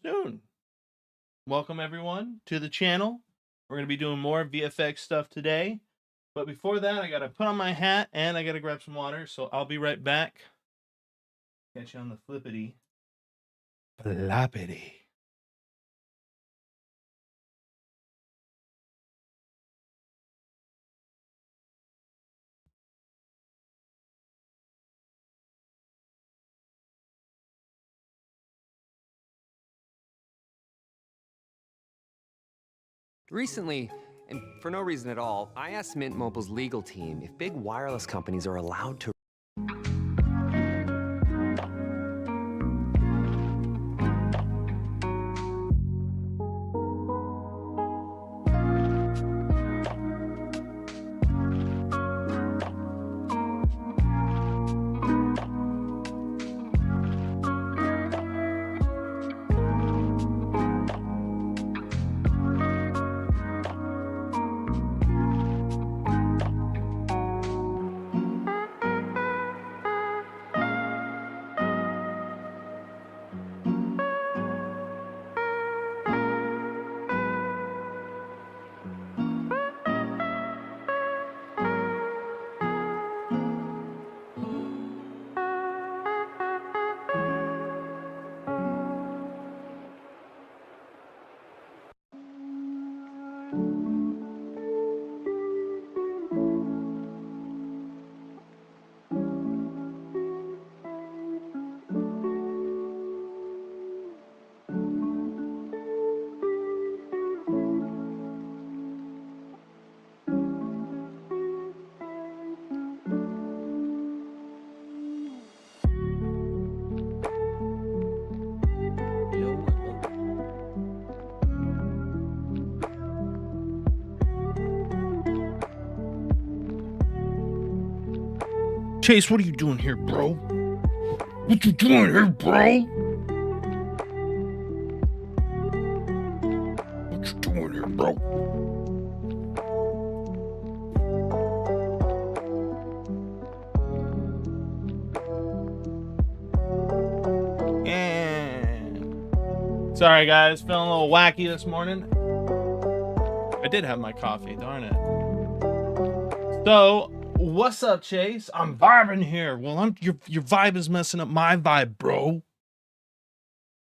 afternoon. Welcome everyone to the channel. We're going to be doing more VFX stuff today. But before that, I got to put on my hat and I got to grab some water. So I'll be right back. Catch you on the flippity. Floppity. Recently, and for no reason at all, I asked Mint Mobile's legal team if big wireless companies are allowed to... Chase, what are you doing here, bro? What you doing here, bro? What you doing here, bro? Sorry guys, feeling a little wacky this morning. I did have my coffee, darn it. So, what's up, Chase? I'm vibing here. Well, your vibe is messing up my vibe, bro.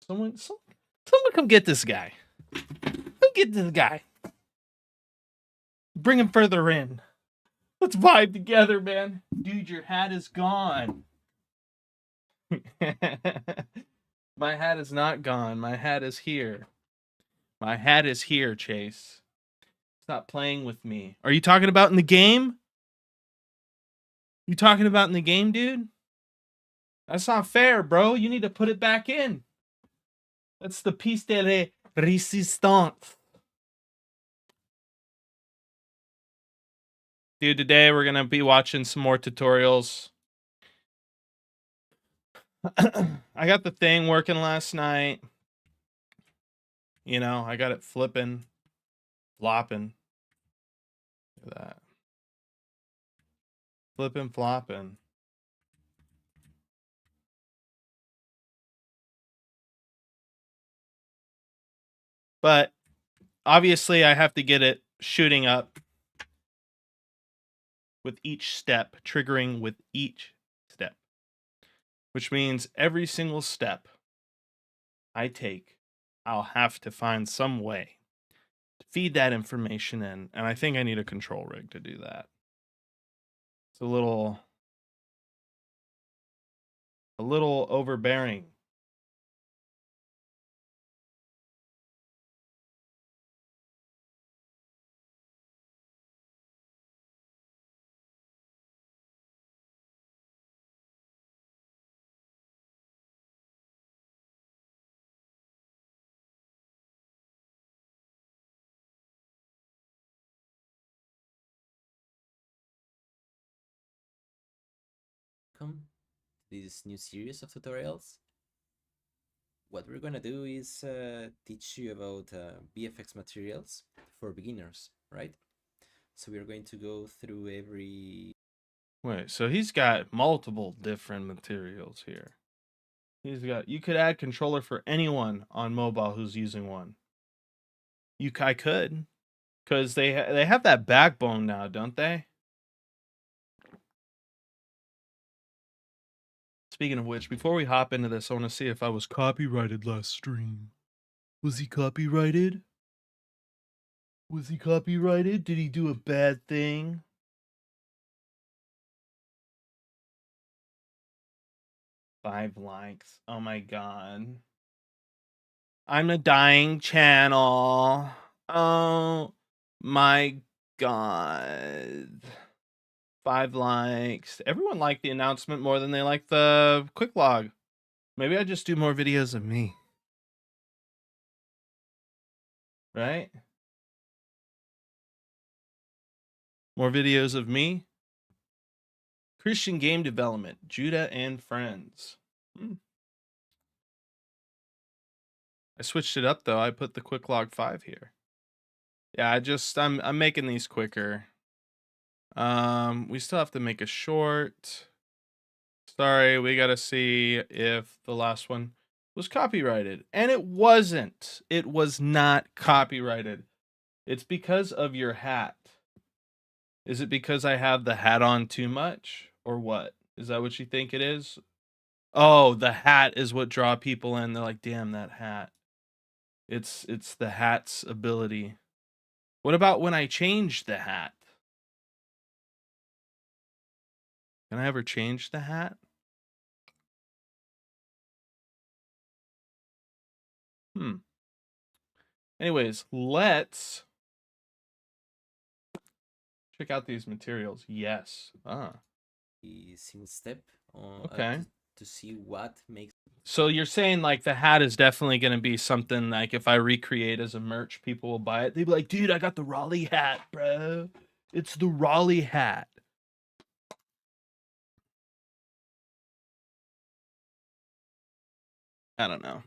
Someone come get this guy. Come get this guy. Bring him further in. Let's vibe together, man. Dude, your hat is gone. My hat is not gone. My hat is here. My hat is here, Chase. Stop playing with me. Are you talking about in the game? You talking about in the game, dude? That's not fair, bro. You need to put it back in. That's the piece de resistance. Dude, today we're going to be watching some more tutorials. I got the thing working last night. You know, I got it flipping, flopping. Look at that. Flipping, flopping. But obviously I have to get it shooting up with each step, triggering with each step. Which means every single step I take, I'll have to find some way to feed that information in. And I think I need a control rig to do that. It's a little overbearing. Welcome to this new series of tutorials. What we're gonna do is teach you about VFX materials for beginners, right? So we're going to go through every... Wait, so he's got multiple different materials here. You could add controller for anyone on mobile who's using one. I could, because they have that backbone now, don't they? Speaking of which, before we hop into this, I want to see if I was copyrighted last stream. Was he copyrighted? Was he copyrighted? Did he do a bad thing? Five likes. Oh my god. I'm a dying channel. Oh my god. 5 likes. Everyone liked the announcement more than they liked the quick log. Maybe I just do more videos of me. Right? More videos of me. Christian game development. Judah and friends. I switched it up though. I put the quick log 5 here. Yeah, I'm making these quicker. We still have to make a short. Sorry, we got to see if the last one was copyrighted. And it wasn't. It was not copyrighted. It's because of your hat. Is it because I have the hat on too much? Or what? Is that what you think it is? Oh, the hat is what draw people in. They're like, damn, that hat. It's the hat's ability. What about when I change the hat? Can I ever change the hat? Anyways, let's check out these materials. Yes. The single step Okay. to see what makes. So you're saying like the hat is definitely going to be something like if I recreate as a merch, people will buy it. They'd be like, dude, I got the Raleigh hat, bro. It's the Raleigh hat. I don't know.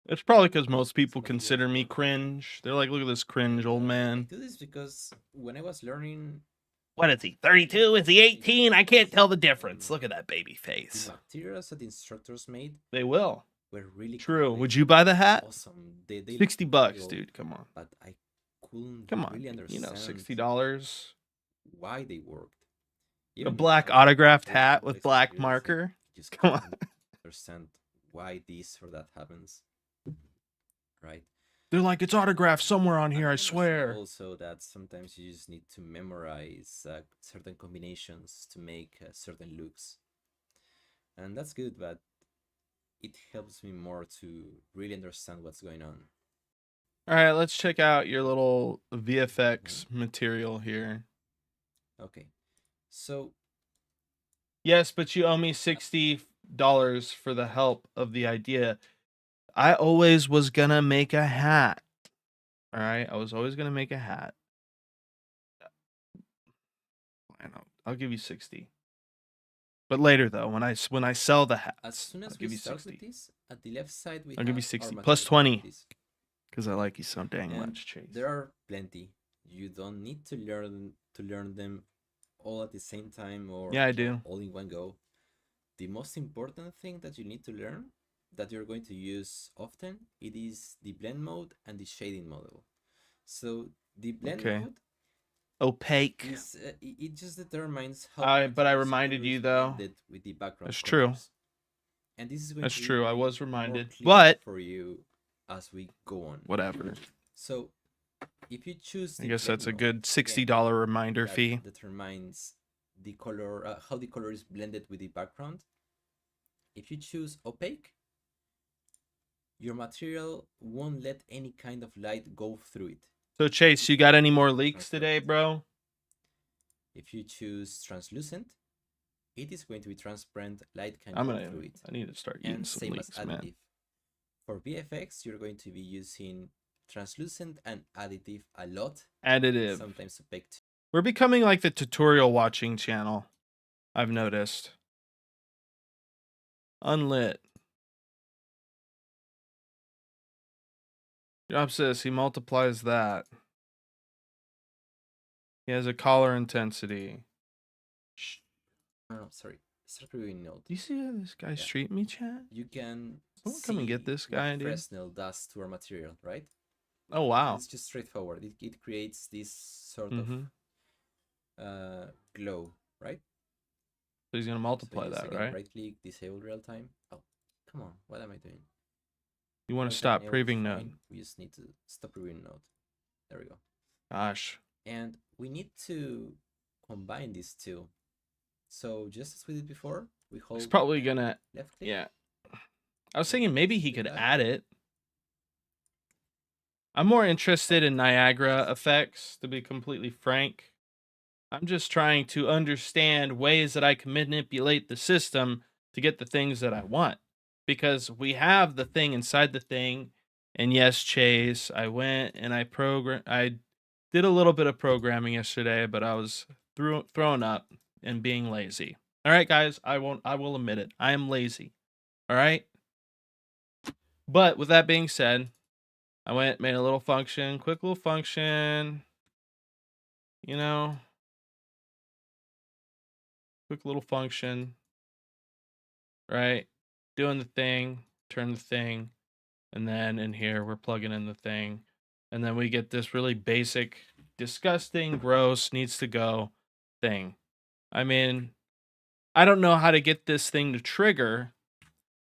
It's probably because most people consider me cringe. They're like, look at this cringe old man. I do this because when I was learning. What is he, 32? Is he 18? I can't tell the difference. Look at that baby face. The materials that the instructors made. They will. Were really true. complete. Would you buy the hat? Awesome. $60, dude. Come on. But I couldn't Really really understand. You know, $60. Why they worked. A black autographed hat with black marker. Just Come on. Understand why this or that happens. Right. They're like, it's autographed somewhere on here, I swear. Also, that sometimes you just need to memorize certain combinations to make certain looks, and that's good. But it helps me more to really understand what's going on. All right, let's check out your little VFX material here. Okay, so yes, but you owe me $60 for the help of the idea. I always was gonna make a hat. All right, I was always gonna make a hat. I know. I'll give you 60. But later though, when I sell the hat, as soon as I'll give we you start 60. with this, at the left side we I'll give you have our 60 plus 20 material. because I like you so dang And much, Chase. there are plenty. You don't need to learn them all at the same time or Yeah, I do. all in one go. The most important thing that you need to learn that you're going to use often, it is the blend mode and the shading model. So the blend mode opaque is it just determines how but I reminded you though with the background. That's true. And this is going That's to true. be I was more reminded. clear But for you as we go on. whatever. So if you choose I guess that's a good $60 reminder fee. Determines the color, how the color is blended with the background. If you choose opaque, your material won't let any kind of light go through it. So Chase, you got any more leaks today, bro? If you choose translucent, it is going to be transparent, light can go through it. I need to start eating some leaks, man. For VFX, you're going to be using translucent and additive a lot. Additive. Sometimes opaque too. We're becoming like the tutorial watching channel, I've noticed. Unlit. Job says he multiplies that. He has a collar intensity. Oh, sorry. start previewing node. Do you see how this guy's Yeah. treating me, chat? You can Someone come and get see this what guy, dude. Fresnel does to our material, right? Oh, wow. It's just straightforward. It creates this sort Mhm. of glow, right? So he's going to So multiply just that, again, right? right click, disable real time. Oh, come on, what am I doing? You want to Real-time stop enable is previewing node. fine. We just need to stop previewing node. There we go. Gosh. And we need to combine these two. So just as we did before, we hold He's probably going to, left click. yeah. I was thinking maybe he could That. add it. I'm more interested in Niagara effects, to be completely frank. I'm just trying to understand ways that I can manipulate the system to get the things that I want. Because we have the thing inside the thing. And yes, Chase, I went and I did a little bit of programming yesterday, but I was thrown up and being lazy. All right, guys, I will admit it. I am lazy. All right? But with that being said, I went, made a little function, quick little function, you know, quick little function, right? Doing the thing, turn the thing, and then in here we're plugging in the thing, and then we get this really basic, disgusting, gross, needs to go thing. I mean, I don't know how to get this thing to trigger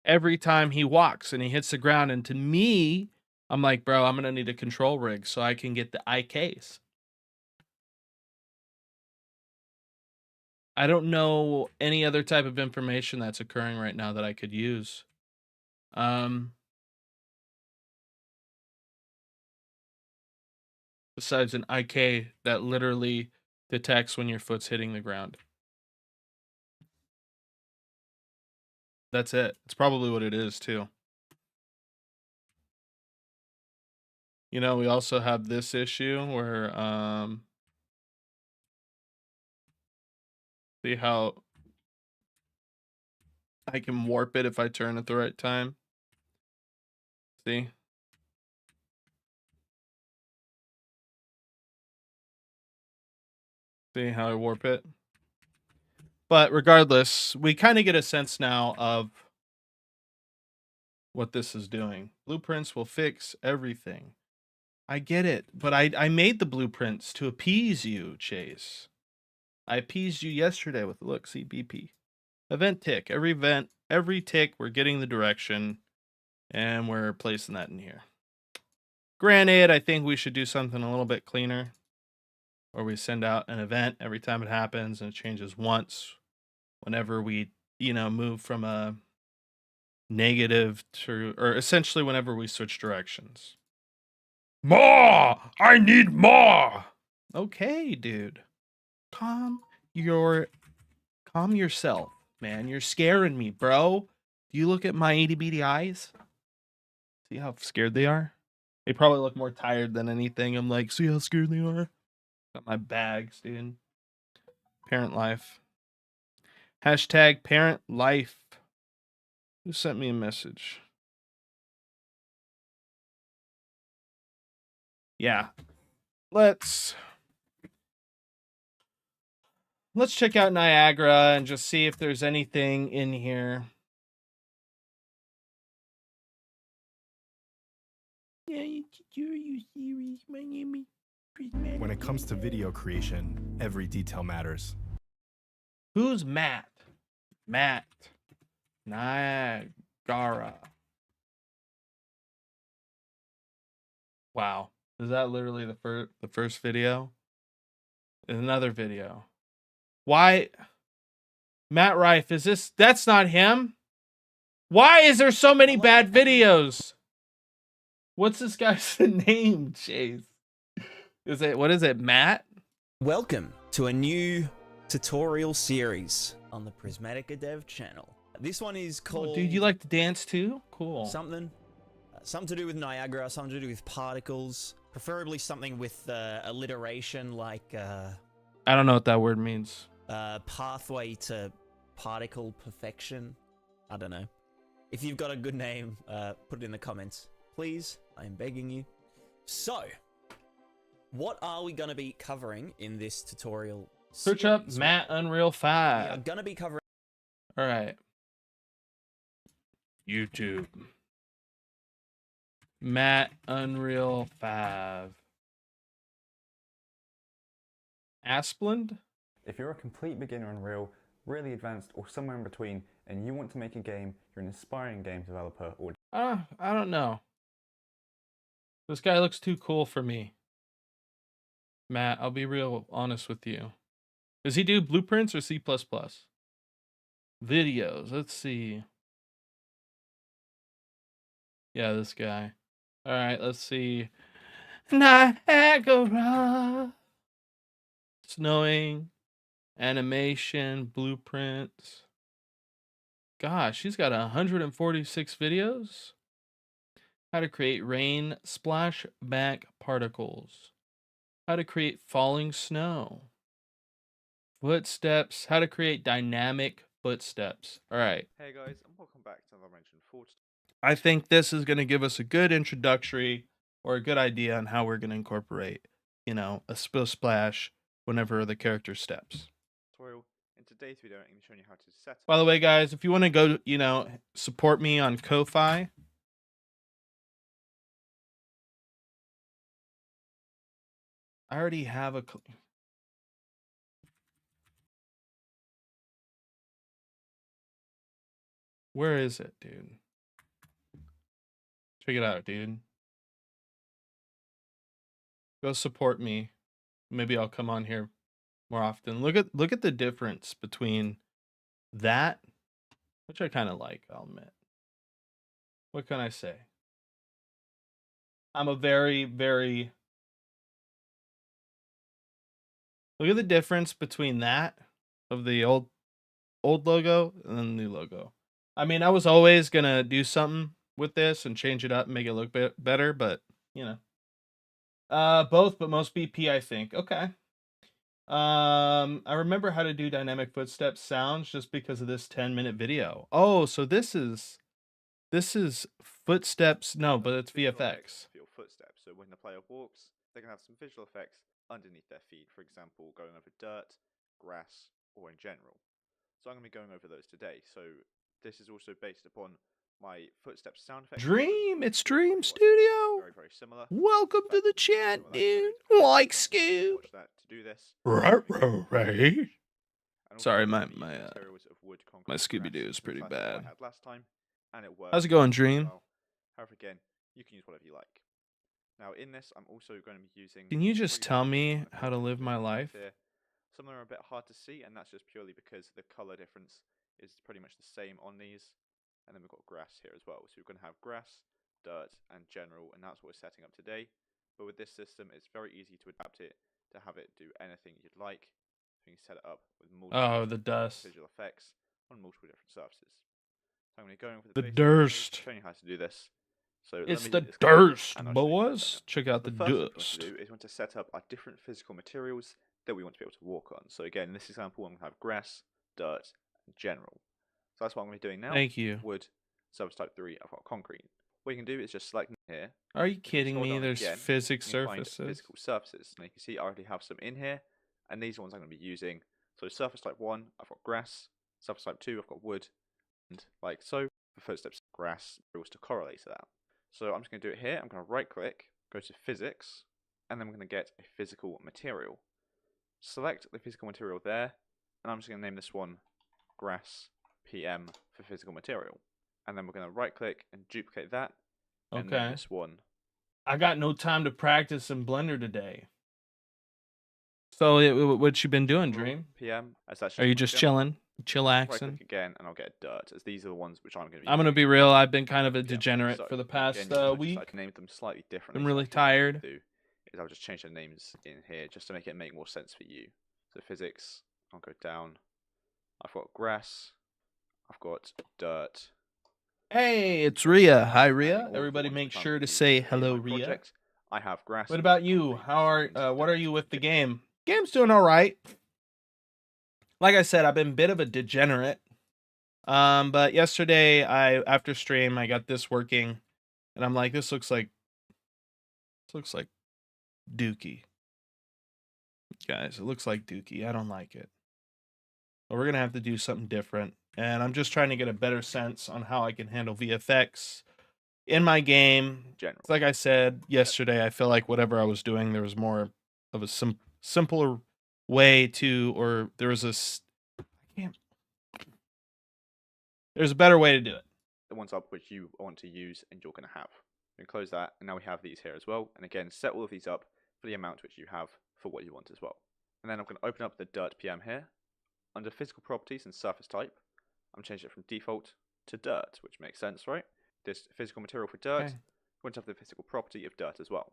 every time he walks and he hits the ground, and to me, I'm like, bro, I'm gonna need a control rig so I can get the IKs. I don't know any other type of information that's occurring right now that I could use. Besides an IK that literally detects when your foot's hitting the ground. That's it. It's probably what it is too. You know, we also have this issue where see how I can warp it if I turn at the right time. See? See how I warp it? But regardless, we kind of get a sense now of what this is doing. Blueprints will fix everything. I get it, but I made the blueprints to appease you, Chase. I appeased you yesterday with, look, see, BP. Event tick. Every tick, we're getting the direction, and we're placing that in here. Granted, I think we should do something a little bit cleaner, where we send out an event every time it happens, and it changes once whenever we, move from a negative to, or essentially whenever we switch directions. More! I need more! Okay, dude. Calm yourself, man. You're scaring me, bro. Do you look at my itty bitty eyes? See how scared they are? They probably look more tired than anything. I'm like, see how scared they are? Got my bags, dude. Parent life. Hashtag parent life. Who sent me a message? Yeah. Let's check out Niagara and just see if there's anything in here. When it comes to video creation, every detail matters. Who's Matt? Matt. Niagara. Wow. Is that literally the first video? Another video. Why? Matt Rife, is this? That's not him. Why is there so many bad videos? What's this guy's name, Chase? What is it, Matt? Welcome to a new tutorial series on the Prismatica Dev channel. This one is called... Oh, dude, you like to dance too? Cool. Something to do with Niagara, something to do with particles, preferably something with alliteration like... I don't know what that word means. Pathway to particle perfection. I don't know. If you've got a good name, put it in the comments. Please, I am begging you. So, what are we going to be covering in this tutorial Search up Matt Unreal 5. We are going to be covering All right. YouTube. Matt Unreal 5. Asplund? If you're a complete beginner on Unreal, really advanced, or somewhere in between, and you want to make a game, you're an aspiring game developer, or I don't know. This guy looks too cool for me. Matt, I'll be real honest with you. Does he do blueprints or C++? Videos. Let's see. Yeah, this guy. All right, let's see. Niagara. Snowing. Animation. Blueprints. Gosh, he's got 146 videos. How to create rain splashback particles. How to create falling snow. Footsteps. How to create dynamic footsteps. All right. Hey guys, and welcome back to another mention 4. I think this is going to give us a good introductory or a good idea on how we're going to incorporate, a spill splash whenever the character steps. Tutorial. In today's video, I'm going to be showing you how to set By the way, guys, if you want to go, support me on Ko-Fi, I already have a. Where is it, dude? Check it out, dude. Go support me. Maybe I'll come on here more often. Look at the difference between that, which I kind of like, I'll admit. What can I say? I'm a very, very... Look at the difference between that of the old logo and the new logo. I mean, I was always gonna do something with this and change it up and make it look better, but both, but most BP, I think. Okay. I remember how to do dynamic footsteps sounds just because of this 10-minute video. Oh, so this is footsteps. No, but it's VFX. for your footsteps. So when the player walks, they can have some visual effects underneath their feet. For example, going over dirt, grass, or in general. So I'm going to be going over those today. So this is also based upon my footsteps sound effects. Dream, it's Dream Studio. Very, very similar. Welcome to the chat, dude. Like Scoop. Watch that to do this. Right. And Sorry, also my I'm gonna use materials of wood, concrete, my and Scooby-Doo grass, is pretty similar to what I bad. had last time, and it works How's it going, very Dream? well. However, again, you can use whatever you like. Now, in this, I'm also going to be using. Can you just three tell different me kind of how to filters live my here. life? Some of them are a bit hard to see, and that's just purely because the color difference is pretty much the same on these. And then we've got grass here as well. So we're going to have grass, dirt, and general, and that's what we're setting up today. But with this system, it's very easy to adapt it to have it do anything you'd like. So you can set it up with multiple The dust. visual effects on multiple different surfaces. So I'm going to go in for The basic durst. showing you how to do this. So It's let me the hit this clicker, durst, and I'll show you how to boys. set it up. Check out So the first thing we want dust. to do is we want to set up our different physical materials that we want to be able to walk on. So again, in this example, I'm going to have grass, dirt, and general. So that's what I'm going to be doing now. Thank you. Wood, surface type 3, I've got concrete. What you can do is just select here. Are you If you kidding scroll me? down There's again, physics you can find surfaces. physical surfaces. Now you can see I already have some in here, and these ones I'm going to be using. So surface type 1, I've got grass. Surface type 2, I've got wood. And like so, for footsteps, grass, to correlate to that. So I'm just going to do it here. I'm going to right click, go to physics, and then we're going to get a physical material. Select the physical material there, and I'm just going to name this one grass PM for physical material. And then we're going to right click and duplicate that, and name Okay. this one. I got no time to practice in Blender today. So what you been doing, Dream? PM. As that's Are you my just general. chilling, Right chillaxing? click again, and I'll get dirt, as these are the ones which I'm going to be I'm gonna using. be real. I've been kind of a Yeah, degenerate so for the again, past you can week. just, name them slightly differently. I'm So really that's what I'm tired. gonna do is I'll just change the names in here just to make it make more sense for you. So physics, I'll go down. I've got grass. I've got dirt. Hey, it's Ria. Hi, Adding Ria. all of the Everybody ones make which I'm sure gonna to use say in hello, my Ria. project. I have grass. What wood, about you? concrete, How are and what are dirt. you with the game? Game's doing all right. Like I said, I've been a bit of a degenerate. But yesterday after stream I got this working, and I'm like, this looks like Dookie. Guys, it looks like Dookie. I don't like it. But we're gonna have to do something different. and I'm just trying to get a better sense on how I can handle VFX in my game. General. Like I said yesterday, I feel like whatever I was doing, there was more of a simpler way to, or there was there's a better way to do it. The ones up which you want to use and you're going to have. We can close that, and now we have these here as well. And again, set all of these up for the amount which you have for what you want as well. And then I'm going to open up the dirt PM here. Under physical properties and surface type, I'm changing it from default to dirt, which makes sense, right? This physical material for dirt, Okay. we want to have the physical property of dirt as well.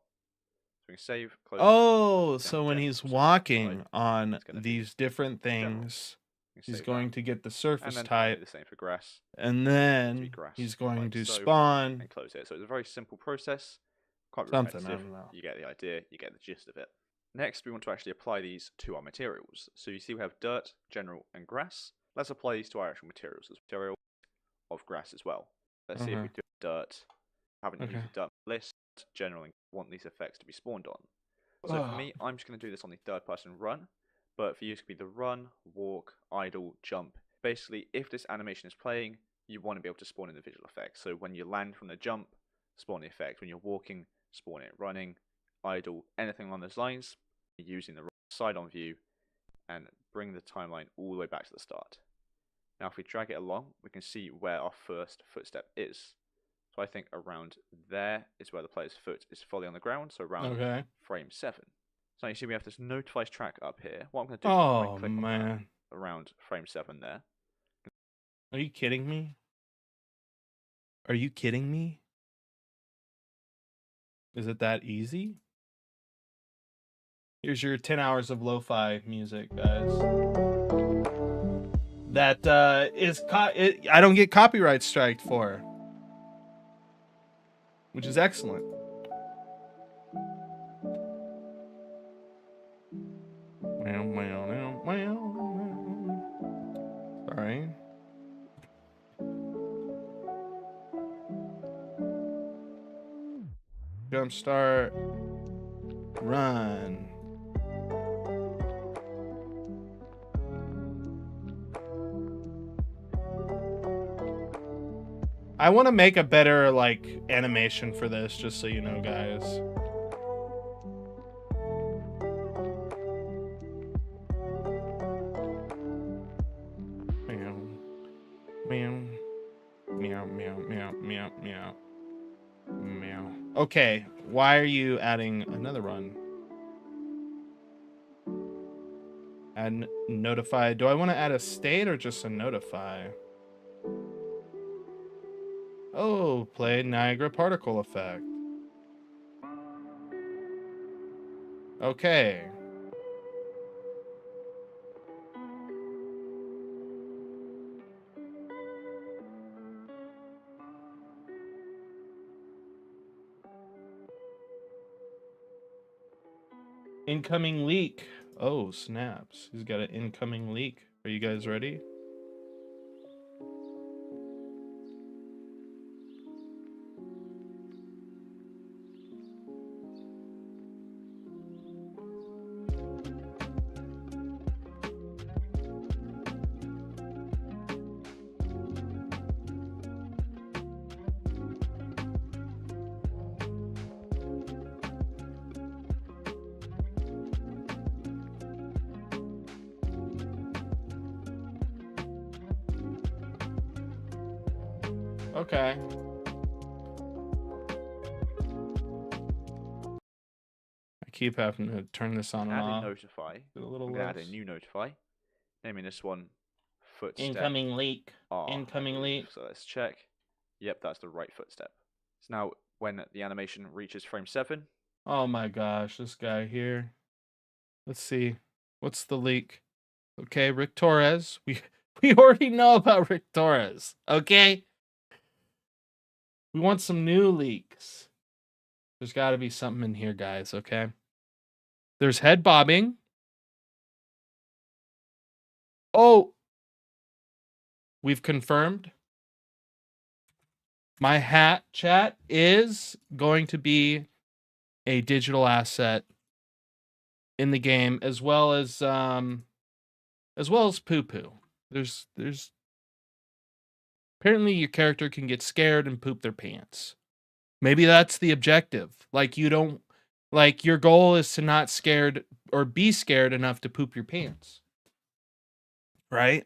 So we can save, close. Oh, down so to when general. he's So walking outside, on it's gonna be these different general. things, We can he's save going that. to get the And surface then finally type, the same for grass. and be then grass, he's going like to so, spawn and close it. So it's a very simple process, quite something. I repetitive. don't know. You get the idea, you get the gist of it. Next, we want to actually apply these to our materials. So you see we have dirt, general, and grass. Let's apply these to our actual materials as material of grass as well. Let's see if we do dirt. Haven't used the dirt list, general, and want these effects to be spawned on. So for me, I'm just going to do this on the third person run. But for you, it could be the run, walk, idle, jump. Basically, if this animation is playing, you want to be able to spawn in the visual effects. So when you land from the jump, spawn the effect. When you're walking, spawn it. Running, idle, anything along those lines, using the side-on view and bring the timeline all the way back to the start. Now if we drag it along, we can see where our first footstep is. So I think around there is where the player's foot is fully on the ground, so around frame 7. So you see we have this notifies track up here. What I'm going to do is right click on that around frame 7 there. Are you kidding me? Are you kidding me? Is it that easy? Here's your 10 hours of lo-fi music, guys. That I don't get copyright striked for, which is excellent. Sorry. Jumpstart. Run. I want to make a better like animation for this, just so you know, guys. Meow. Meow. Meow, meow, meow, meow, meow. Meow. Okay, why are you adding another run? Add notify. Do I want to add a state or just a notify? Oh, play Niagara particle effect. Okay. Incoming leak. Oh, snaps. He's got an incoming leak. Are you guys ready? Okay. I keep having to turn this on and Add a off. notify. A little I'm going to add a less. new notify. Naming this one footstep. Incoming leak. R, Incoming leak. So let's check. Yep, that's the right footstep. So now when the animation reaches frame 7. Oh my gosh, this guy here. Let's see. What's the leak? Okay, Rick Torres. We already know about Rick Torres. Okay? We want some new leaks. There's got to be something in here, guys, okay? There's head bobbing. Oh! We've confirmed. My hat, chat, is going to be a digital asset in the game, as well as poo poo. There's Apparently your character can get scared and poop their pants. Maybe that's the objective. Like your goal is to not scared or be scared enough to poop your pants. Right?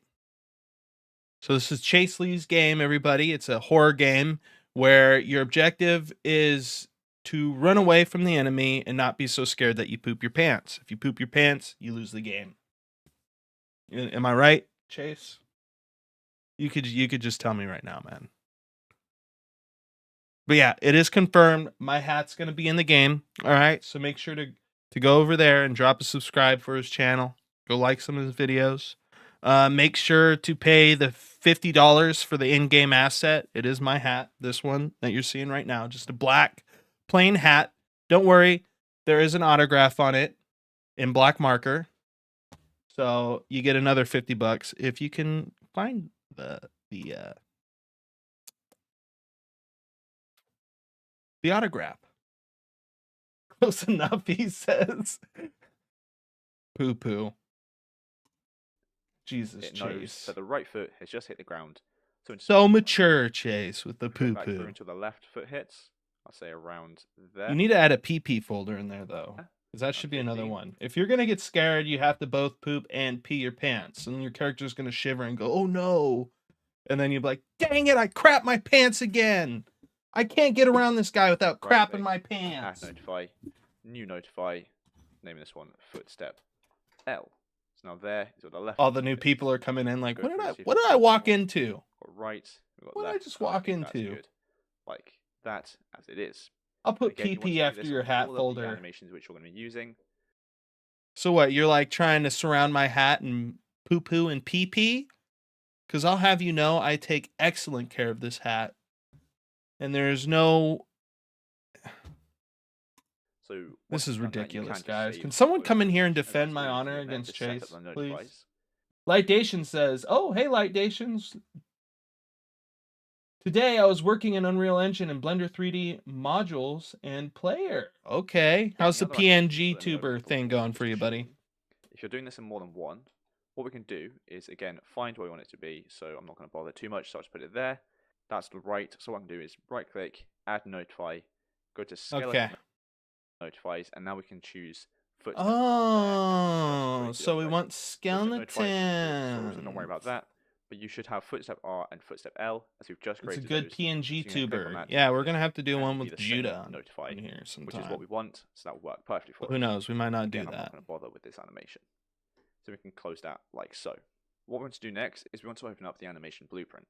So this is Chase Lee's game, everybody. It's a horror game where your objective is to run away from the enemy and not be so scared that you poop your pants. If you poop your pants, you lose the game. Am I right, Chase? You could just tell me right now, man. But yeah, it is confirmed. My hat's gonna be in the game. All right, so make sure to go over there and drop a subscribe for his channel. Go like some of his videos. Make sure to pay the $50 for the in-game asset. It is my hat, this one that you're seeing right now, just a black plain hat. Don't worry, there is an autograph on it in black marker. So you get another $50 if you can find the autograph. Close enough, he says. Poo poo. Jesus, It knows Chase. that the right foot has just hit the ground. So mature, Chase, with the poo back through poo. until the left foot hits. I'll say around there. You need to add a PP folder in there though, because that should be another 15. one. If you're gonna get scared, you have to both poop and pee your pants, and your character's gonna shiver and go, "Oh no!" And then you'll be like, "Dang it! I crap my pants again. I can't get around this guy without crapping my pants." Add notify, new notify. Naming this one footstep L. So now there is on the left. All the new people are coming in like, Go "What did through, I see if what it's did I got walk more. into? Got right. We've got What did I left. just and I walk think that's into?" good. Like that as it is. I'll put Again, you want to PP do after this your on hat all of the folder. animations which you're going to be using. So what? You're like trying to surround my hat and poo poo and pee pee? Because I'll have you know, I take excellent care of this hat, and there's no. So This once is you've done that, you ridiculous, just guys. save Can someone those come in here and animations, defend that's my what you honor do, and then against just set up Chase, the please? notifies. Lightdation says, "Oh, hey, Lightdations. Today I was working in Unreal Engine and Blender 3D modules and player." Okay, how's the Any other activities, PNG let me know tuber before thing we going finish for you, the buddy? stream. If you're doing this in more than one, what we can do is again find where we want it to be. So I'm not going to bother too much, so I'll just put it there. That's the right. So what I can do is right click, add notify, go to skeleton Okay. notifies, and now we can choose footstep. Oh, there. so we want Footstep notifies, so don't worry skeleton. about that. But you should have footstep R and footstep L as we've just It's a created. good those. PNG So you can click on tuber. that Yeah, to we're use gonna it, have to do and one it'll be with the same Judah notify, on here which sometime. is what we want. So that will work perfectly for But who us. knows? We might not do Again, I'm not that. going to bother with this animation. So we can close that like so. What we want to do next is we want to open up the animation blueprint.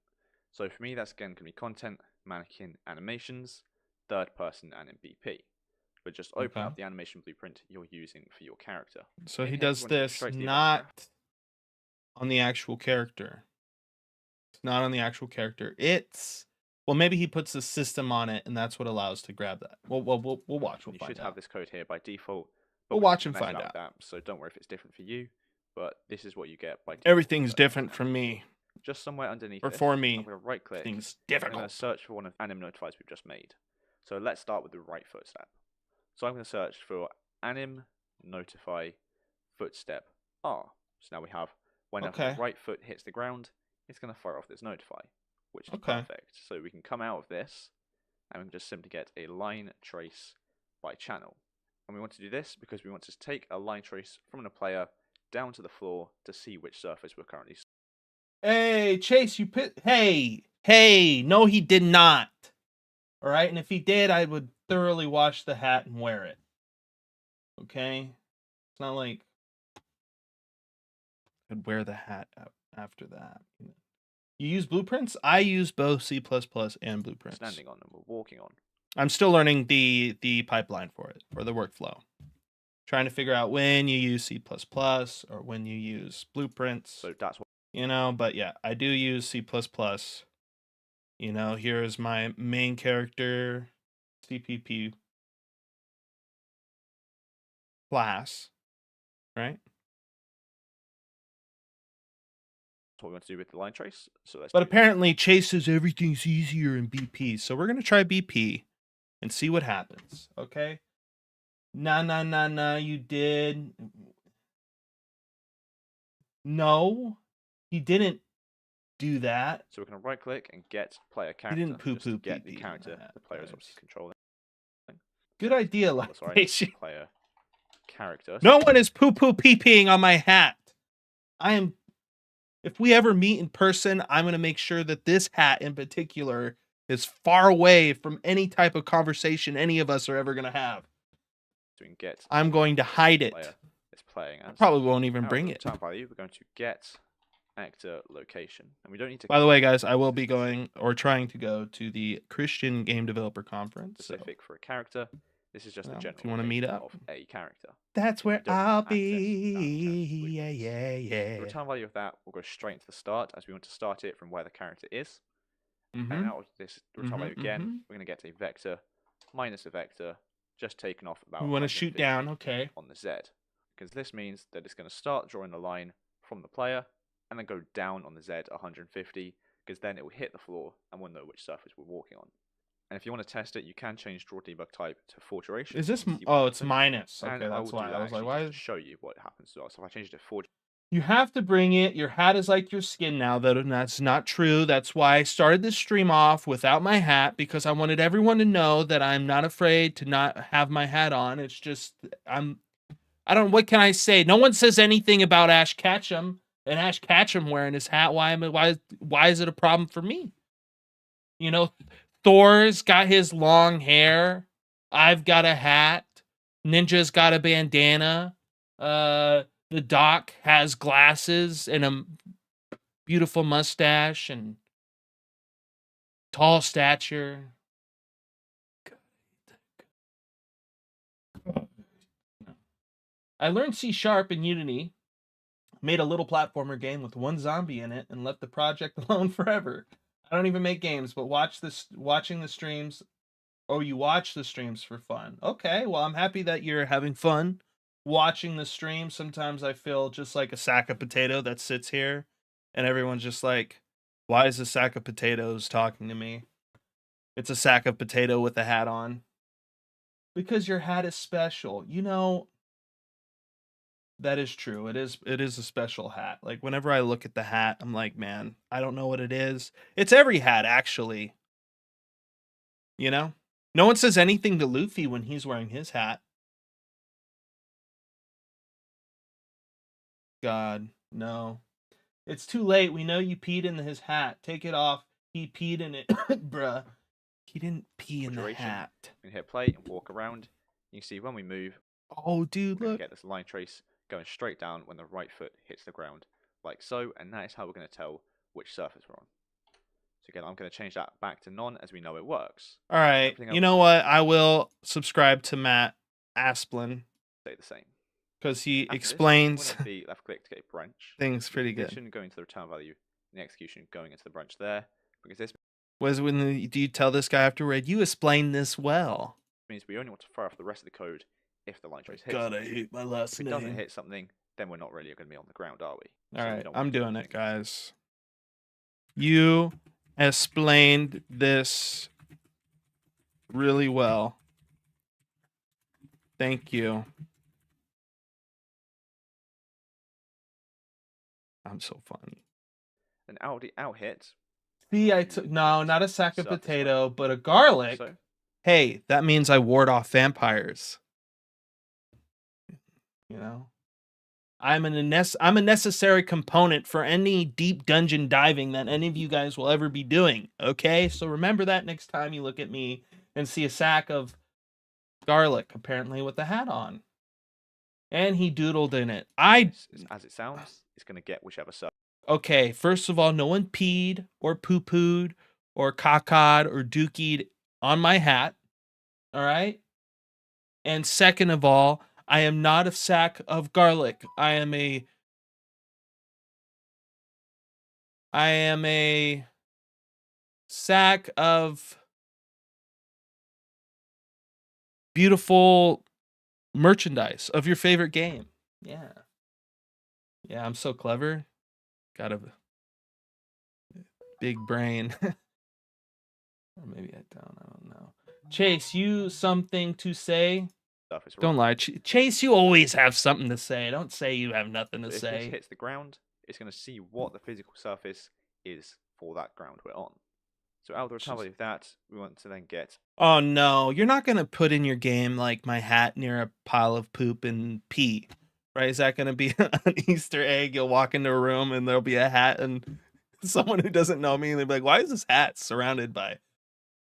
So for me, that's again going to be content, mannequin, animations, third person, and in BP. But just open up the animation blueprint you're using for your character. So In he here, does we want to go this straight to the not event graph. on the actual character. It's not on the actual character. It's well, maybe he puts the system on it, and that's what allows to grab that. We'll watch. We'll You find should out. have this code here by default. But We'll we watch can and mess find about out. with that, so don't worry if it's different for you. But this is what you get by default. Everything's So different from me, just somewhere underneath or this, for I'm me. going to right click. Things I'm going to difficult. search for one of the anim notifies we've just made. So let's start with the right footstep. So I'm going to search for anim notify footstep R. So now we have whenever Okay. the right foot hits the ground, it's going to fire off this notify, which is Okay. perfect. So we can come out of this and we can just simply get a line trace by channel. And we want to do this because we want to take a line trace from the player down to the floor to see which surface we're currently. Hey, Chase, you put. Hey, no, he did not. All right, and if he did, I would thoroughly wash the hat and wear it. Okay, it's not like I'd wear the hat after that. You use blueprints? I use both C++ and blueprints. Standing on them, we're walking on. I'm still learning the pipeline for it, for the workflow. Trying to figure out when you use C++ or when you use blueprints. So that's what. But yeah, I do use C++. Here's my main character, CPP class, right? What we want to do with the line trace. So let's. But apparently Chase says everything's easier in BP. So we're going to try BP and see what happens. Okay. Nah, you did. No, he didn't do that. So we're going to right click and get player character. didn't just to poo-poo get the pee-pee in character that, the player is guys. obviously controlling. Good idea, Oh, sorry, Lactation. player character. No one is poo-poo pee-peeing on my hat. If we ever meet in person, I'm going to make sure that this hat in particular is far away from any type of conversation any of us are ever going to have. So we can get I'm going to hide it. player is playing as. Probably won't even Out bring of it. return value, we're going to get actor location, and we don't need to. By the way, guys, I will be going or trying to go to the Christian Game Developer Conference. So specific for a character. This is just a Well, general. if you wanna meet location up, of a character. that's where don't I'll access that be. character's Yeah, movements. yeah, The yeah. return value of that will go straight into the start, as we want to start it from where the character is. And Mm-hmm. out of this return value again, we're going to get a vector minus a vector, just taken off about. We want to shoot 150 down. Okay. on the Z, because this means that it's going to start drawing a line from the player and then go down on the Z 150, because then it will hit the floor and we'll know which surface we're walking on. And if you want to test it, you can change draw debug type to full duration. Is this? to see what Oh, it's happens. minus. Okay, And I that's will why. do I that was like, actually why? just to show you what happens as well. So if I changed it to full. You have to bring it. Your hat is like your skin now. That's not true. That's why I started this stream off without my hat, because I wanted everyone to know that I'm not afraid to not have my hat on. It's just what can I say? No one says anything about Ash Ketchum and Ash Ketchum wearing his hat. Why is it a problem for me? You know, Thor's got his long hair. I've got a hat. Ninja's got a bandana. The Doc has glasses and a beautiful mustache and tall stature. I learned C# in Unity, made a little platformer game with one zombie in it, and left the project alone forever. I don't even make games, but watching the streams. Oh, you watch the streams for fun. Okay, well, I'm happy that you're having fun watching the stream. Sometimes I feel just like a sack of potato that sits here, and everyone's just like, why is a sack of potatoes talking to me? It's a sack of potato with a hat on. Because your hat is special. You know, that is true. It is a special hat. Like, whenever I look at the hat, I'm like, man, I don't know what it is. It's every hat, actually. You know? No one says anything to Luffy when he's wearing his hat. God, no. It's too late. We know you peed in his hat. Take it off. He peed in it. Bruh. He didn't pee in the Duration. hat. We can hit play and walk around. You can see when we move, Oh, dude, we're going look. to get this line trace going straight down when the right foot hits the ground, like so, and that is how we're going to tell which surface we're on. So again, I'm going to change that back to none as we know it works. All right. Everything You else know what? I will subscribe to Matt Asplin stay the same. because he After this, explains we're going to be left click to get a branch. things pretty good. Position going to the return value, and the execution going into the branch there, because this Do you tell this guy afterward? You explained this well. means we only want to fire off the rest of the code if the line trace hits. God, I hate my last If it doesn't hit something, then we're not really going to be on the ground, are we? All So we right, don't I'm want to do doing it, anything. guys. You explained this really well. Thank you. I'm so funny. An out hit. See, I took no, not a sack of Surface potato, but a garlic. So Hey, that means I ward off vampires. You know, I'm a necessary component for any deep dungeon diving that any of you guys will ever be doing. Okay, so remember that next time you look at me and see a sack of garlic, apparently with a hat on, and he doodled in it. as it sounds, it's going to get whichever surface. Okay, first of all, no one peed or poo-pooed or cacaed or dookied on my hat. All right? And second of all, I am not a sack of garlic. I am a sack of beautiful merchandise of your favorite game. Yeah. Yeah, I'm so clever. Got a big brain. Or maybe I don't know. Chase, you something to say? Surface Don't lie. Chase, you always have something to say. Don't say you have nothing to If this say. hits the ground, it's going to see what the physical surface is for that ground we're on. So out of the return value of that, we want to then get Oh no, you're not gonna put in your game like my hat near a pile of poop and pee, right? Is that gonna be an Easter egg? You'll walk into a room and there'll be a hat and someone who doesn't know me and they'll be like, "Why is this hat surrounded by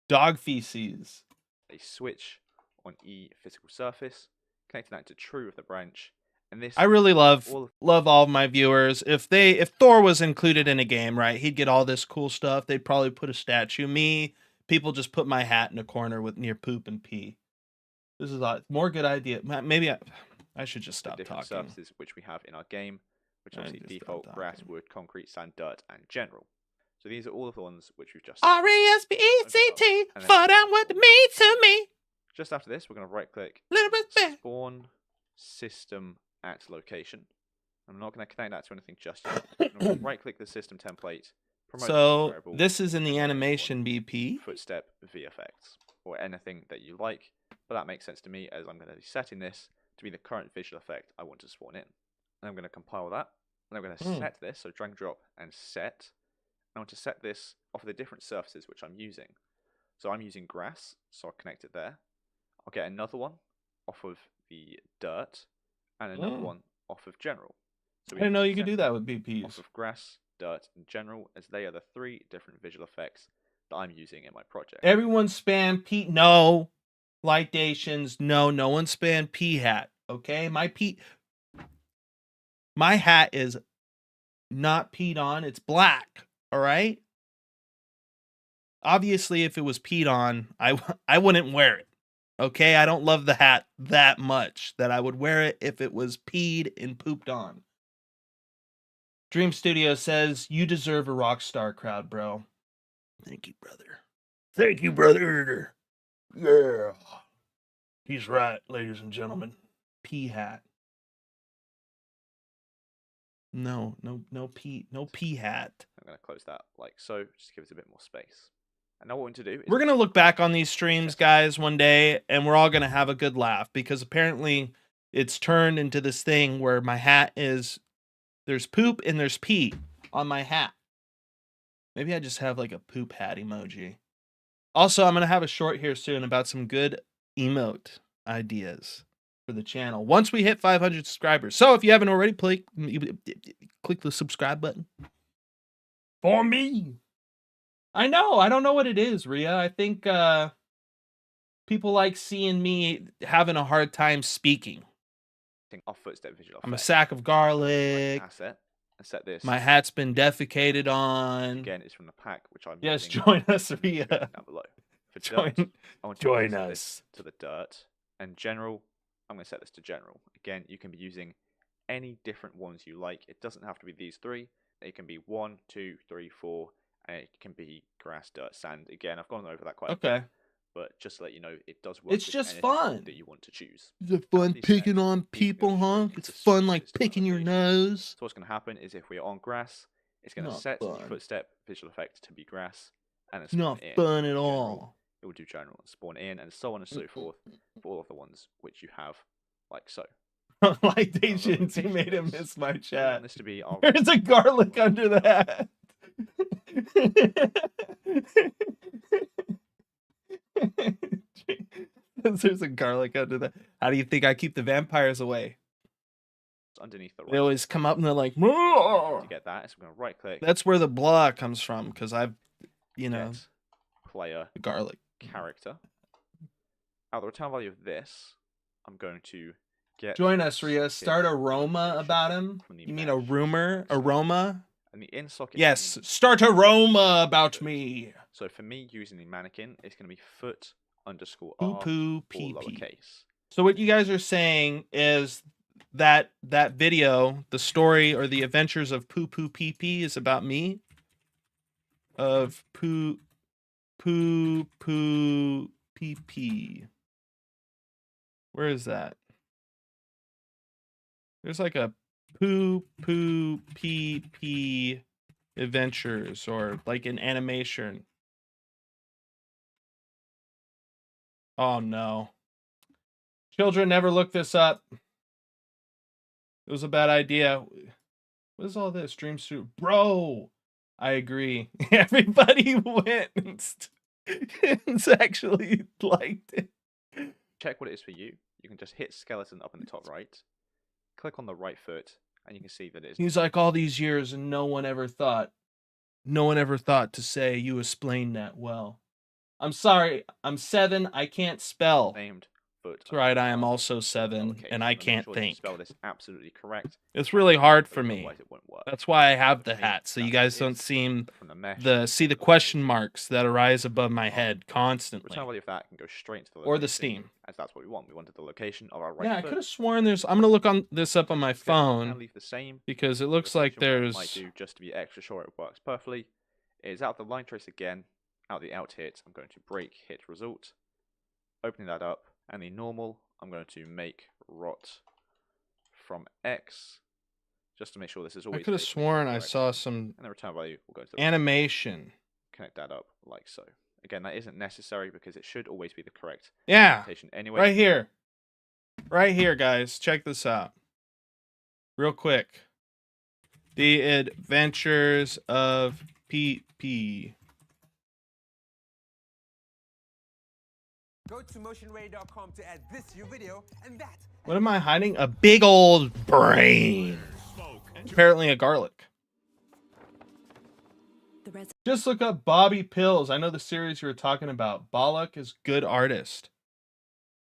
dog feces?" a switch on E physical surface, connecting that to true of the branch, and this I really love all all of my viewers. If Thor was included in a game, right, he'd get all this cool stuff. They'd probably put a statue. Me, people just put my hat in a corner with near poop and pee. This is a more good idea. Maybe I should just the stop different talking. surfaces which we have in our game, which I obviously just stopped default grass, talking. wood, concrete, sand, dirt, and general. So these are all of the ones which we've just RESPECT. And then- Find out what it means to me. Just after this, we're going to right click, Little bit back. spawn system at location. I'm not going to connect that to anything just yet. I'm going to right click the system template. Promote the So variable, this is in the and then animation spawn BP. footstep VFX or anything that you like, but that makes sense to me as I'm going to be setting this to be the current visual effect I want to spawn in. And I'm going to compile that, and I'm going to set this, so drag and drop and set. I want to set this off of the different surfaces which I'm using. So I'm using grass, so I'll connect it there. I'll get another one off of the dirt, and another one off of general. So I didn't know you could set do that with BPs. off of grass, dirt, and general, as they are the 3 different visual effects that I'm using in my project. Everyone spam P. No. Lightations. No, no one spam P hat. Okay? My hat is not peed on. It's black. All right? Obviously, if it was peed on, I wouldn't wear it. Okay? I don't love the hat that much that I would wear it if it was peed and pooped on. Dream Studio says, "You deserve a rock star crowd, bro." Thank you, brother. Thank you, brother. Yeah. He's right, ladies and gentlemen. Pea hat. No pea hat. I'm going to close that like so, just give it a bit more space. And now what we're going to do is We're going to look back on these streams, guys, one day, and we're all going to have a good laugh because apparently it's turned into this thing where my hat is, there's poop and there's pee on my hat. Maybe I just have like a poop hat emoji. Also, I'm going to have a short here soon about some good emote ideas for the channel once we hit 500 subscribers. So if you haven't already, click the subscribe button for me. I know. I don't know what it is, Rhea. I think people like seeing me having a hard time speaking. off footstep visual I'm a effect. sack of garlic. Asset and set this. My hat's been defecated on. Again, it's from the pack, which I'm Yes, using join us, Rhea. down below. For Join- dirt, I want to join set us. this to the dirt. And general, I'm going to set this to general. Again, you can be using any different ones you like. It doesn't have to be these 3. It can be 1, 2, 3, 4, and it can be grass, dirt, sand. Again, I've gone over that quite a bit. Okay. But just to let you know, it does work. It's with just anything fun. that you want to choose. Is it fun these picking steps, on you can people, go huh? straight It's into fun switch like system picking your location. nose. So what's going to happen is if we're on grass, it's going to Not set the fun. footstep visual effect to be grass, and it's Not fun at all. It will do general and spawn in, and so on and so forth for all of the ones which you have, like so. Like Asians, you made him miss my We want chat. this to be our There's a garlic under the hat. There's a garlic under that. How do you think I keep the vampires away? underneath the They always come up and they're like, to "Roar!" get that. So we're going to right click. That's where the blah comes from, because I've, Get player the garlic. character. Out of the return value of this, I'm going to get. Join us, Rhea. socket Start a Roma description about him. from the You mean a mesh rumor? like A so. Roma? And the in socket. Yes. means- Start a Roma about me. So for me, using the mannequin, it's going to be foot underscore Poo r poo or pee pee. lowercase. So what you guys are saying is that video, the story or the adventures of Poo Poo Pee Pee, is about me. Of Poo Poo Pee Pee. Where is that? There's like a Poo Poo Pee Pee adventures, or like an animation. Oh no. Children, never look this up. It was a bad idea. What is all this? Dream Suit. Bro, I agree. Everybody went and actually liked it. Check what it is for you. You can just hit skeleton up in the top right, click on the right foot, and you can see that it is. He's like, all these years and no one ever thought to say you explained that well. I'm sorry, I'm 7, I can't spell. named foot. That's right, I am also 7, and I can't Sure that you think. spell this absolutely correct. It's really hard for me. Otherwise it won't work. That's why I have the For me, hat, so you that's guys what it don't is. seem From the mesh, see the to question page. marks that arise above my head The constantly. return value of that can go straight to the Or the location, Steam. as that's what we want. We wanted the location of our right Yeah, I foot. could have sworn there's. I'm gonna look on this up on my Step can phone leave the same. because it looks like Rotation, what I there's. might do just to be extra sure it works perfectly is out the line trace again, out the out hit. I'm going to break hit result, opening that up, and the normal. I'm going to make rot from X, just to make sure this is I always. could have facing sworn I correct. saw some And the return value will go to the animation. connect that up like so. Again, that isn't necessary because it should always be the correct Yeah, rotation anyway. right here. Right here, guys. Check this out. Real quick. The Adventures of PP. Go to motionray.com to add this to your video and that. What am I hiding? A big old brain. Apparently a garlic. Just look up Bobby Pills. I know the series you were talking about. Bollock is good artist.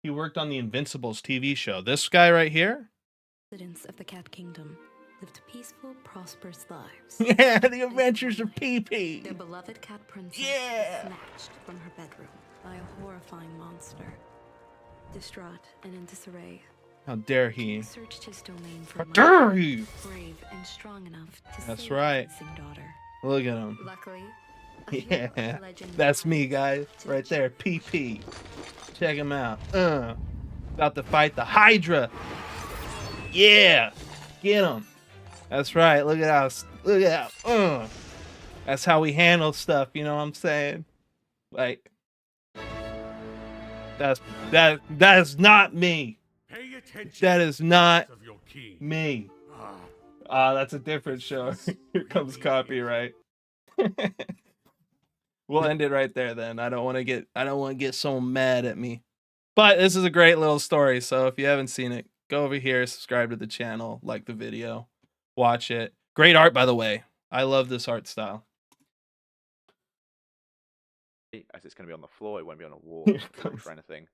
He worked on the Invincibles TV show. This guy right here? Residents of the Cat Kingdom lived peaceful, prosperous lives. Yeah, the Adventures of PP. Their beloved cat princess Yeah. was snatched from her bedroom by a horrifying monster. Distraught and in disarray, How dare he? he searched his domain for How a dare mother, he? brave and strong enough to That's save right. his missing daughter. Look at him. Luckily, a hero of Yeah, legend that's died me, guys. to Right there, achieve PP. Check him out. About to fight the Hydra. Yeah, get him. That's right. Look at us. Look at that. That's how we handle stuff. You know what I'm saying? Like, that is not me. Pay attention. That is not of your king. me. Ah, That's a different show. Here comes copyright. We'll end it right there then. I don't want to get someone mad at me. But this is a great little story, so if you haven't seen it, go over here, subscribe to the channel, like the video, watch it. Great art, by the way. I love this art style. As it's going to be on the floor, it won't be on a wall Here it or comes. for anything.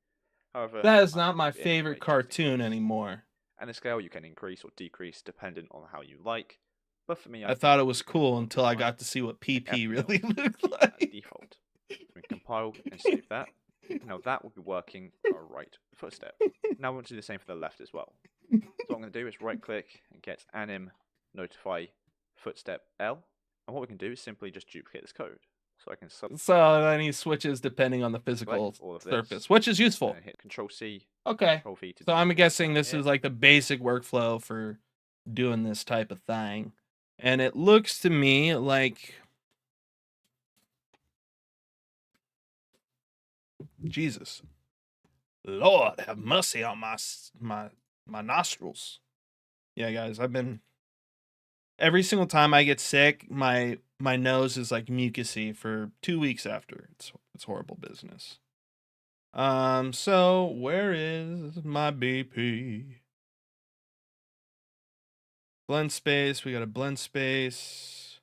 However, That is I not think my the favorite animation cartoon is- anymore. And the scale you can increase or decrease dependent on how you like. But for me, I thought it was cool until I got to see what PP really looked like. Default. We compile and save that. Now that will be working our right footstep. Now we want to do the same for the left as well. So what I'm going to do is right click and get anim notify footstep L. And what we can do is simply just duplicate this code. So I can So then he switches depending on the physical all of this, surface, which is useful. and hit Control C, Okay. Control V to So I'm duplicate guessing down this here. is like the basic workflow for doing this type of thing. And it looks to me like Jesus. Lord, have mercy on my nostrils. Yeah, guys, I've been every single time I get sick, my nose is like mucusy for 2 weeks after. It's horrible business. So where is my BP? Blend space, we got a blend space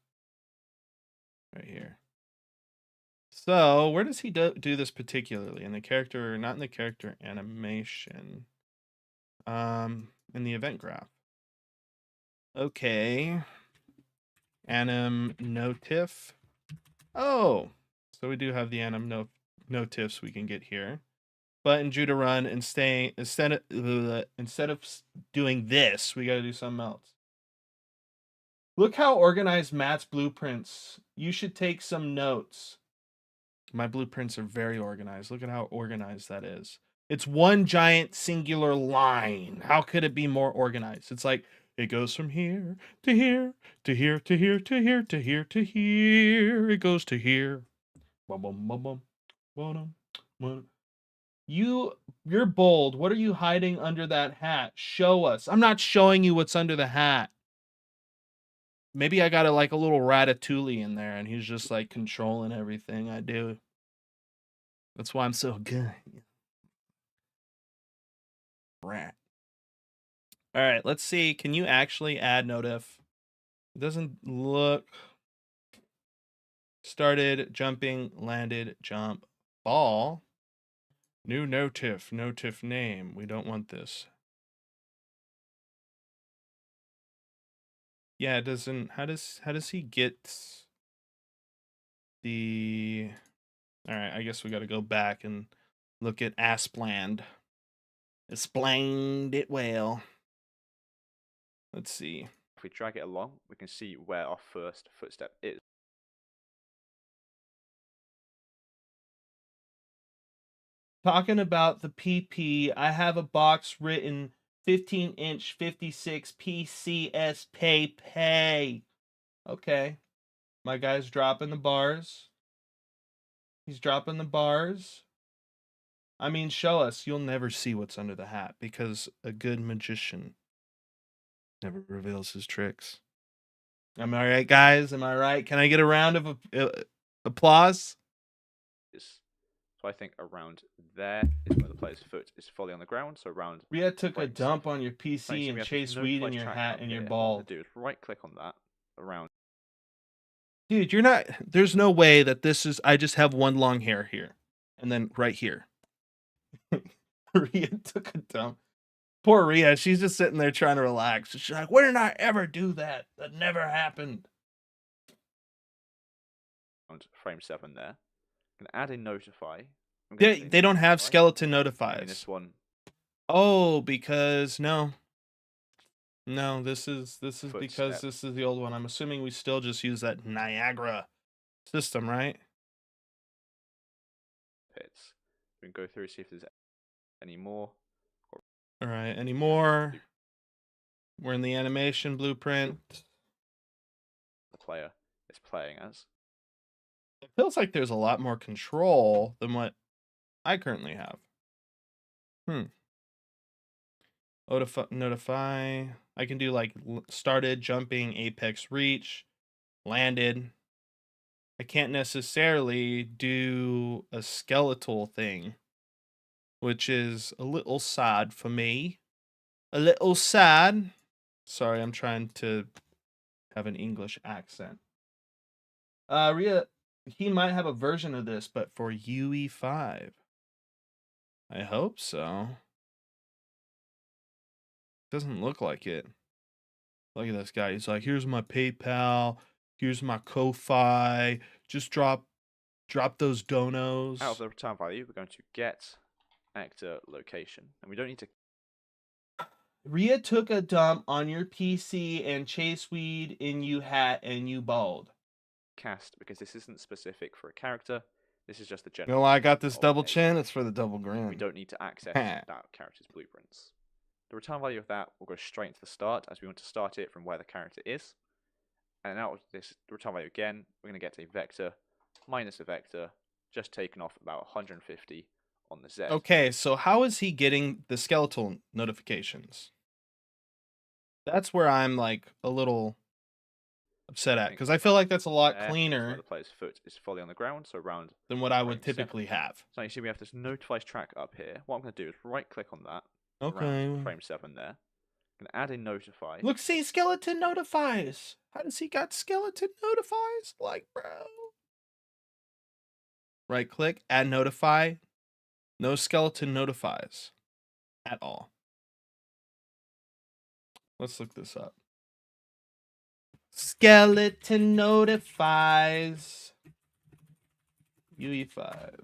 right here. So where does he do this particularly? In the character, not in the character animation. In the event graph. Okay. Anim notif. Oh, so we do have the anim notifs we can get here. But in Judah Run, instead of doing this, we got to do something else. Look how organized Matt's blueprints. You should take some notes. My blueprints are very organized. Look at how organized that is. It's one giant singular line. How could it be more organized? It's like it goes from here to here to here to here to here to here to here. It goes to here. Bum, bum, bum, bum. Bum, bum. You're bold. What are you hiding under that hat? Show us. I'm not showing you what's under the hat. maybe I got like a little ratatouille in there, and he's just like controlling everything I do. That's why I'm so good. Rat. All right, let's see. Can you actually add notif? It doesn't look. Started, jumping, landed, jump, ball. New notif name. We don't want this. Yeah, it doesn't. How does he get the? All right, I guess we got to go back and look at Aspland. Explained it well. Let's see. If we drag it along, we can see where our first footstep is. Talking about the PP, I have a box written 15-inch 56 PCS pay. Okay. My guy's dropping the bars. He's dropping the bars. I mean, show us. You'll never see what's under the hat because a good magician never reveals his tricks. Am I right, guys? Am I right? Can I get a round of applause? So I think around there is where the player's foot is fully on the ground. So around. Rhea took a dump on your PC we and chased weed in your hat and your ball. What to do is right click on that around. Dude, you're not. There's no way that this is. I just have one long hair here, and then right here. Rhea took a dump. Poor Rhea. She's just sitting there trying to relax. She's like, "When did I ever do that? That never happened." Frame 7 there. Can add a notify. They don't have skeleton notifies. I mean, this one. Oh, because no, this is Footstep. because this is the old one. I'm assuming we still just use that Niagara system, right? Pits. We can go through see if there's any more. All right, any more? We're in the animation blueprint. The player is playing as. It feels like there's a lot more control than what I currently have. Notify. I can do like started, jumping, apex, reach, landed. I can't necessarily do a skeletal thing, which is a little sad for me. A little sad. Sorry, I'm trying to have an English accent. Rhea, he might have a version of this, but for UE5. I hope so. Doesn't look like it. Look at this guy. He's like, here's my PayPal. Here's my Ko-Fi. Just drop those donos. Out of the return value, we're going to get actor location. And we don't need to. Rhea took a dump on your PC and chased weed in you hat and you bald. Cast, because this isn't specific for a character. This is just the general. No, I got this double chin. It's for the double grin. We don't need to access that character's blueprints. The return value of that will go straight into the start, as we want to start it from where the character is. And out of this return value again, we're going to get a vector minus a vector, just taken off about 150 on the Z. Okay, so how is he getting the skeletal notifications? That's where I'm like a little upset at, because I feel like that's a lot cleaner the player's foot is fully on the ground, so around than what I would typically have. So you see we have this notifies track up here. What I'm going to do is right click on that. Okay. Frame 7 there. I'm going to add a notify. Look, see, skeleton notifies. How does he got skeleton notifies? Like, bro. Right click, add notify. No skeleton notifies at all. Let's look this up. Skeleton notifies. UE5.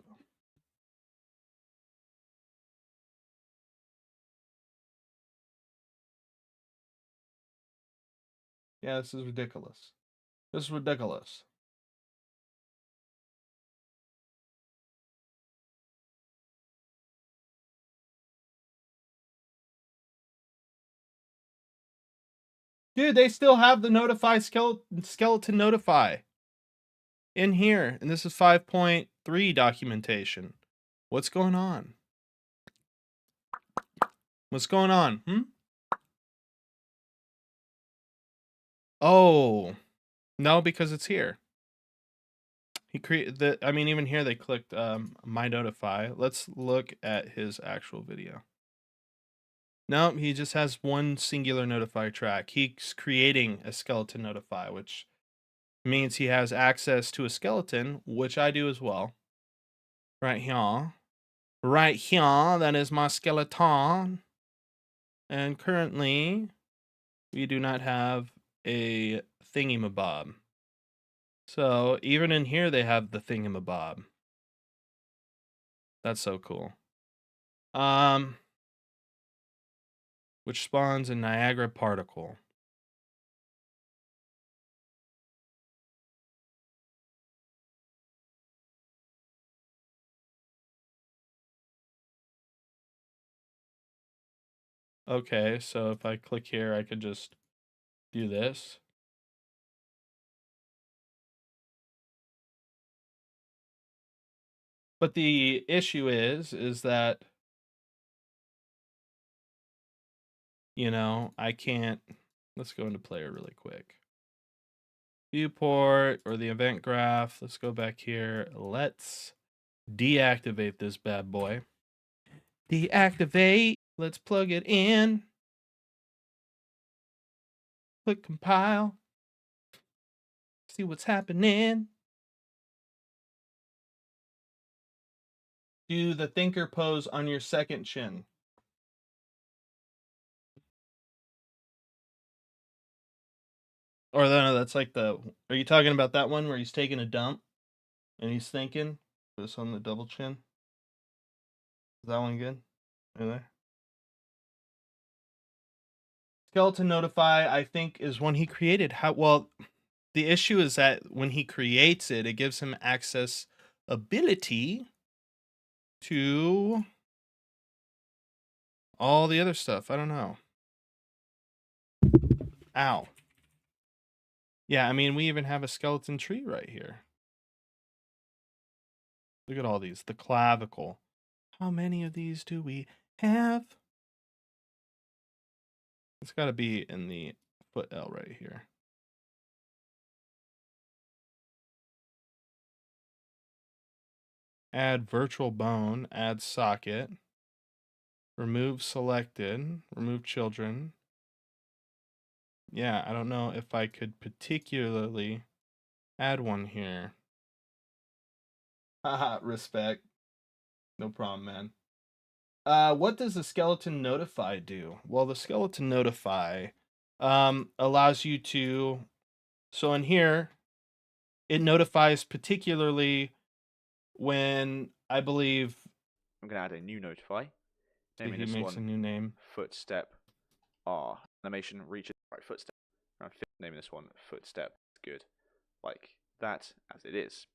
Yeah, this is ridiculous. This is ridiculous. Dude, they still have the notify skeleton notify in here. And this is 5.3 documentation. What's going on? What's going on? Oh, no, because it's here. He created the. I mean, even here they clicked my notify. Let's look at his actual video. No, he just has one singular notify track. He's creating a skeleton notify, which means he has access to a skeleton, which I do as well. Right here. Right here, that is my skeleton. And currently, we do not have a thingamabob. So even in here, they have the thingamabob. That's so cool. Which spawns a Niagara particle. Okay, so if I click here, I could just do this. But the issue is that, you know, I can't. Let's go into player really quick. Viewport or the event graph. Let's go back here. Let's deactivate this bad boy. Deactivate. Let's plug it in. Click compile. See what's happening. Do the thinker pose on your second chin. Or no, that's like the. Are you talking about that one where he's taking a dump and he's thinking? This on the double chin. Is that one good? Right there. Skeleton Notify, I think, is one he created. How well? The issue is that when he creates it, it gives him access ability to all the other stuff. I don't know. Ow. Yeah, I mean, we even have a skeleton tree right here. Look at all these. The clavicle. How many of these do we have? It's got to be in the foot L right here. Add virtual bone, add socket, remove selected, remove children. Yeah, I don't know if I could particularly add one here. Haha, respect. No problem, man. What does the skeleton notify do? Well, the skeleton notify allows you to. So in here, it notifies particularly when I believe I'm going to add a new notify. Naming he this makes a one new name. footstep R. Animation reaches right footstep. I'm naming this one footstep. Good. Like that as it is.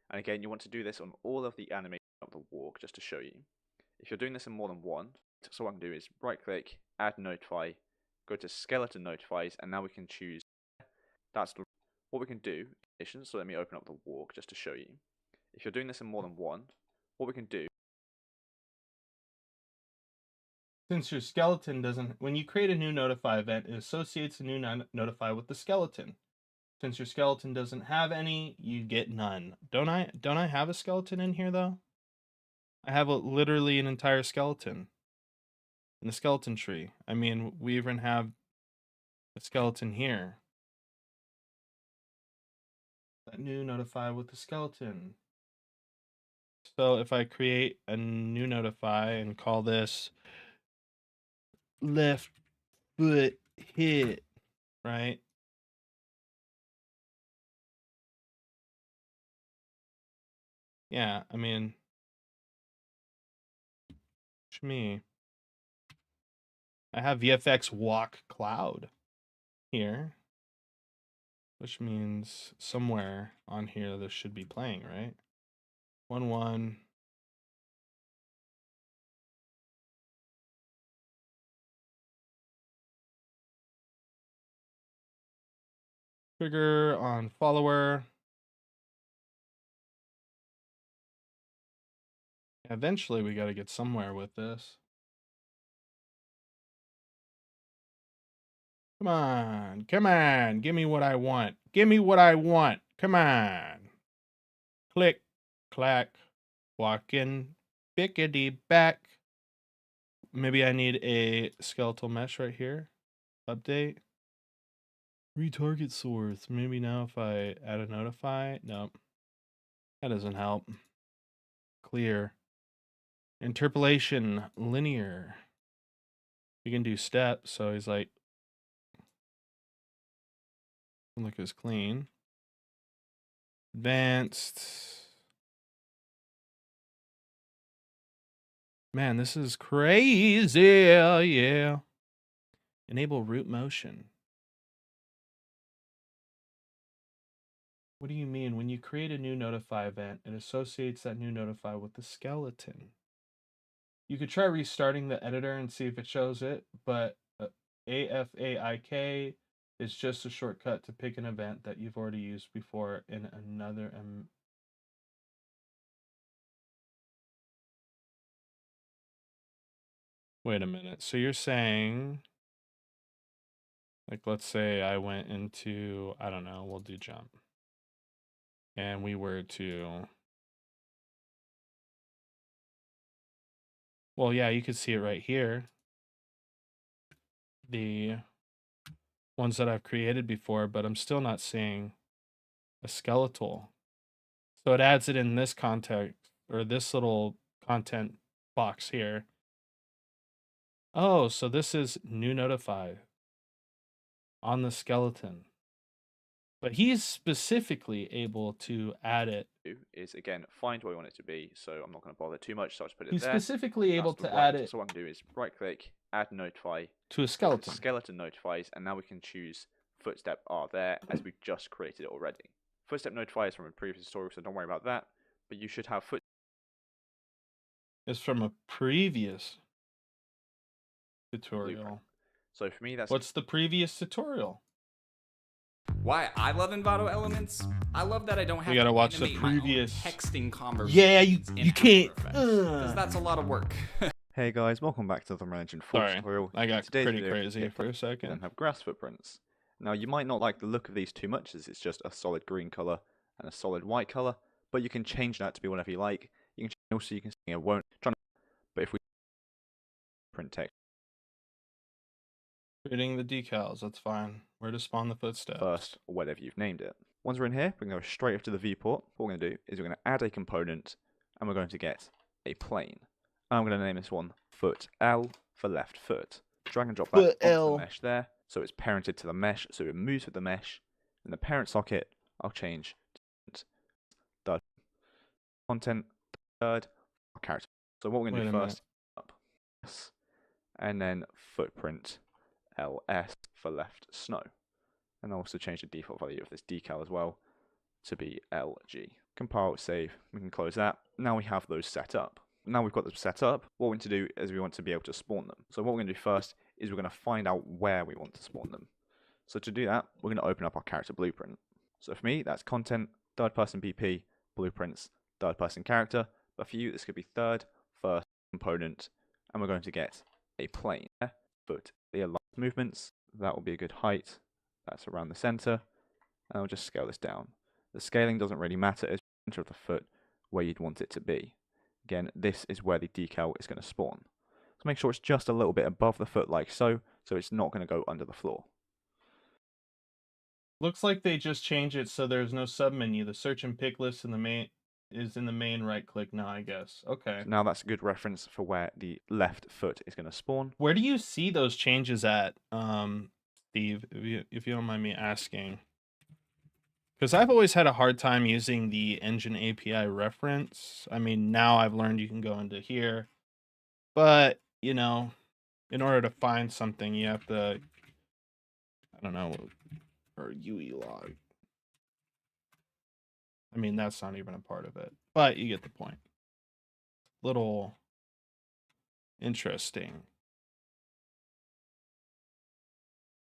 And again, you want to do this on all of the animation of the walk just to show you. If you're doing this in more than one, so what I can do is right click, add notify, go to skeleton notifies, and now we can choose. That's what we can do. So let me open up the walk just to show you. If you're doing this in more than one, what we can do. Since your skeleton doesn't, when you create a new notify event, it associates a new notify with the skeleton. Since your skeleton doesn't have any, you get none. Don't I have a skeleton in here though? I have literally an entire skeleton in the skeleton tree. I mean, we even have a skeleton here. That new notify with the skeleton. So if I create a new notify and call this left foot hit, right? Yeah, I mean, to me, I have VFX walk cloud here, which means somewhere on here this should be playing, right? 1-1. Trigger on follower. Eventually, we got to get somewhere with this. Come on. Come on. Give me what I want. Give me what I want. Come on. Click, clack, walking, bickety back. Maybe I need a skeletal mesh right here. Update. Retarget source. Maybe now if I add a notify. Nope. That doesn't help. Clear. Interpolation. Linear. You can do steps. So he's like, look as clean. Advanced. Man, this is crazy. Yeah. Enable root motion. What do you mean? When you create a new notify event, it associates that new notify with the skeleton. You could try restarting the editor and see if it shows it, but AFAIK is just a shortcut to pick an event that you've already used before in another. Wait a minute. So you're saying, like, let's say I went into, I don't know, we'll do jump. And we were to, well, yeah, you could see it right here. The ones that I've created before, but I'm still not seeing a skeletal. So it adds it in this context, or this little content box here. Oh, so this is new notify on the skeleton. But he's specifically able to add it. Is again find where we want it to be, so I'm not going to bother too much, so I'll just put it He's there. specifically able That's the to right. add it So what I can do is right click, add notify to a skeleton. Skeleton notifies, and now we can choose footstep are there as we've just created it already. Footstep notify is from a previous tutorial, so don't worry about that. But you should have It's from a previous tutorial. blueprint. So for me, that's What's the previous tutorial? Why I love Envato Elements? I love that I don't have You gotta to watch the animate my own previous texting conversations. Yeah, you can't. Because that's a lot of work. Hey guys, welcome back to the Unreal Engine 4 Sorry, tutorial. I got Today's pretty video, crazy for a second. And have grass footprints. Now you might not like the look of these too much, as it's just a solid green color and a solid white color, but you can change that to be whatever you like. You can also see it won't. But if we print text Creating the decals, that's fine. Where to spawn the footsteps? first, or whatever you've named it. Once we're in here, we're going to go straight up to the viewport. What we're going to do is we're going to add a component, and we're going to get a plane. And I'm going to name this one foot L for left foot. Drag and drop that onto the mesh there, so it's parented to the mesh, so it moves with the mesh. In the parent socket, I'll change third content, third character. So what we're going to do first, up, and then footprint LS for left snow. And I'll also change the default value of this decal as well to be LG. Compile, save, we can close that. Now we have those set up. Now we've got them set up, what we want to do is we want to be able to spawn them. So what we're going to do first is we're going to find out where we want to spawn them. So to do that, we're going to open up our character blueprint. So for me, that's content, third person BP, blueprints, third person character. But for you, this could be third, first component, and we're going to get a plane. Foot, the aligned movements, that will be a good height. That's around the center. And I'll just scale this down. The scaling doesn't really matter, it's the center of the foot where you'd want it to be. Again, this is where the decal is going to spawn. So make sure it's just a little bit above the foot like so, so it's not going to go under the floor. Looks like they just changed it so there's no submenu. The search and pick list in the main is in the main right click now, I guess. Okay. So now that's a good reference for where the left foot is going to spawn. Where do you see those changes at, Steve, if you don't mind me asking? Because I've always had a hard time using the engine API reference. I mean, now I've learned you can go into here. But, you know, in order to find something, you have to, I don't know, or UE log. I mean, that's not even a part of it. But you get the point. Little interesting.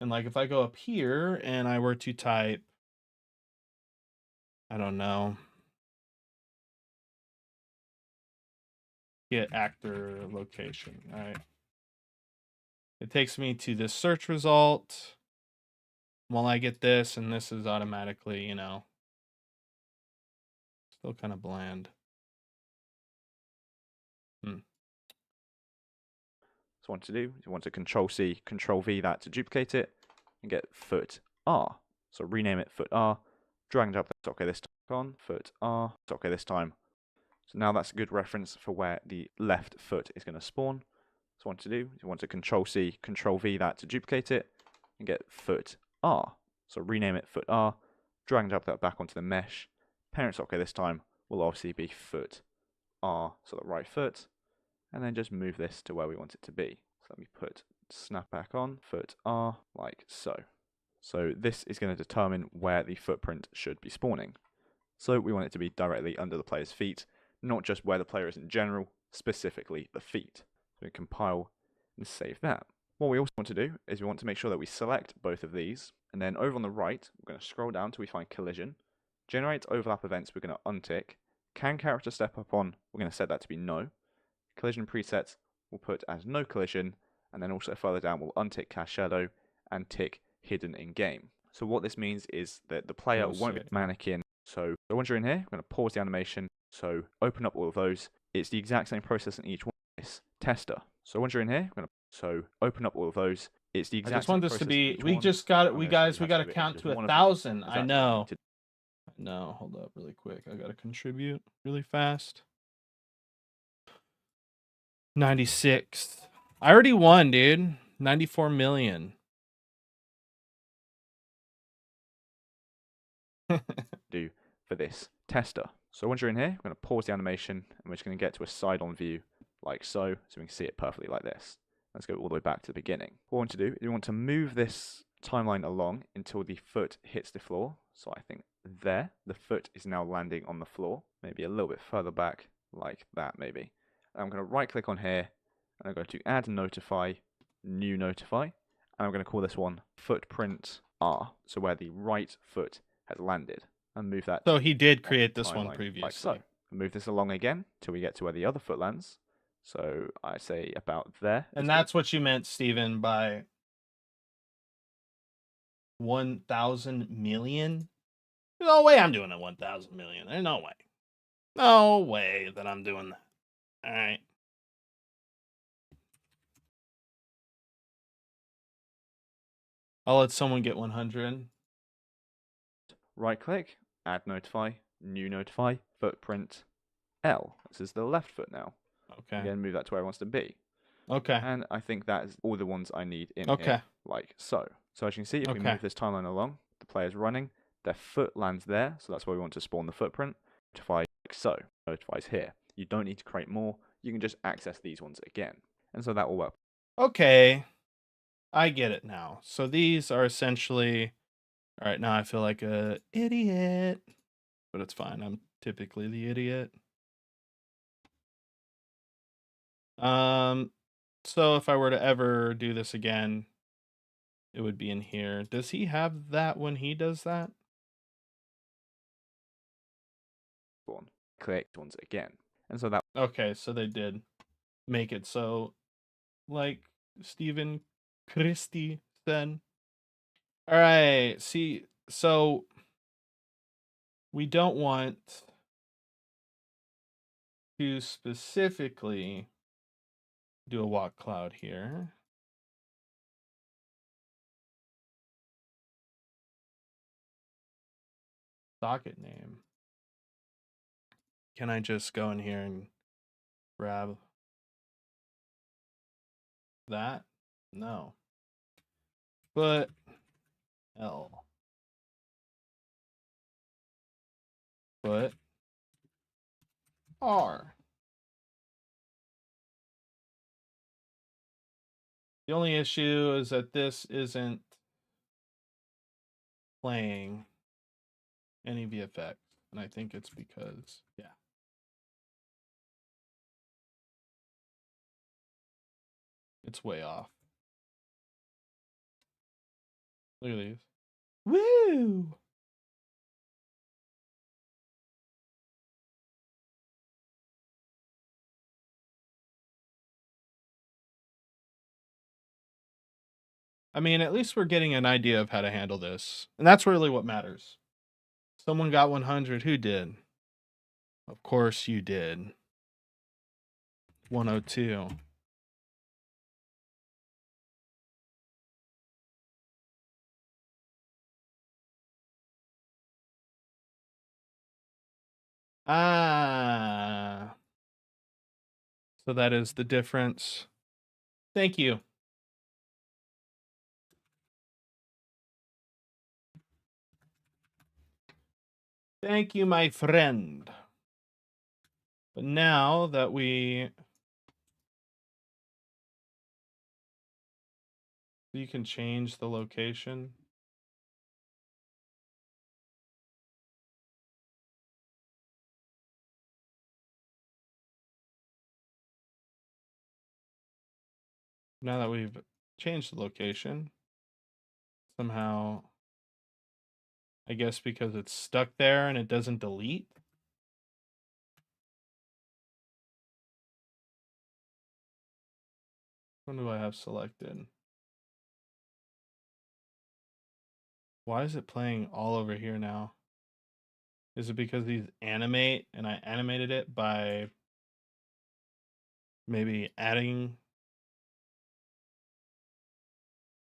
And like if I go up here and I were to type, I don't know, get actor location, right? It takes me to this search result. Well, I get this, and this is automatically, you know, still kind of bland. So what to do, you want to Control C, Control V that to duplicate it, and get foot R. So rename it foot R, drag and drop that okay this time on, foot R, okay this time. So now that's a good reference for where the left foot is going to spawn. So what to do, you want to Control C, Control V that to duplicate it, and get foot R. So rename it foot R, drag and drop that back onto the mesh. Parent okay this time will obviously be foot R, so the right foot, and then just move this to where we want it to be. So let me put snap back on, foot R, like so. So this is going to determine where the footprint should be spawning. So we want it to be directly under the player's feet, not just where the player is in general, specifically the feet. So we compile and save that. What we also want to do is we want to make sure that we select both of these, and then over on the right, we're going to scroll down till we find collision. Generate overlap events, we're going to untick. Can character step up on, we're going to set that to be no. Collision presets we'll put as no collision, and then also further down we'll untick cast shadow and tick hidden in game. So what this means is that the player won't be mannequin. So once you're in here, we're going to pause the animation. So open up all of those. It's the exact same process in each one. It's tester. So once you're in here, we're going to open up all of those. It's the exact I just same want this to process be. in each We one. just got it. I'm We gonna show you guys, we how got to to do it in count just to one of them, 1,000. 'cause I that's what we know. need to No, hold up really quick. I got to contribute really fast. 96. I already won, dude. 94 million. do for this tester. So once you're in here, we're going to pause the animation and we're just going to get to a side-on view like so we can see it perfectly like this. Let's go all the way back to the beginning. What we want to do is we want to move this timeline along until the foot hits the floor. So I think there, the foot is now landing on the floor, maybe a little bit further back like that maybe. And I'm going to right click on here and I'm going to add notify, new notify, and I'm going to call this one footprint R, so where the right foot has landed, and move that. So he did on create the this one timeline, previously. like so. Move this along again till we get to where the other foot lands. So I say about there. And that's what you meant, Steven, by 1,000 million? There's no way I'm doing a 1,000 million. There's no way. No way that I'm doing that. All right. I'll let someone get 100. Right click, add notify, new notify, footprint L. This is the left foot now. Okay. Again, move that to where it wants to be. Okay. And I think that is all the ones I need in Okay. here, like so. So as you can see, if we move this timeline along, the player's running, their foot lands there, so that's where we want to spawn the footprint. Notify like so. Notifies here. You don't need to create more. You can just access these ones again. And so that will work. Okay. I get it now. So these are essentially... All right, now I feel like a idiot. But it's fine. I'm typically the idiot. So if I were to ever do this again, it would be in here. Does he have that when he does that? Spawn. Click ones again. And so that... Okay, so they did make it so, like Stephen Christie said. All right, see, so we don't want to specifically do a walk cloud here. Socket name. Can I just go in here and grab that? No. But L. But R. The only issue is that this isn't playing any VFX. And I think it's because, yeah. It's way off. Look at these. Woo! I mean, at least we're getting an idea of how to handle this. And that's really what matters. Someone got 100. Who did? Of course you did. 102. Ah. So that is the difference. Thank you. Thank you, my friend. But now that you can change the location. Now that we've changed the location, somehow, I guess because it's stuck there and it doesn't delete. What do I have selected? Why is it playing all over here now? Is it because these animate and I animated it by maybe adding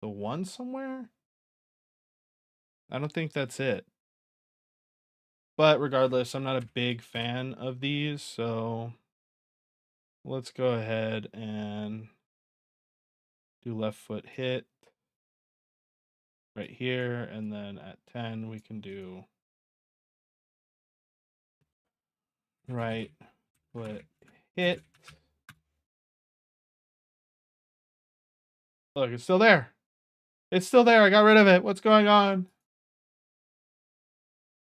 the one somewhere? I don't think that's it. But regardless, I'm not a big fan of these, so let's go ahead and do left foot hit right here, and then at 10 we can do right foot hit. Look, it's still there. It's still there. I got rid of it. What's going on?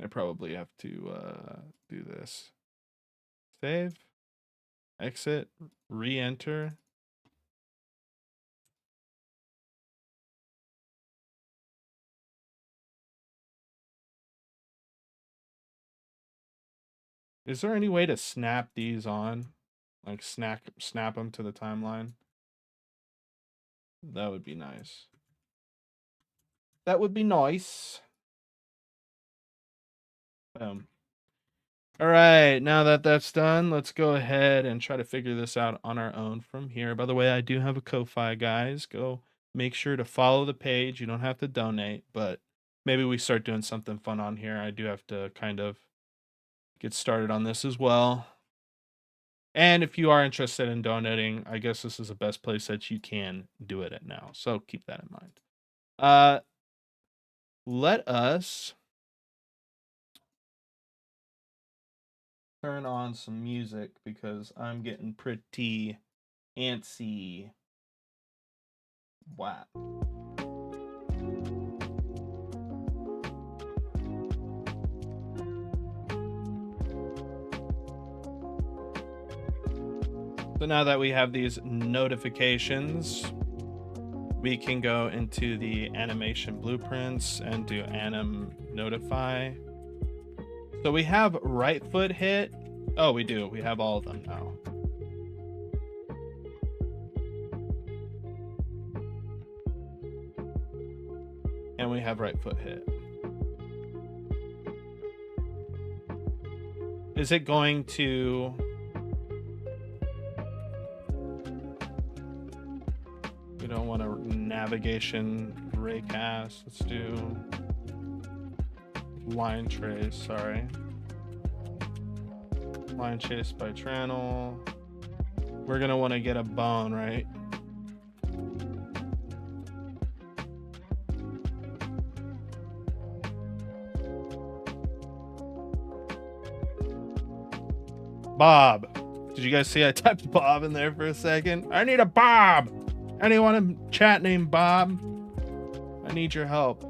I probably have to do this. Save, exit, re-enter. Is there any way to snap these on? Like snap them to the timeline? That would be nice. That would be nice. Boom. All right, now that that's done, let's go ahead and try to figure this out on our own from here. By the way, I do have a Ko-Fi, guys. Go make sure to follow the page. You don't have to donate, but maybe we start doing something fun on here. I do have to kind of get started on this as well. And if you are interested in donating, I guess this is the best place that you can do it at now. So keep that in mind. Let us turn on some music because I'm getting pretty antsy. Wow. So now that we have these notifications, we can go into the animation blueprints and do anim notify. So we have right foot hit. Oh, we do. We have all of them now. And we have right foot hit. Is it going to... We don't want a navigation raycast. Let's do line trace, sorry. Line chase by channel. We're gonna want to get a bone, right? Bob. Did you guys see I typed Bob in there for a second? I need a Bob. Anyone in chat named Bob? I need your help.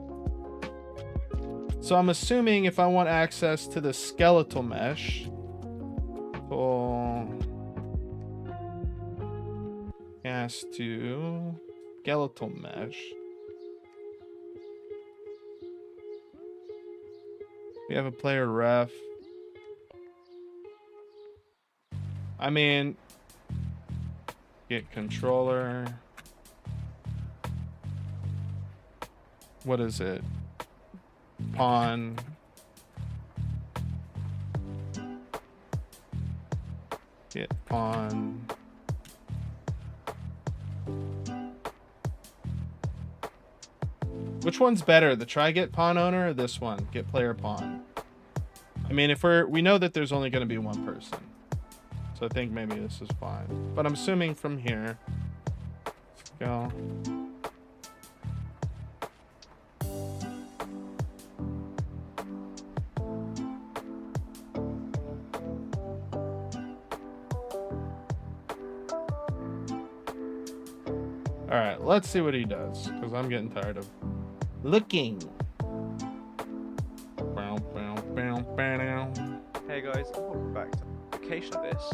So I'm assuming if I want access to the skeletal mesh, cast to skeletal mesh. We have a player ref. I mean, get controller. what is it? Pawn. Get pawn. Which one's better, the try get pawn owner or this one, get player pawn? I mean, if we know that there's only going to be one person, so I think maybe this is fine. But I'm assuming from here, let's go. All right, let's see what he does, because I'm getting tired of looking. Hey guys, welcome back to the application of this.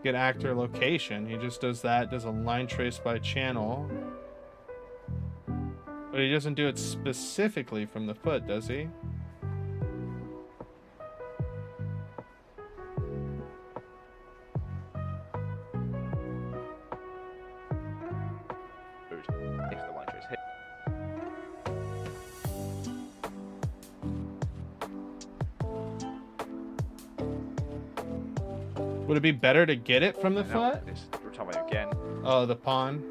Get actor location. He just does that, does a line trace by channel. But he doesn't do it specifically from the foot, does he? If the line trace hit. Would it be better to get it from the foot? It's return again. Oh, the pawn.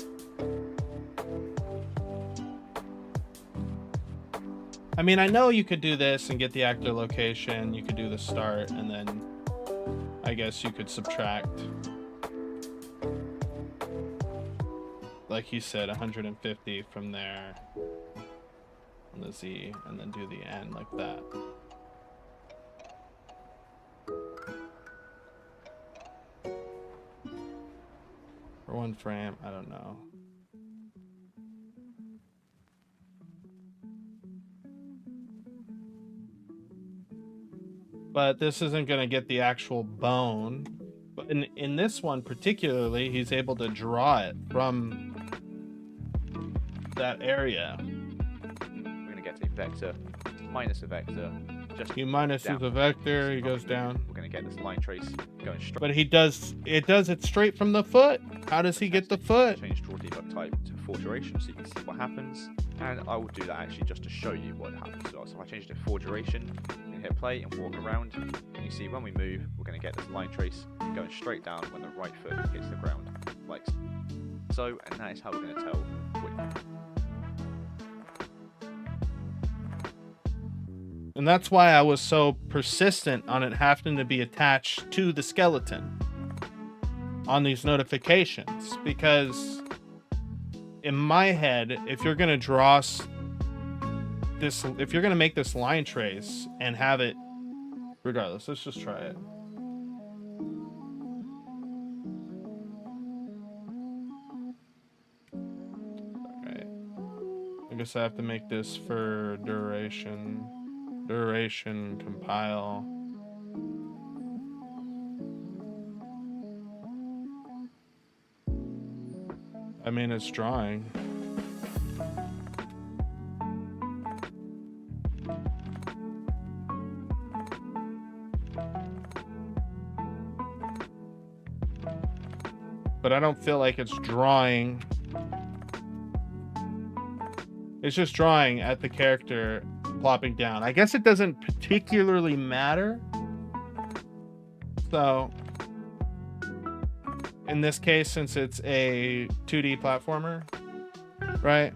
I mean, I know you could do this and get the actor location. You could do the start, and then I guess you could subtract. Like he said, 150 from there on the Z, and then do the N like that. For one frame, I don't know. But this isn't going to get the actual bone. But in this one particularly, he's able to draw it from that area. We're going to get a vector minus a vector. Just He minuses the vector, he goes down. We're going to get this line trace going straight. But he does it straight from the foot. How does he get the foot? Change draw debug type to for duration so you can see what happens. And I will do that actually just to show you what happens. So if I change it to for duration, you can hit play and walk around. And you see when we move, we're going to get this line trace going straight down when the right foot hits the ground. Like so, and that is how we're going to tell which. And that's why I was so persistent on it having to be attached to the skeleton on these notifications, because in my head, if you're going to draw this, if you're going to make this line trace and have it, regardless, let's just try it. Okay. I guess I have to make this for duration. Duration, compile. I mean, it's drawing. But I don't feel like it's drawing. It's just drawing at the character plopping down. I guess it doesn't particularly matter. So, in this case, since it's a 2D platformer, right?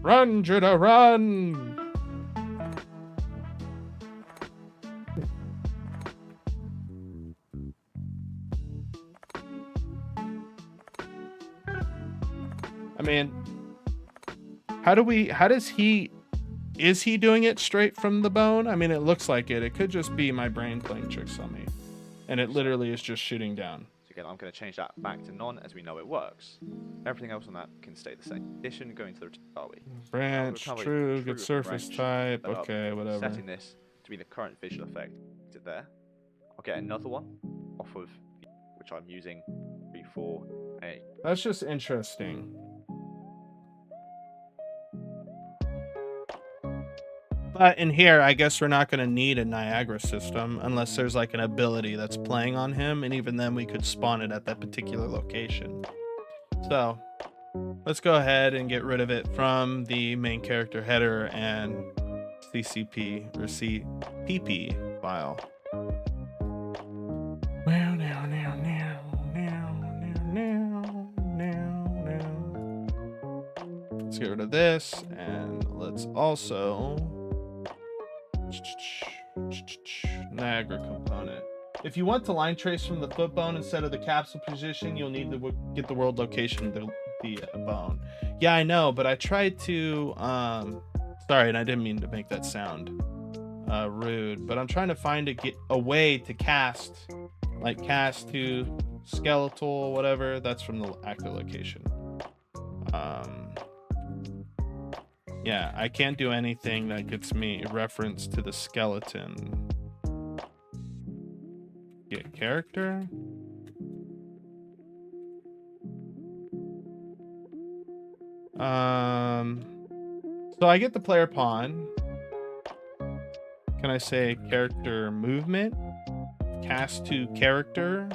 Run, Judah, run! I mean, is he doing it straight from the bone? I mean, it looks like it. It could just be my brain playing tricks on me. And it literally is just shooting down. So again, I'm going to change that back to none as we know it works. Everything else on that can stay the same. Addition going to the are we? Branch, true, good surface type. Okay, whatever. Setting this to be the current visual effect. Is it there? I'll get another one off of which I'm using 3, 4, 8. That's just interesting. But in here, I guess we're not going to need a Niagara system unless there's like an ability that's playing on him. And even then we could spawn it at that particular location. So let's go ahead and get rid of it from the main character header and CCP or CPP file. Let's get rid of this, and let's also Niagara component. If you want to line trace from the foot bone instead of the capsule position, you'll need to get the world location of the bone. Yeah, I know, but I tried to sorry, and I didn't mean to make that sound rude, but I'm trying to find a way to cast, like cast to skeletal, whatever. That's from the active location. Yeah, I can't do anything that gets me reference to the skeleton. Get character. So I get the player pawn. Can I say character movement? Cast to character.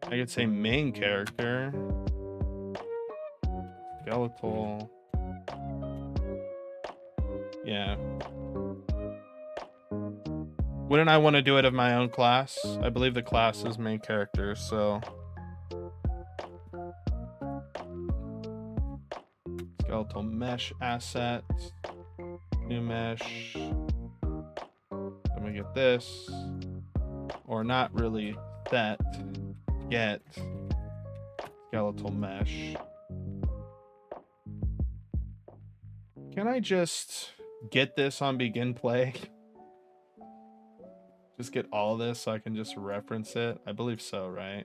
I could say main character. Skeletal. Yeah. Wouldn't I want to do it of my own class? I believe the class is main character, so. Skeletal mesh asset. New mesh. Let me get this. Or not really set. Get skeletal mesh. Can I just get this on begin play? Just get all this so I can just reference it? I believe so, right?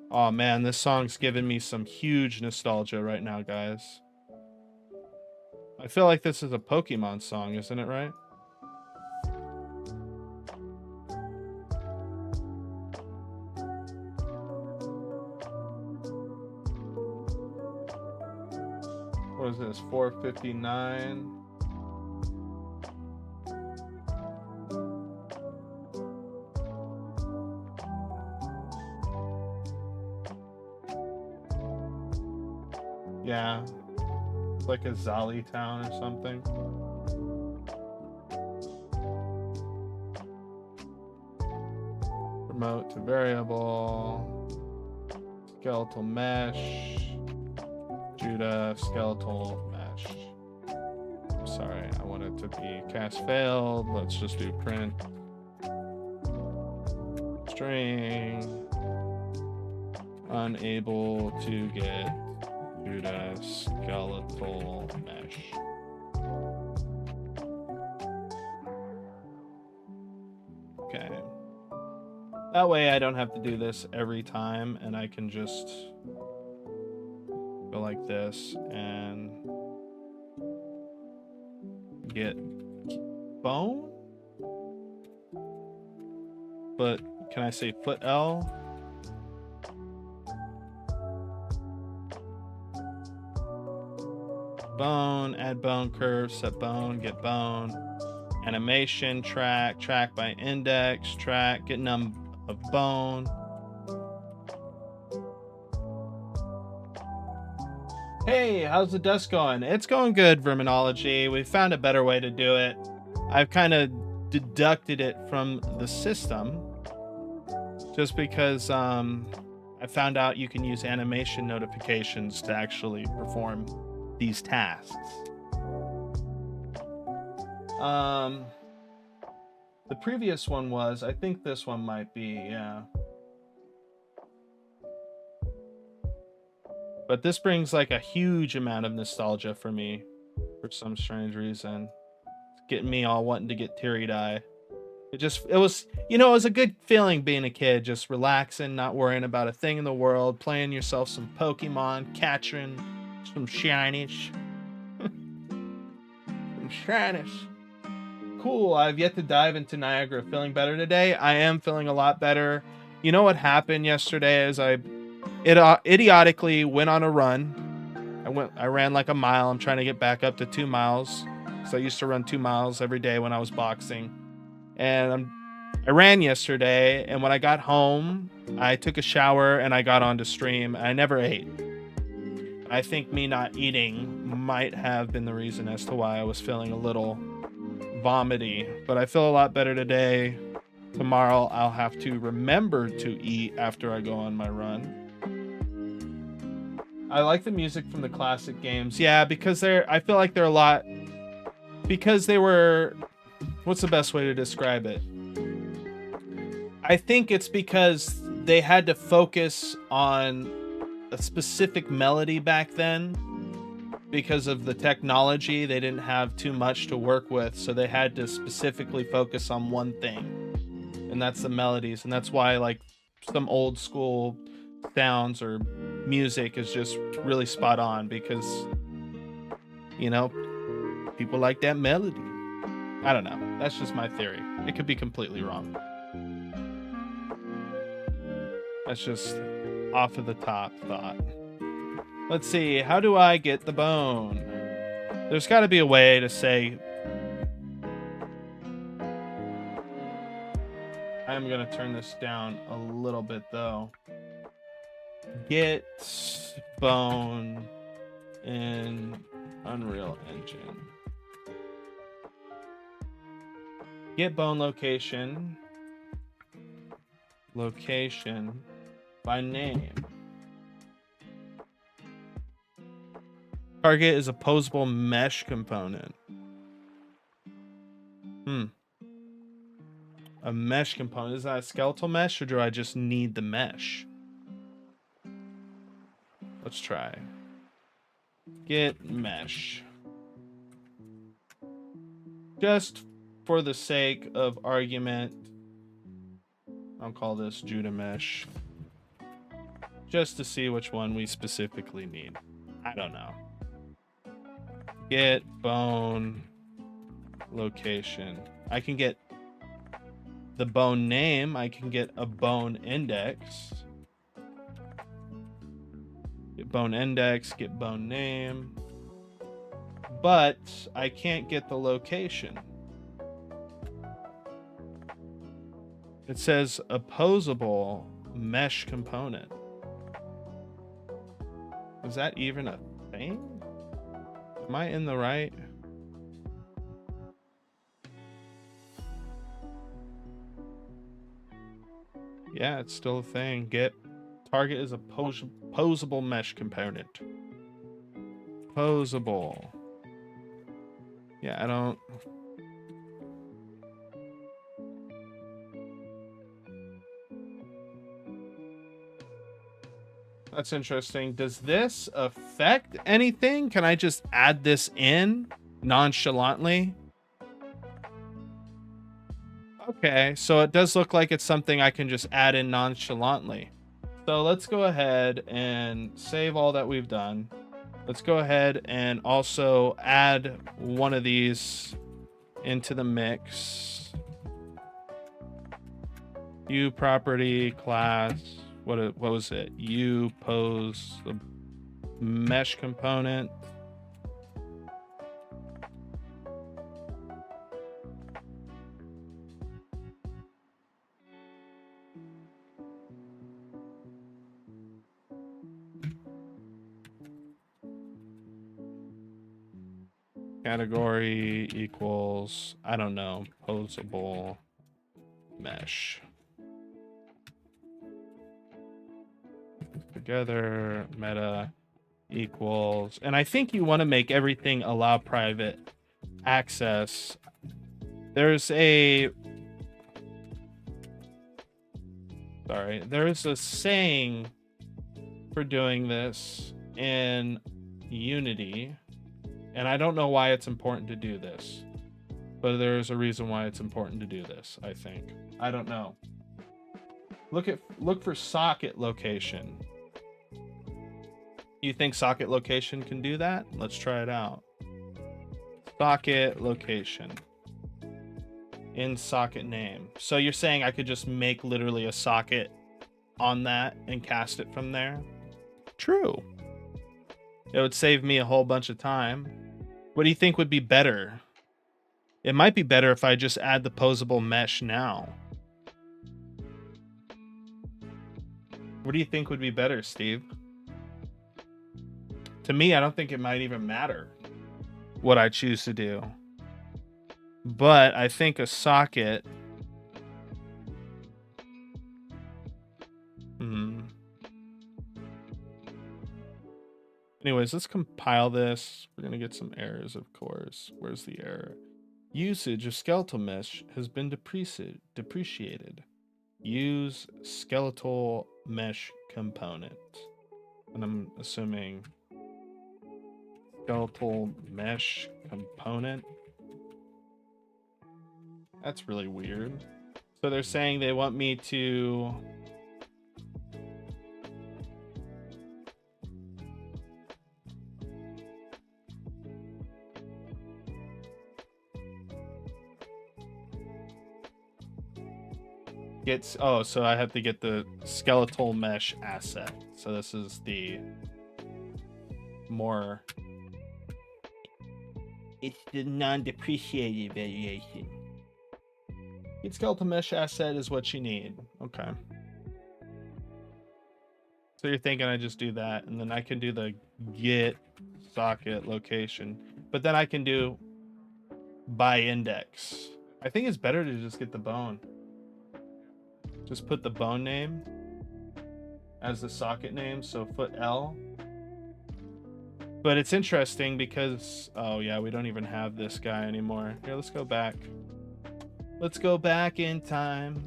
Oh man, this song's giving me some huge nostalgia right now, guys. I feel like this is a Pokemon song, isn't it, right? What is this? 459. Yeah. It's like a Zali town or something. Remote to variable. Skeletal mesh. Judah, skeletal mesh. Sorry, I want it to be cast failed. Let's just do print. String. Unable to get Judah skeletal mesh. Okay. That way I don't have to do this every time and I can just go like this and get bone. But can I say foot L? Bone, add bone curve, set bone, get bone. Animation, track by index, track, get num of bone. Hey, how's the dust going? It's going good, Verminology. We found a better way to do it. I've kind of deducted it from the system just because I found out you can use animation notifications to actually perform these tasks. The previous one was, I think this one might be, yeah. But this brings like a huge amount of nostalgia for me for some strange reason. It's getting me all wanting to get teary-eyed. It was, you know, it was a good feeling being a kid, just relaxing, not worrying about a thing in the world, playing yourself some Pokemon, catching some shinies. Some shinies. Cool, I've yet to dive into Niagara. Feeling better today? I am feeling a lot better. You know what happened yesterday is I idiotically went on a run I ran like a mile. I'm trying to get back up to 2 miles. So I used to run 2 miles every day when I was boxing. And I ran yesterday, and when I got home, I took a shower and I got onto stream. I never ate. I think me not eating might have been the reason as to why I was feeling a little vomity, but I feel a lot better today. Tomorrow I'll have to remember to eat after I go on my run. I like the music from the classic games. Yeah, because I feel like they're a lot, because they were, what's the best way to describe it? I think it's because they had to focus on a specific melody back then. Because of the technology, they didn't have too much to work with, so they had to specifically focus on one thing, and that's the melodies. And that's why like some old school sounds or music is just really spot on, because, you know, people like that melody. I don't know, that's just my theory. It could be completely wrong. That's just off of the top thought. Let's see, how do I get the bone? There's got to be a way to say... I'm going to turn this down a little bit, though. Get bone in Unreal Engine. Get bone location. Location by name. Target is a posable mesh component. A mesh component. Is that a skeletal mesh, or do I just need the mesh? Let's try. Get mesh. Just for the sake of argument, I'll call this Judah mesh. Just to see which one we specifically need. I don't know. Get bone location. I can get the bone name. I can get a bone index. Get bone index, get bone name. But I can't get the location. It says opposable mesh component. Is that even a thing? Am I in the right? Yeah, it's still a thing. Get target is a posable mesh component. Posable. Yeah, I don't... That's interesting. Does this affect anything? Can I just add this in nonchalantly? Okay, so it does look like it's something I can just add in nonchalantly. So let's go ahead and save all that we've done. Let's go ahead and also add one of these into the mix. U property class. What was it? U pose the mesh component. Category equals, I don't know, posable mesh. Together meta equals, and I think you want to make everything allow private access. There's a saying for doing this in Unity, and I don't know why it's important to do this, but there's a reason why it's important to do this. I think, I don't know. Look for socket location. You think socket location can do that? Let's try it out. Socket location in socket name. So you're saying I could just make literally a socket on that and cast it from there? True. It would save me a whole bunch of time. What do you think would be better? It might be better if I just add the posable mesh now. What do you think would be better, Steve? To me, I don't think it might even matter what I choose to do. But I think a socket... Anyways, let's compile this. We're going to get some errors, of course. Where's the error? Usage of skeletal mesh has been depreciated. Use skeletal mesh component. And I'm assuming skeletal mesh component. That's really weird. So they're saying they want me to... so I have to get the skeletal mesh asset. So this is the more... It's the non-depreciated variation. Get skeletal mesh asset is what you need. Okay. So you're thinking I just do that, and then I can do the get socket location. But then I can do by index. I think it's better to just get the bone. Just put the bone name as the socket name, so foot L. But it's interesting because, oh yeah, we don't even have this guy anymore. Here, let's go back. Let's go back in time.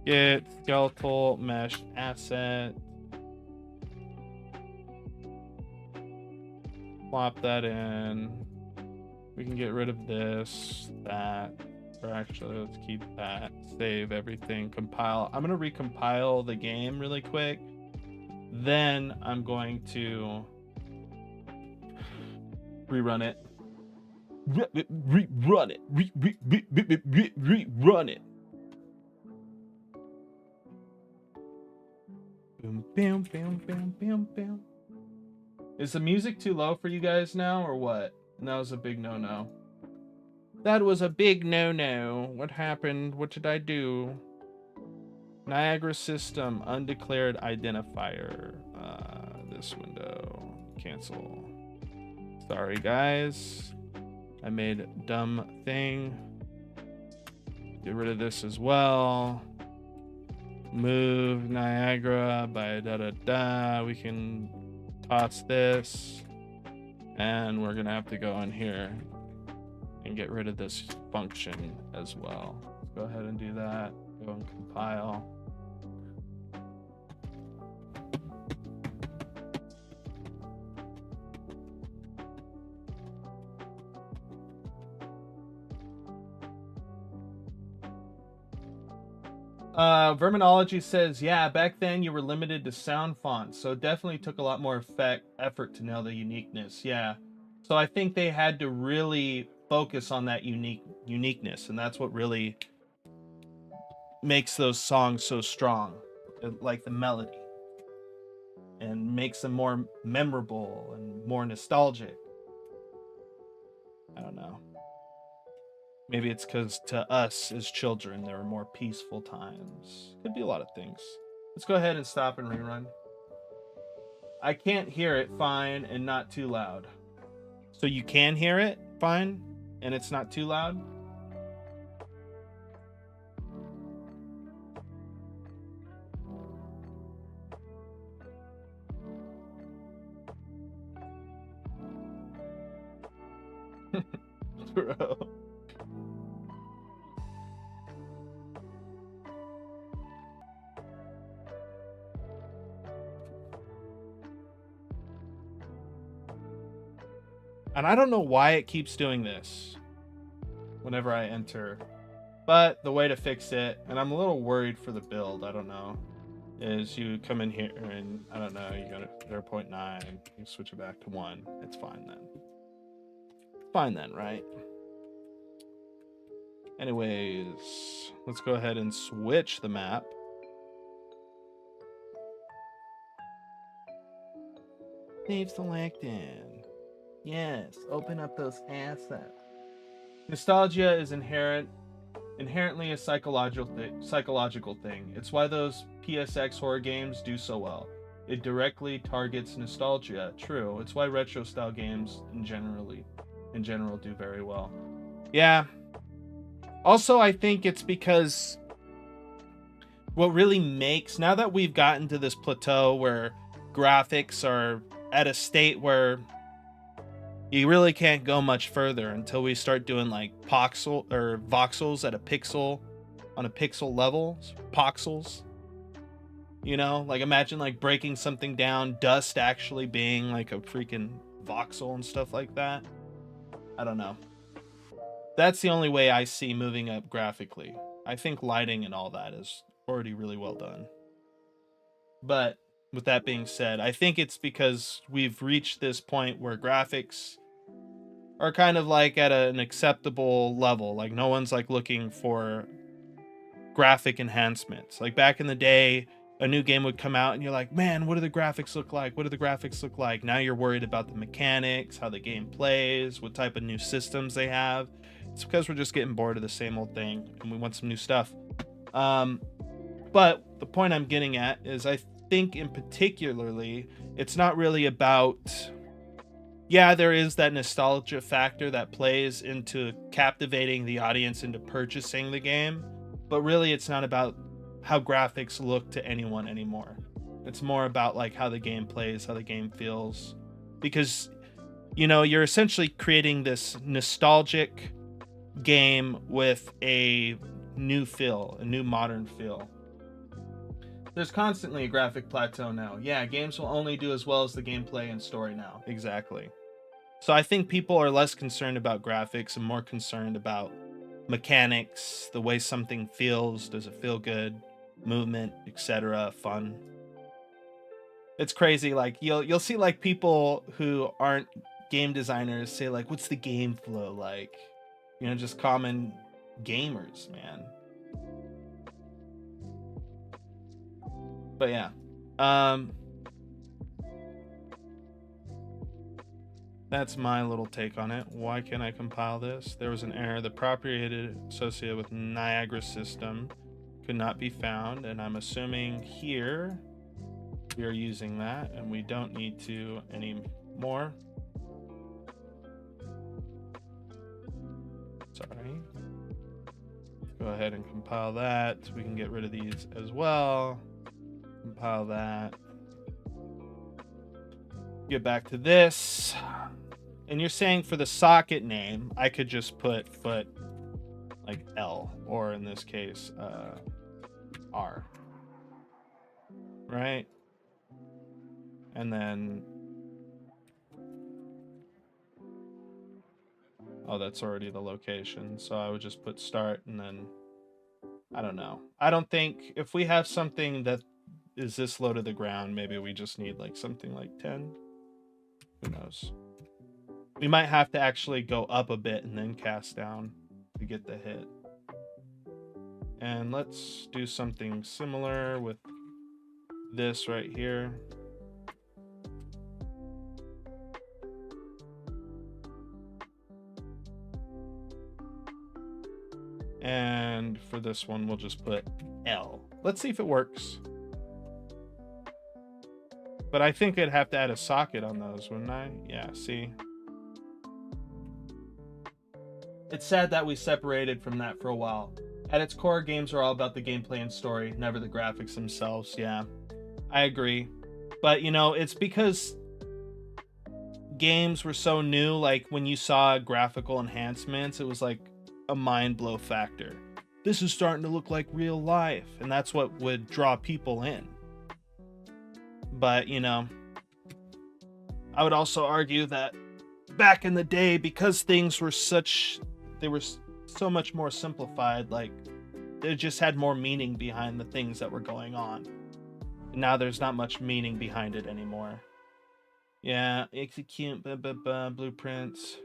Get skeletal mesh asset. Plop that in. We can get rid of this, that, or actually let's keep that. Save everything, compile. I'm gonna recompile the game really quick. Then I'm going to rerun it. Rerun it. Rerun it. Boom, bam, bam, bam, bam, bam. Is the music too low for you guys now, or what? And that was a big no-no. That was a big no-no. What happened? What did I do? Niagara system, undeclared identifier. This window. Cancel. Sorry, guys. I made a dumb thing. Get rid of this as well. Move Niagara by da-da-da. We can toss this. And we're gonna have to go in here and get rid of this function as well. Let's go ahead and do that. Go and compile. Verminology says, yeah, back then you were limited to sound fonts, so it definitely took a lot more effort to nail the uniqueness. Yeah, so I think they had to really focus on that uniqueness, and that's what really makes those songs so strong, like the melody, and makes them more memorable and more nostalgic. I don't know. Maybe it's because to us as children, there were more peaceful times. Could be a lot of things. Let's go ahead and stop and rerun. I can't hear it fine and not too loud. So you can hear it fine and it's not too loud? Bro. And I don't know why it keeps doing this whenever I enter, but the way to fix it, and I'm a little worried for the build, I don't know, is you come in here and, I don't know, you go to 0.9, you switch it back to 1. It's fine then. Fine then, right? Anyways, let's go ahead and switch the map. Save selected. Yes, open up those assets. Nostalgia is inherently a psychological thing. It's why those PSX horror games do so well. It directly targets nostalgia. True. It's why retro style games in general do very well. Yeah. Also, I think it's because what really makes, now that we've gotten to this plateau where graphics are at a state where you really can't go much further until we start doing like pixel or voxels at a pixel on a pixel level, pixels. You know, like imagine like breaking something down, dust actually being like a freaking voxel and stuff like that. I don't know. That's the only way I see moving up graphically. I think lighting and all that is already really well done. But with that being said, I think it's because we've reached this point where graphics are kind of like at an acceptable level. Like no one's like looking for graphic enhancements. Like back in the day, a new game would come out and you're like, man, what do the graphics look like? What do the graphics look like? Now you're worried about the mechanics, how the game plays, what type of new systems they have. It's because we're just getting bored of the same old thing and we want some new stuff. But the point I'm getting at is I think in particularly, it's not really about, yeah, there is that nostalgia factor that plays into captivating the audience into purchasing the game, but really it's not about how graphics look to anyone anymore. It's more about like how the game plays, how the game feels, because you know, you're essentially creating this nostalgic game with a new feel, a new modern feel. There's constantly a graphic plateau now. Yeah, games will only do as well as the gameplay and story now. Exactly. So I think people are less concerned about graphics and more concerned about mechanics, the way something feels, does it feel good, movement, etc., fun. It's crazy. Like you'll see like people who aren't game designers say like, what's the game flow like? You know, just common gamers, man. But yeah. That's my little take on it. Why can't I compile this? There was an error. The property associated with Niagara system could not be found, and I'm assuming here we are using that and we don't need to anymore. Sorry. Go ahead and compile that. We can get rid of these as well. Compile that. Get back to this. And you're saying for the socket name, I could just put foot like L, or in this case, R. Right? And then, oh, that's already the location. So I would just put start and then, I don't know. I don't think if we have something that is this low to the ground, maybe we just need like something like 10. Who knows? We might have to actually go up a bit and then cast down to get the hit. And let's do something similar with this right here. And for this one, we'll just put L. Let's see if it works. But I think I'd have to add a socket on those, wouldn't I? Yeah, see? It's sad that we separated from that for a while. At its core, games are all about the gameplay and story, never the graphics themselves. Yeah, I agree. But, you know, it's because games were so new, like when you saw graphical enhancements, it was like a mind blow factor. This is starting to look like real life, and that's what would draw people in. But, you know, I would also argue that back in the day, because things were they were so much more simplified, like they just had more meaning behind the things that were going on. And now there's not much meaning behind it anymore. Yeah, execute blueprints.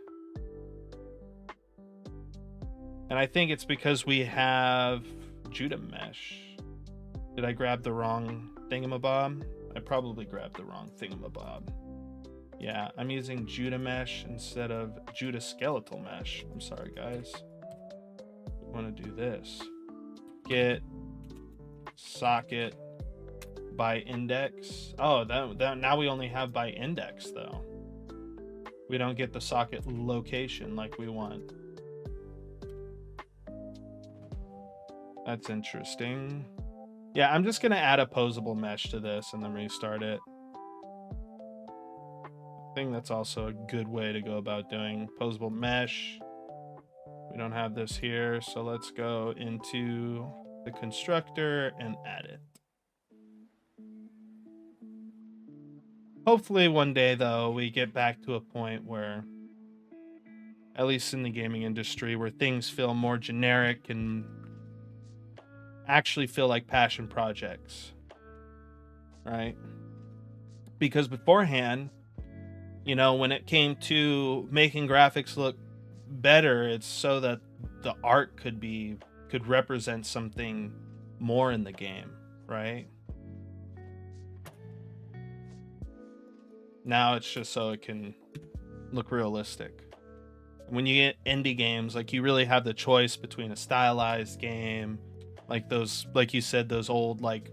And I think it's because we have Judah mesh. Did I grab the wrong thingamabob? I probably grabbed the wrong thingamabob. Yeah, I'm using Judah mesh instead of Judah skeletal mesh. I'm sorry, guys. I want to do this. Get socket by index. Oh, that now we only have by index though. We don't get the socket location like we want. That's interesting. Yeah, I'm just gonna add a posable mesh to this and then restart it. I think that's also a good way to go about doing posable mesh. We don't have this here, so let's go into the constructor and add it. Hopefully one day though, we get back to a point where, at least in the gaming industry, where things feel more generic and actually feel like passion projects, right? Because beforehand, you know, when it came to making graphics look better, it's so that the art could represent something more in the game, right? Now it's just so it can look realistic. When you get indie games, like, you really have the choice between a stylized game, like those, like you said, those old like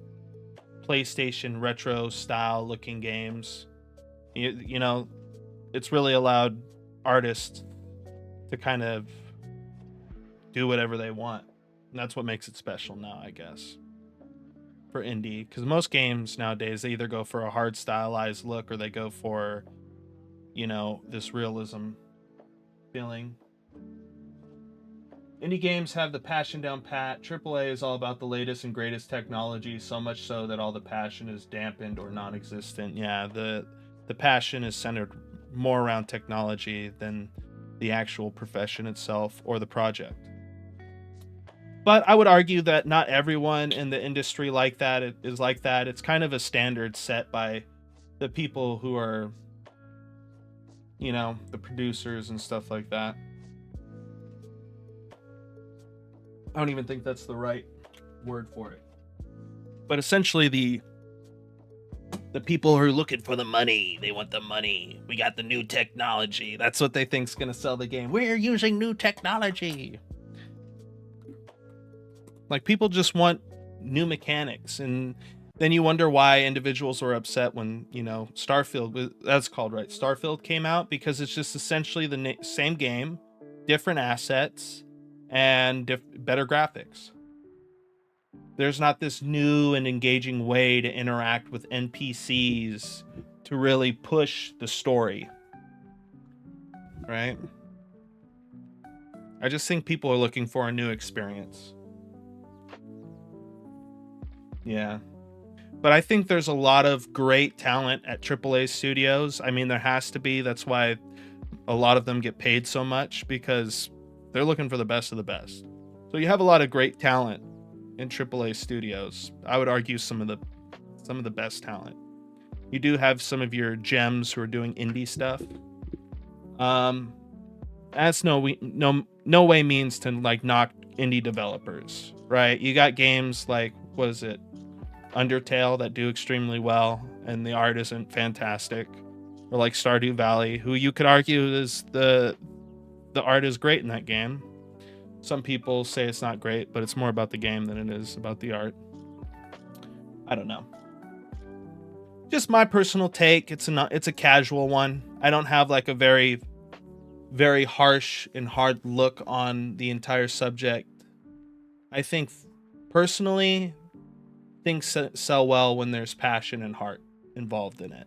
PlayStation retro style looking games. You know, it's really allowed artists to kind of do whatever they want. And that's what makes it special now, I guess, for indie. Because most games nowadays, they either go for a hard stylized look or they go for, you know, this realism feeling. Indie games have the passion down pat. AAA is all about the latest and greatest technology, so much so that all the passion is dampened or non-existent. Yeah, the passion is centered more around technology than the actual profession itself or the project. But I would argue that not everyone in the industry like that is like that. It's kind of a standard set by the people who are, you know, the producers and stuff like that. I don't even think that's the right word for it. But essentially the people who are looking for the money, they want the money. We got the new technology. That's what they think's going to sell the game. We're using new technology. Like, people just want new mechanics, and then you wonder why individuals were upset when, you know, Starfield, that's called, right? Starfield came out, because it's just essentially the same game, different assets, and better graphics. There's not this new and engaging way to interact with NPCs to really push the story, right? I just think people are looking for a new experience. Yeah. But I think there's a lot of great talent at AAA studios. I mean, there has to be. That's why a lot of them get paid so much, because they're looking for the best of the best. So you have a lot of great talent in AAA studios. I would argue some of the best talent. You do have some of your gems who are doing indie stuff. That's no way means to like knock indie developers, right? You got games like, what is it, Undertale, that do extremely well and the art isn't fantastic, or like Stardew Valley, who you could argue is the art is great in that game. Some people say it's not great, but it's more about the game than it is about the art. I don't know. Just my personal take. It's a casual one. I don't have like a very, very harsh and hard look on the entire subject. I think personally, things sell well when there's passion and heart involved in it.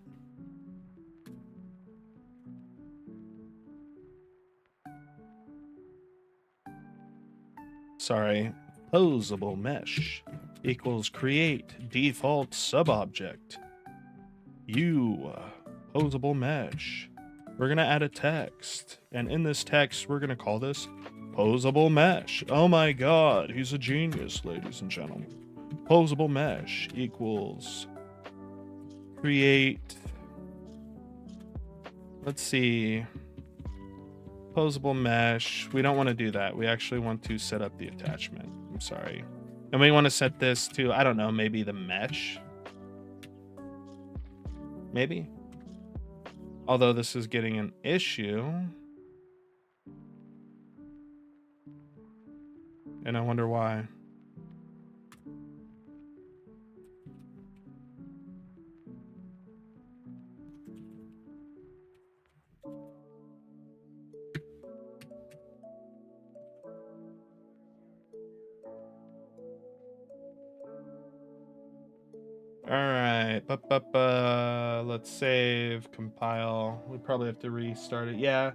Sorry. Posable mesh equals create default subobject. Posable mesh. We're going to add a text. And in this text, we're going to call this posable mesh. Oh my god, he's a genius, ladies and gentlemen. Posable mesh equals create. Let's see. Posable mesh. We don't want to do that. We actually want to set up the attachment. I'm sorry. And we want to set this to, I don't know, maybe the mesh. Maybe. Although this is getting an issue. And I wonder why. All right, let's save, compile. We probably have to restart it. Yeah,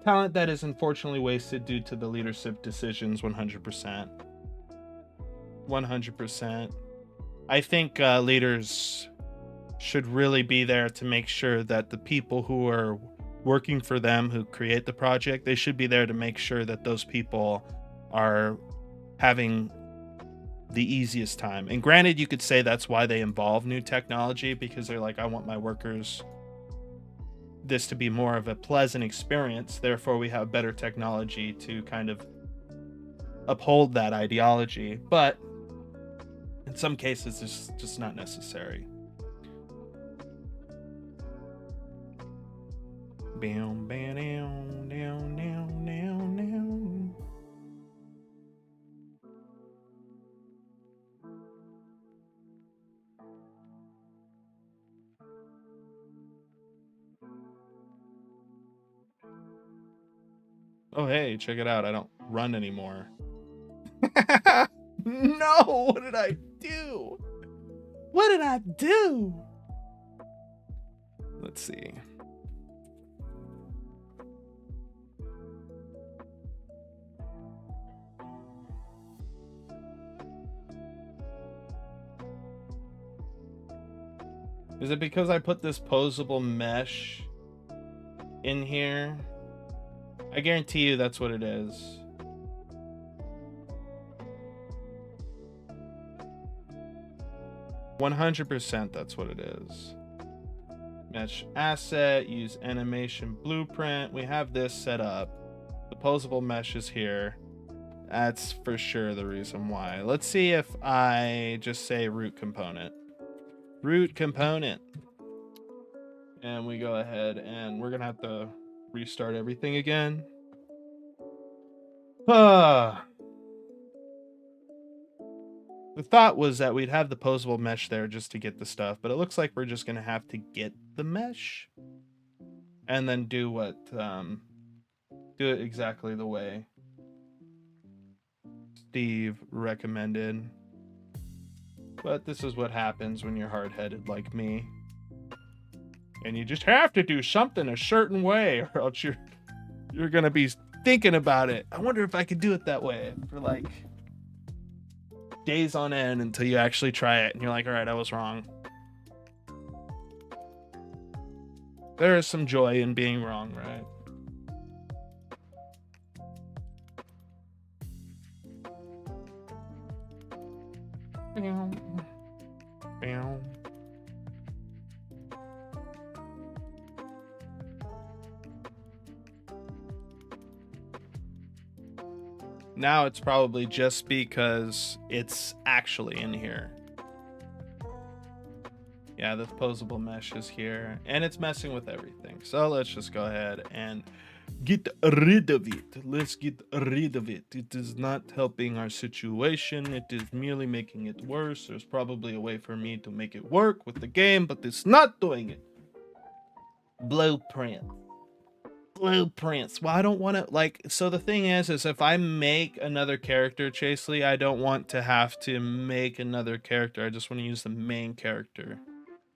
talent that is unfortunately wasted due to the leadership decisions. 100%. 100%. I think leaders should really be there to make sure that the people who are working for them, who create the project, they should be there to make sure that those people are having the easiest time. And granted, you could say that's why they involve new technology, because they're like, I want my workers this to be more of a pleasant experience, therefore we have better technology to kind of uphold that ideology. But in some cases it's just not necessary. Bam, bam, down, down, down, down, down. Oh, hey, check it out. I don't run anymore. No, what did I do? What did I do? Let's see. Is it because I put this posable mesh in here? I guarantee you that's what it is. %, that's what it is. Mesh asset, use animation blueprint. We have this set up. The posable mesh is here. That's for sure the reason why. Let's see if I just say root component. Root component. And we go ahead and we're gonna have to restart everything again. The thought was that we'd have the posable mesh there just to get the stuff, but it looks like we're just gonna have to get the mesh and then do what do it exactly the way Steve recommended. But this is what happens when you're hard-headed like me. And you just have to do something a certain way, or else you're gonna be thinking about it. I wonder if I could do it that way for like days on end until you actually try it and you're like, all right, I was wrong. There is some joy in being wrong, right? Bam. Now it's probably just because it's actually in here. Yeah, the posable mesh is here and it's messing with everything. So let's just go ahead and get rid of it. Let's get rid of it. It is not helping our situation. It is merely making it worse. There's probably a way for me to make it work with the game, but it's not doing it. Blueprint. Blueprints. Well, I don't want to, like, so the thing is if I make another character, Chasely, I don't want to have to make another character. I just want to use the main character,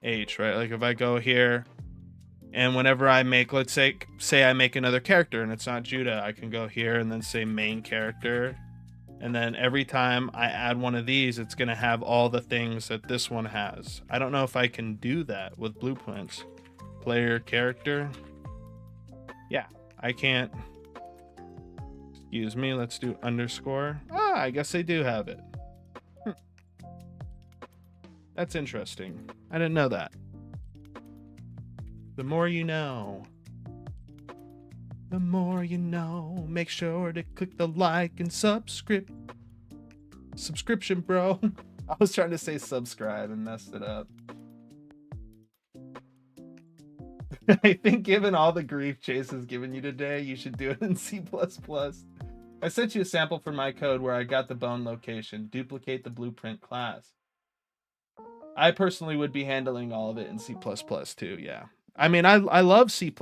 H, right? Like if I go here and whenever I make, let's say I make another character and it's not Judah, I can go here and then say main character. And then every time I add one of these, it's going to have all the things that this one has. I don't know if I can do that with blueprints. Player character. Yeah, I can't. Excuse me, let's do underscore. Ah, I guess they do have it. That's interesting. I didn't know that. The more you know. The more you know. Make sure to click the like and subscription, bro. I was trying to say subscribe and messed it up. I think given all the grief Chase has given you today, you should do it in C++. I sent you a sample for my code where I got the bone location. Duplicate the blueprint class. I personally would be handling all of it in C++ too, yeah. I mean, I love C++.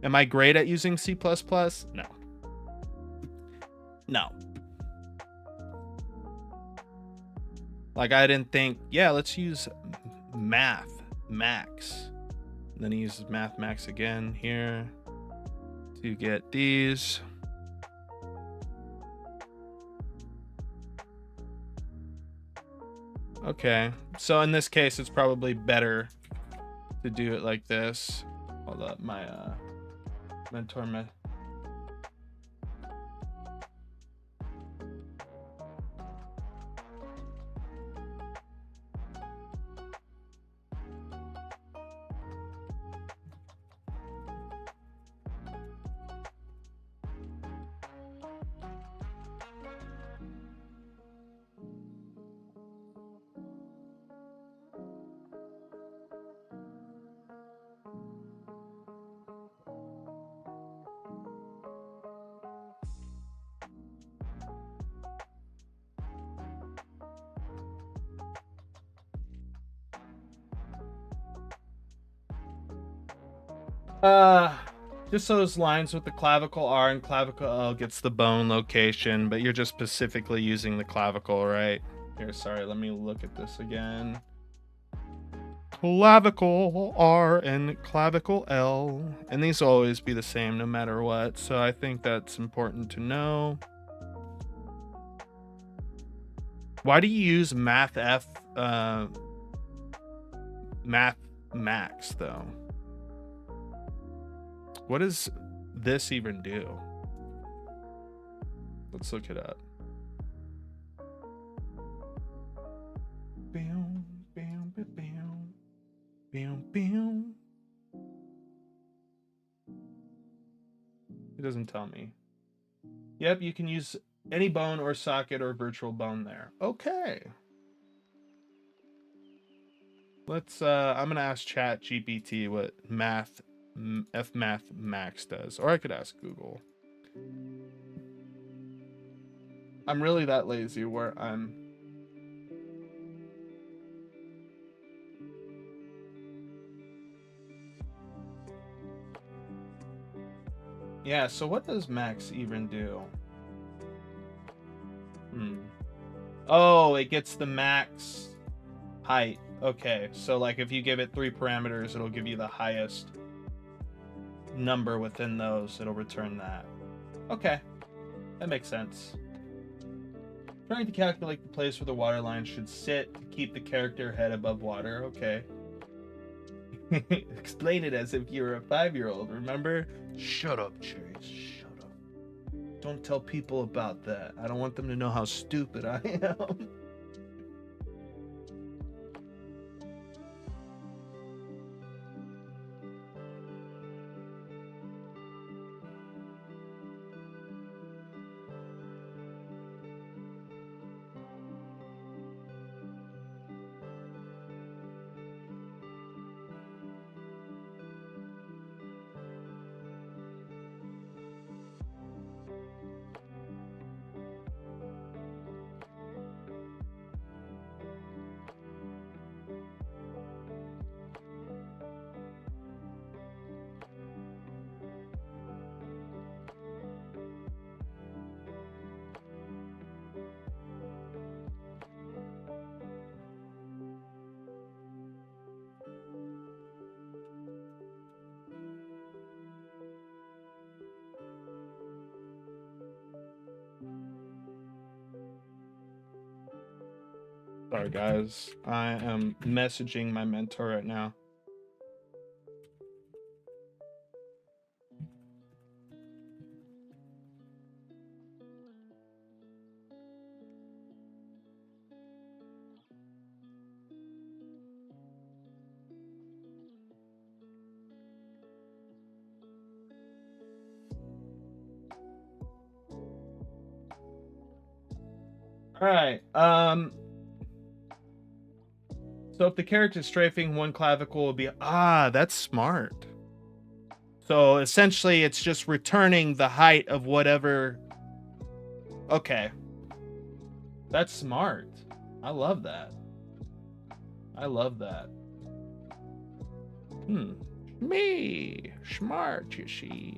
Am I great at using C++? No. No. Like, I didn't think, yeah, let's use math max. And then he uses math max again here to get these. Okay, so in this case, it's probably better to do it like this. Hold up, my mentor. Just those lines with the clavicle R and clavicle L gets the bone location, but you're just specifically using the clavicle, right? Here, sorry, let me look at this again. Clavicle R and clavicle L, and these will always be the same no matter what, so I think that's important to know. Why do you use math max though? What does this even do? Let's look it up. Bam, bam, bam, bam, bam, bam. It doesn't tell me. Yep, you can use any bone or socket or virtual bone there. Okay. Let's I'm gonna ask Chat GPT what fmath max does, or I could ask Google. I'm really that lazy where I'm yeah, so what does max even do? Oh, it gets the max height. Okay, so like if you give it 3 parameters, it'll give you the highest number within those. It'll return that. Okay, that makes sense. Trying to calculate the place where the water line should sit to keep the character head above water. Okay. Explain it as if you were a 5-year-old, remember? Shut up, Chase. Shut up. Don't tell people about that. I don't want them to know how stupid I am. Sorry, guys. I am messaging my mentor right now. All right. So if the character is strafing, one clavicle will be that's smart. So essentially, it's just returning the height of whatever. Okay, that's smart. I love that. I love that. Me smart, you see.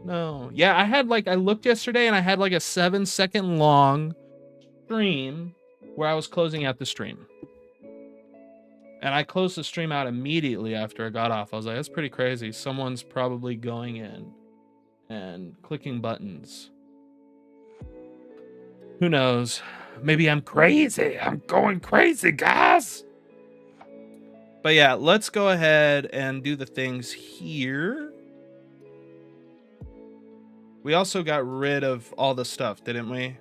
No, yeah, I looked yesterday and I had like a 7-second long stream where I was closing out the stream. And I closed the stream out immediately after I got off. I was like, that's pretty crazy. Someone's probably going in and clicking buttons. Who knows? Maybe I'm crazy. I'm going crazy, guys. But yeah, let's go ahead and do the things here. We also got rid of all the stuff, didn't we?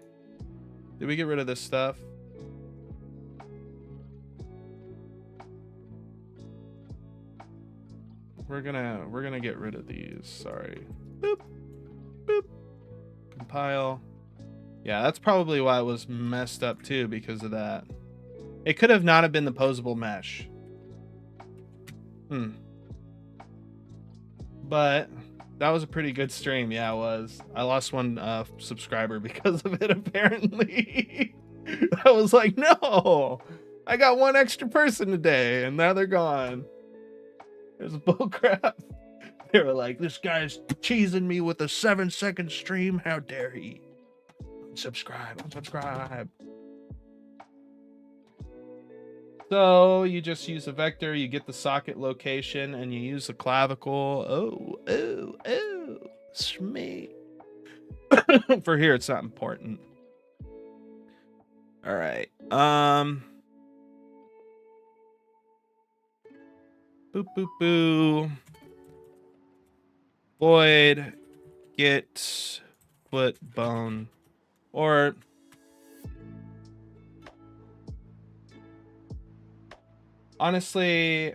Did we get rid of this stuff? We're gonna get rid of these. Sorry. Boop. Boop. Compile. Yeah, that's probably why it was messed up too, because of that. It could have not have been the posable mesh. But that was a pretty good stream. Yeah, it was. I lost one subscriber because of it, apparently. I was like, no, I got one extra person today, and now they're gone. It was bullcrap. They were like, this guy's cheesing me with a 7-second stream. How dare he? Unsubscribe. So you just use a vector, you get the socket location, and you use the clavicle. Oh, Shmee. For here, it's not important. All right. Boop, boop, boo. Void get foot bone. Or honestly,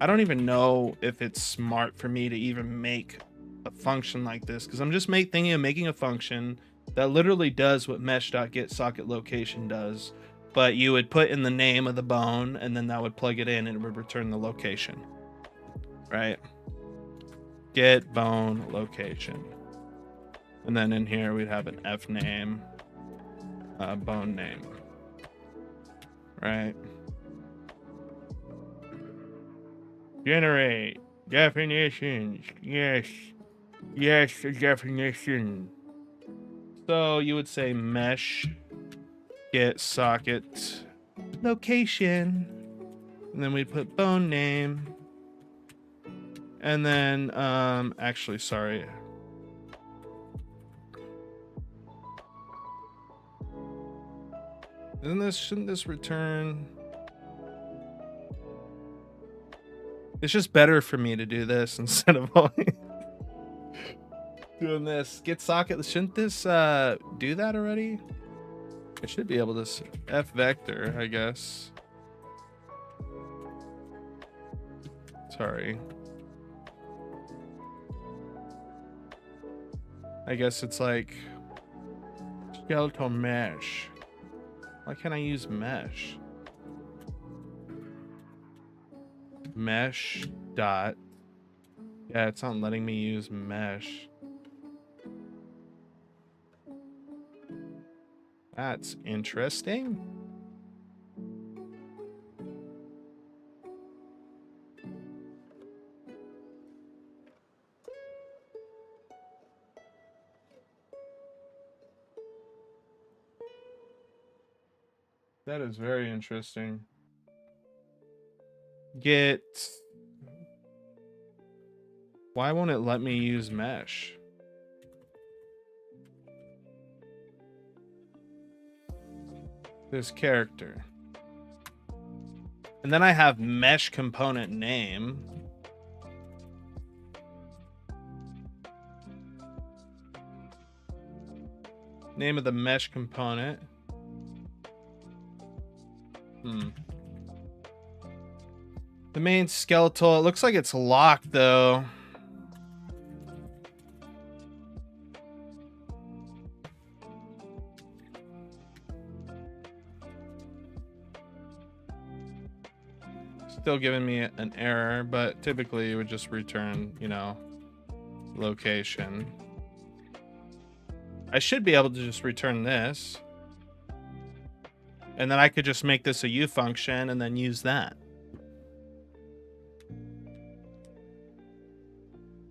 I don't even know if it's smart for me to even make a function like this, because I'm just thinking of making a function that literally does what mesh.getSocketLocation does, but you would put in the name of the bone, and then that would plug it in and it would return the location, right? Get bone location. And then in here we'd have an F name, bone name, right? Generate definitions. Yes, definition. So you would say mesh get socket location, and then we'd put bone name, and then actually, sorry. Shouldn't this return? It's just better for me to do this instead of doing this. Get socket. Shouldn't this do that already? It should be able to F vector, I guess. Sorry. I guess it's like skeletal mesh. Why can't I use mesh? Mesh dot. Yeah, it's not letting me use mesh. That's interesting. That is very interesting. Why won't it let me use mesh? This character. And then I have mesh component name. Name of the mesh component. The main skeletal, it looks like it's locked though. still giving me an error, but typically it would just return, you know, location. I should be able to just return this. And then I could just make this a U function and then use that.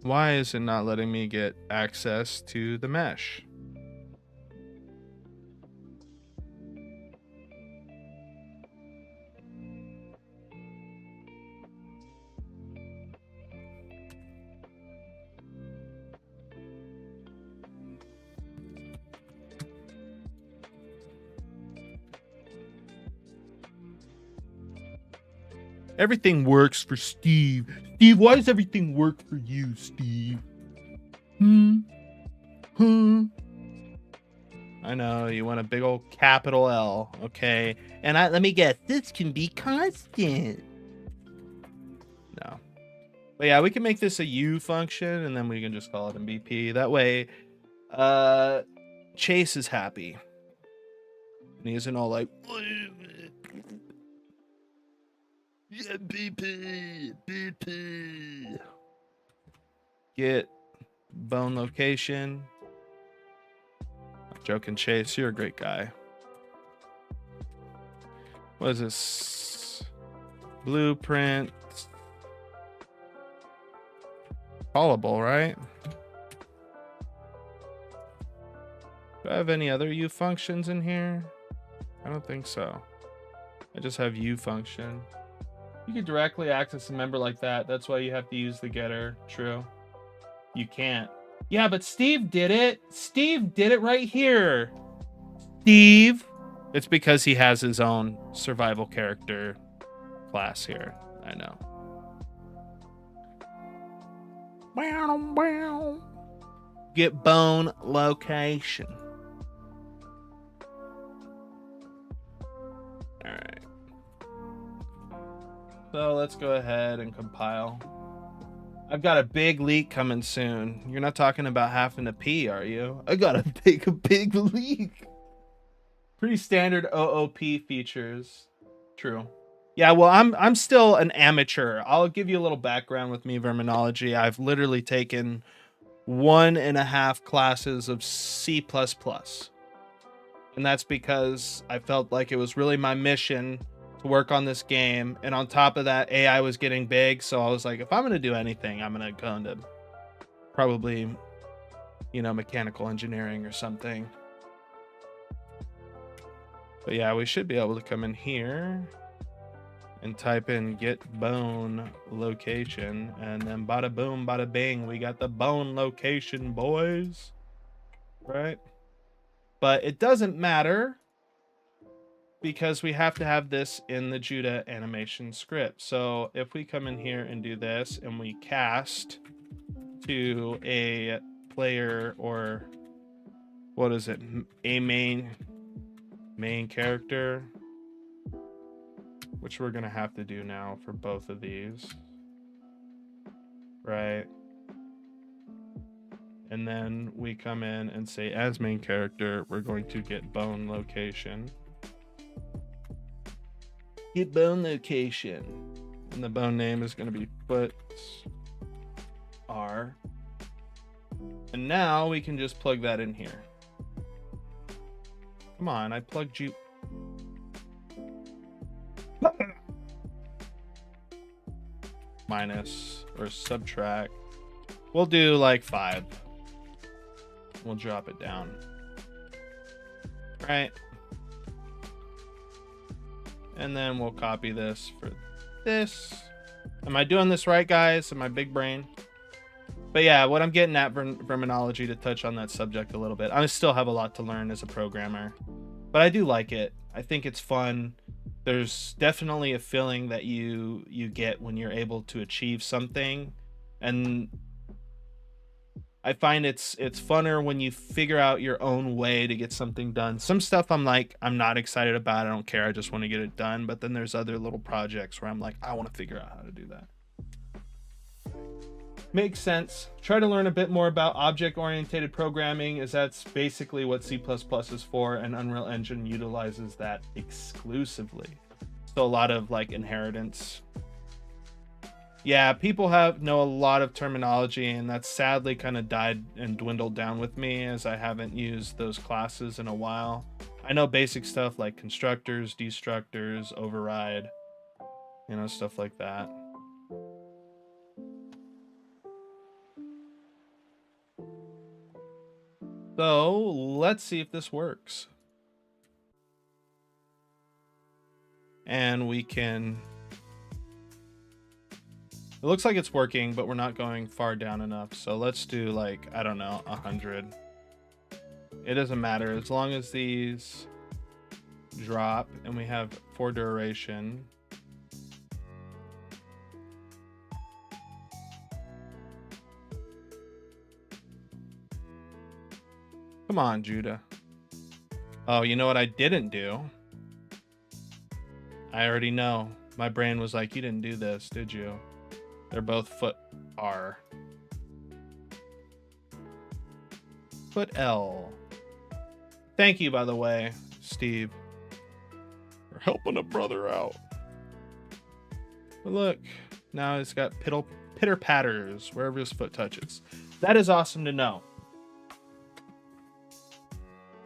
Why is it not letting me get access to the mesh? Everything works for Steve. Steve, why does everything work for you, Steve? I know, you want a big old capital L, okay? And let me guess, this can be constant. No. But yeah, we can make this a U function, and then we can just call it a BP. That way, Chase is happy. And he isn't all like... Yeah, BP. Get bone location. I'm joking, Chase. You're a great guy. What is this? Blueprint. Callable, right? Do I have any other U functions in here? I don't think so. I just have U function. You can directly access a member like that. That's why you have to use the getter. True. You can't. Yeah, but Steve did it. Steve did it right here. Steve. It's because he has his own survival character class here. I know. Get bone location. All right. So let's go ahead and compile. I've got a big leak coming soon. You're not talking about having to pee, are you? I got a big leak. Pretty standard OOP features. True. Yeah, well, I'm still an amateur. I'll give you a little background with me, Verminology. I've literally taken 1.5 classes of C++. And that's because I felt like it was really my mission to work on this game, and on top of that, AI was getting big, so I was like, if I'm gonna do anything, I'm gonna go into probably, you know, mechanical engineering or something. But yeah, we should be able to come in here and type in get bone location, and then bada boom, bada bing, we got the bone location, boys. Right? But it doesn't matter, because we have to have this in the Judah animation script. So if we come in here and do this and we cast to a player, or what is it? A main character, which we're going to have to do now for both of these. Right? And then we come in and say as main character, we're going to get bone location. Get bone location, and the bone name is going to be foot R. And now we can just plug that in here. Come on, I plugged you. Minus or subtract. We'll do like 5. We'll drop it down. Right. And then we'll copy this for this. Am I doing this right, guys? Am I big brain? But yeah, what I'm getting at, Verminology, to touch on that subject a little bit. I still have a lot to learn as a programmer, but I do like it. I think it's fun. There's definitely a feeling that you get when you're able to achieve something, and I find it's funner when you figure out your own way to get something done. Some stuff I'm like, I'm not excited about. I don't care. I just want to get it done. But then there's other little projects where I'm like, I want to figure out how to do that. Makes sense. Try to learn a bit more about object-oriented programming, as that's basically what C++ is for, and Unreal Engine utilizes that exclusively. So a lot of like inheritance Yeah, people know a lot of terminology, and that's sadly kind of died and dwindled down with me as I haven't used those classes in a while. I know basic stuff like constructors, destructors, override, you know, stuff like that. So let's see if this works. And we can... It looks like it's working, but we're not going far down enough. So let's do like, I don't know, 100. It doesn't matter as long as these drop and we have 4 duration. Come on, Judah. Oh, you know what I didn't do? I already know. My brain was like, you didn't do this, did you? They're both foot R. Foot L. Thank you, by the way, Steve, for helping a brother out. But look, now it's got pitter patters wherever his foot touches. That is awesome to know.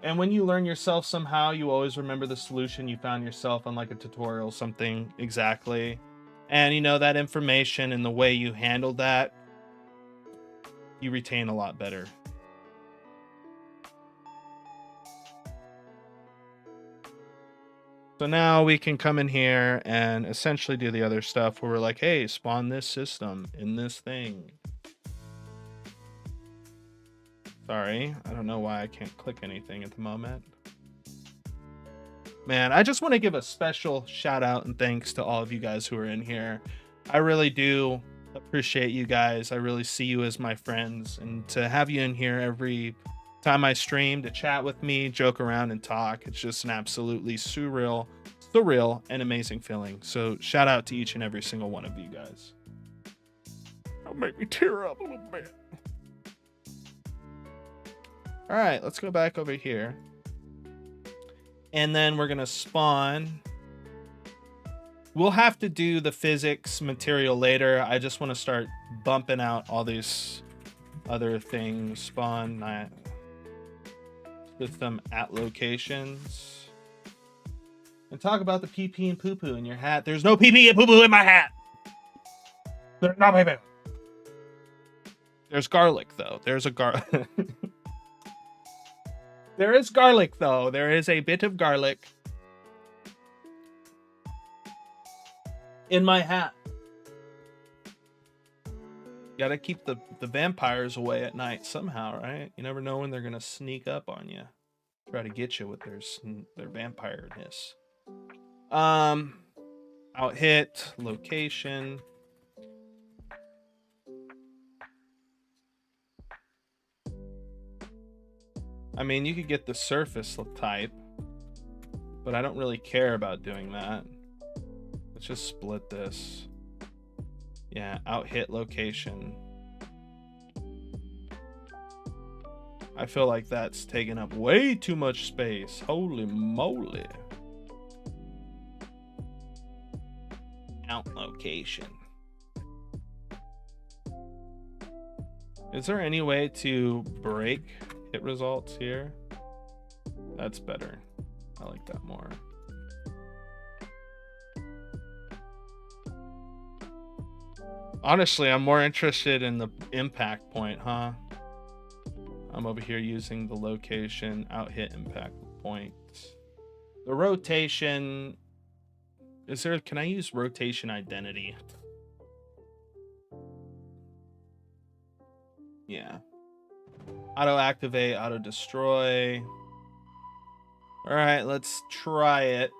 And when you learn yourself somehow, you always remember the solution you found yourself on like a tutorial, something exactly. And you know, that information and the way you handled that, you retain a lot better. So now we can come in here and essentially do the other stuff where we're like, hey, spawn this system in this thing. Sorry, I don't know why I can't click anything at the moment. Man, I just want to give a special shout out and thanks to all of you guys who are in here. I really do appreciate you guys. I really see you as my friends, and to have you in here every time I stream to chat with me, joke around and talk, it's just an absolutely surreal and amazing feeling. So shout out to each and every single one of you guys. That'll make me tear up a little bit. All right, let's go back over here. And then we're going to spawn. We'll have to do the physics material later. I just want to start bumping out all these other things. Spawn system at locations. And talk about the pee-pee and poo-poo in your hat. There's no pee-pee and poo-poo in my hat. There's no pee-pee. There's garlic, though. There's a garlic. There is garlic, though. There is a bit of garlic in my hat. Gotta keep the vampires away at night somehow, right? You never know when they're gonna sneak up on you, try to get you with their vampire-ness. Out hit location. I mean, you could get the surface type, but I don't really care about doing that. Let's just split this. Yeah, out hit location. I feel like that's taking up way too much space. Holy moly. Out location. Is there any way to break hit results here? That's better. I like that more. Honestly, I'm more interested in the impact point, huh? I'm over here using the location out hit impact point. The rotation, can I use rotation identity? Yeah. Auto activate, auto destroy. All right, let's try it.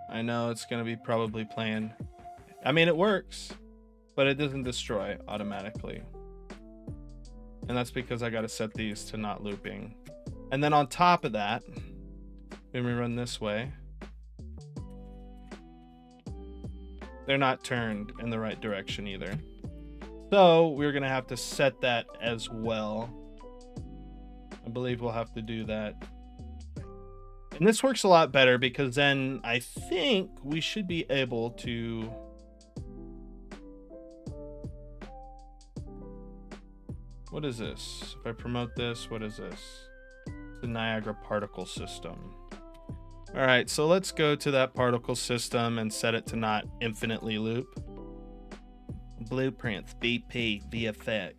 I know it's gonna be probably playing. I mean, it works, but it doesn't destroy automatically. And that's because I gotta set these to not looping. And then on top of that, when we run this way, they're not turned in the right direction either. So we're gonna have to set that as well. I believe we'll have to do that. And And this works a lot better because then I think we should be able to what is this? If I promote this, what is this? The Niagara particle system. All right, so let's go to that particle system and set it to not infinitely loop. Blueprints, BP, VFX.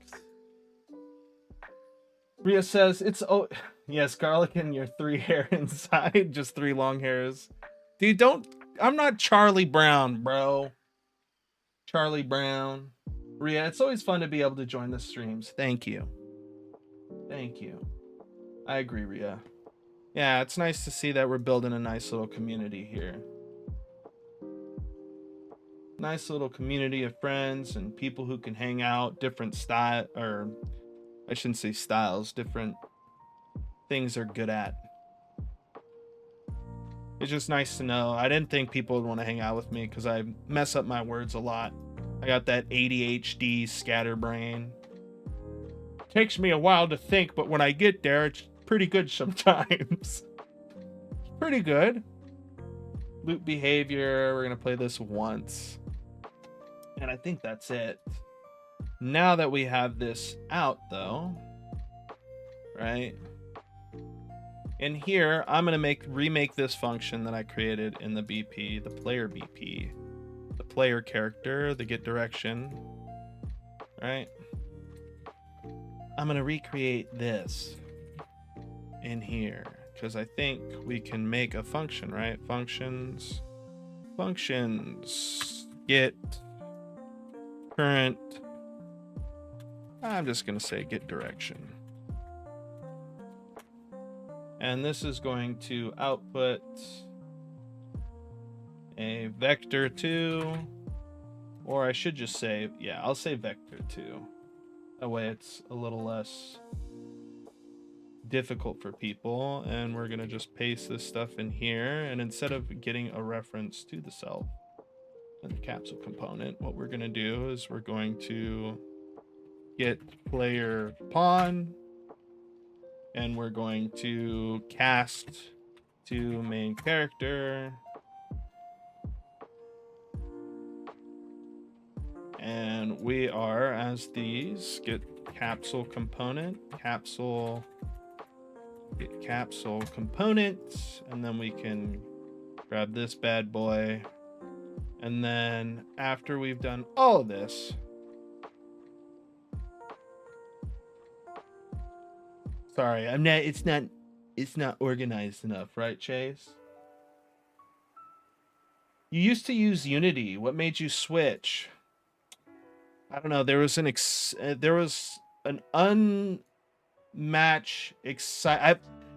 Ria says it's yes, garlic and your 3 hair inside, just 3 long hairs. Dude, I'm not Charlie Brown, bro. Charlie Brown. Ria, it's always fun to be able to join the streams. Thank you. Thank you. I agree, Ria. Yeah, it's nice to see that we're building a nice little community here. Nice little community of friends and people who can hang out, different style, or I shouldn't say styles, different things they're good at. It's just nice to know. I didn't think people would want to hang out with me because I mess up my words a lot. I got that ADHD scatterbrain. Takes me a while to think, but when I get there, it's pretty good sometimes. Pretty good. Loop behavior. We're going to play this once. And I think that's it. Now that we have this out, though, right? In here, I'm going to remake this function that I created in the BP, the player BP. The player character, the get direction, right? I'm going to recreate this in here because I think we can make a function, right? Functions, get current. I'm just going to say get direction. And this is going to output a vector2, or I should just say, yeah, I'll say vector2. That way it's a little less difficult for people. And we're going to just paste this stuff in here. And instead of getting a reference to the self and the capsule component, what we're going to do is we're going to get player pawn, and we're going to cast to main character. And we are, as these, get capsule component, get capsule component, and then we can grab this bad boy. And then after we've done all of this, sorry, it's not organized enough, right, Chase? You used to use Unity. What made you switch? I don't know. There was an unmatched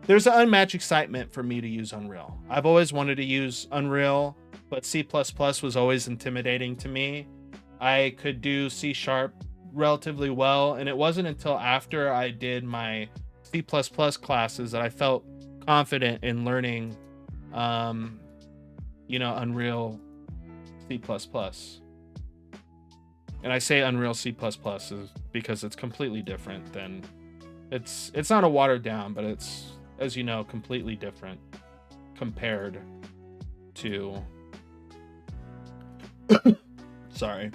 there's an unmatched excitement for me to use Unreal. I've always wanted to use Unreal, but C++ was always intimidating to me. I could do C# relatively well, and it wasn't until after I did my C++ classes that I felt confident in learning, Unreal C++. And I say Unreal C++ is because it's completely different than it's not a watered down, but it's, as you know, completely different compared to sorry.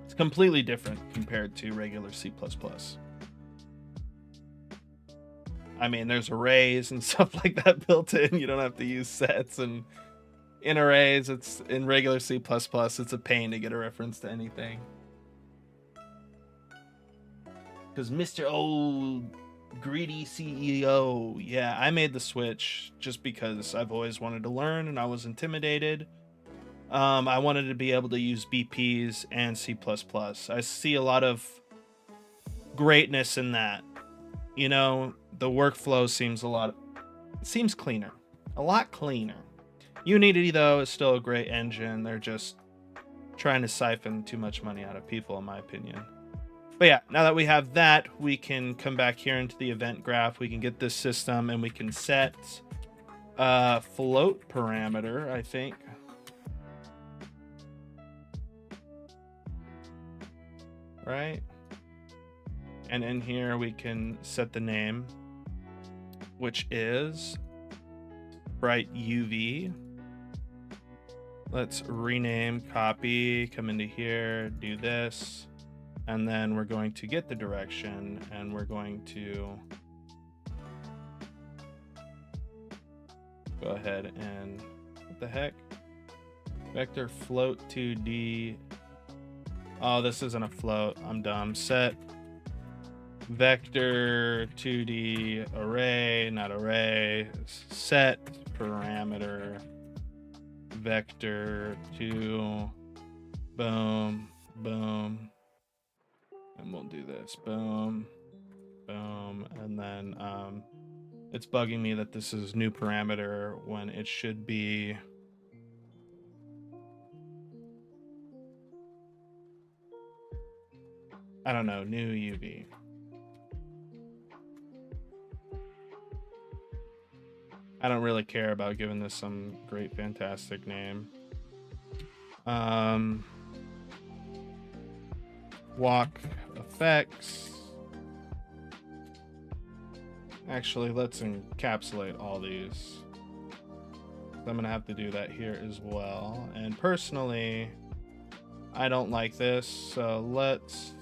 It's completely different compared to regular C++. I mean, there's arrays and stuff like that built in. You don't have to use sets, and in arrays, it's in regular C++, it's a pain to get a reference to anything. Because Mr. Old Greedy CEO, yeah, I made the switch just because I've always wanted to learn and I was intimidated. I wanted to be able to use BPs and C++. I see a lot of greatness in that. You know, the workflow seems cleaner, a lot cleaner. Unity, though, is still a great engine. They're just trying to siphon too much money out of people, in my opinion. But yeah, now that we have that, we can come back here into the event graph. We can get this system, and we can set a float parameter, I think. Right? And in here, we can set the name, which is sprite UV. Let's rename, copy, come into here, do this, and then we're going to get the direction, and we're going to go ahead and, what the heck? Vector float 2D. Oh, this isn't a float. I'm dumb. Set vector 2D array, not array. Set parameter vector 2. Boom, boom. And we'll do this. Boom, boom. And then it's bugging me that this is new parameter when it should be I don't know, new UV. I don't really care about giving this some great fantastic name. Walk effects. Actually, let's encapsulate all these. I'm gonna have to do that here as well. And personally, I don't like this, so let's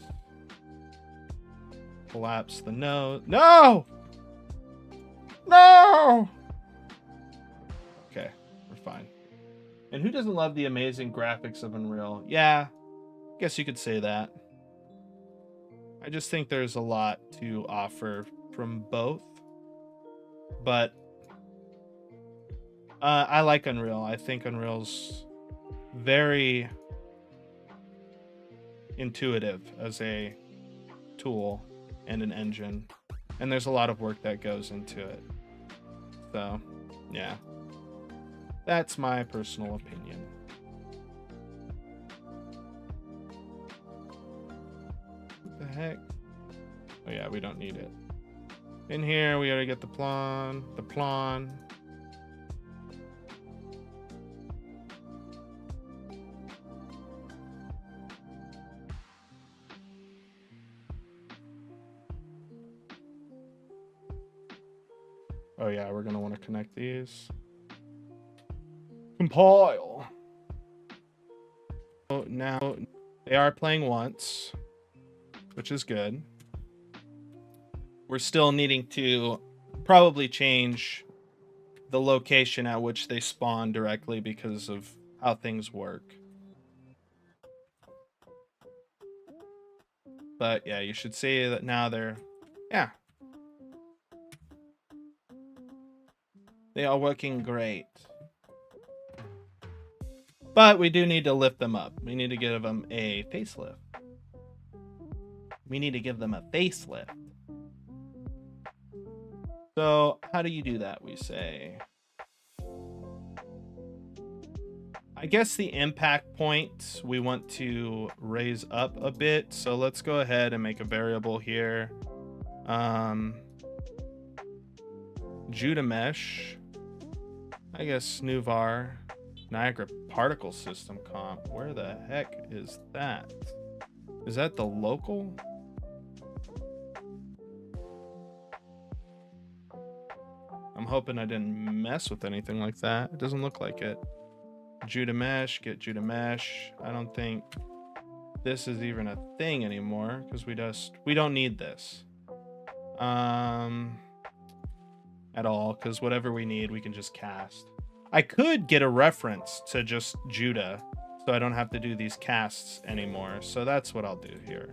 collapse the node. No! No! Okay, we're fine. And who doesn't love the amazing graphics of Unreal? Yeah, I guess you could say that. I just think there's a lot to offer from both. But I like Unreal. I think Unreal's very intuitive as a tool and an engine, and there's a lot of work that goes into it. So yeah, that's my personal opinion. What the heck? Oh yeah, we don't need it. In here we gotta get the plan. Oh yeah, we're gonna want to connect these. Compile. Oh, now they are playing once, which is good. We're still needing to probably change the location at which they spawn directly because of how things work. But yeah, you should see that now they're, yeah. They are working great. But we do need to lift them up. We need to give them a facelift. We need to give them a facelift. So how do you do that? We say, I guess the impact point we want to raise up a bit. So let's go ahead and make a variable here. Judah mesh. I guess new var. Niagara particle system comp. Where the heck is that? Is that the local? I'm hoping I didn't mess with anything like that. It doesn't look like it. Judah mesh, get Judah mesh. I don't think this is even a thing anymore because we don't need this at all, because whatever we need we can just cast. I could get a reference to just Judah so I don't have to do these casts anymore. So that's what I'll do here,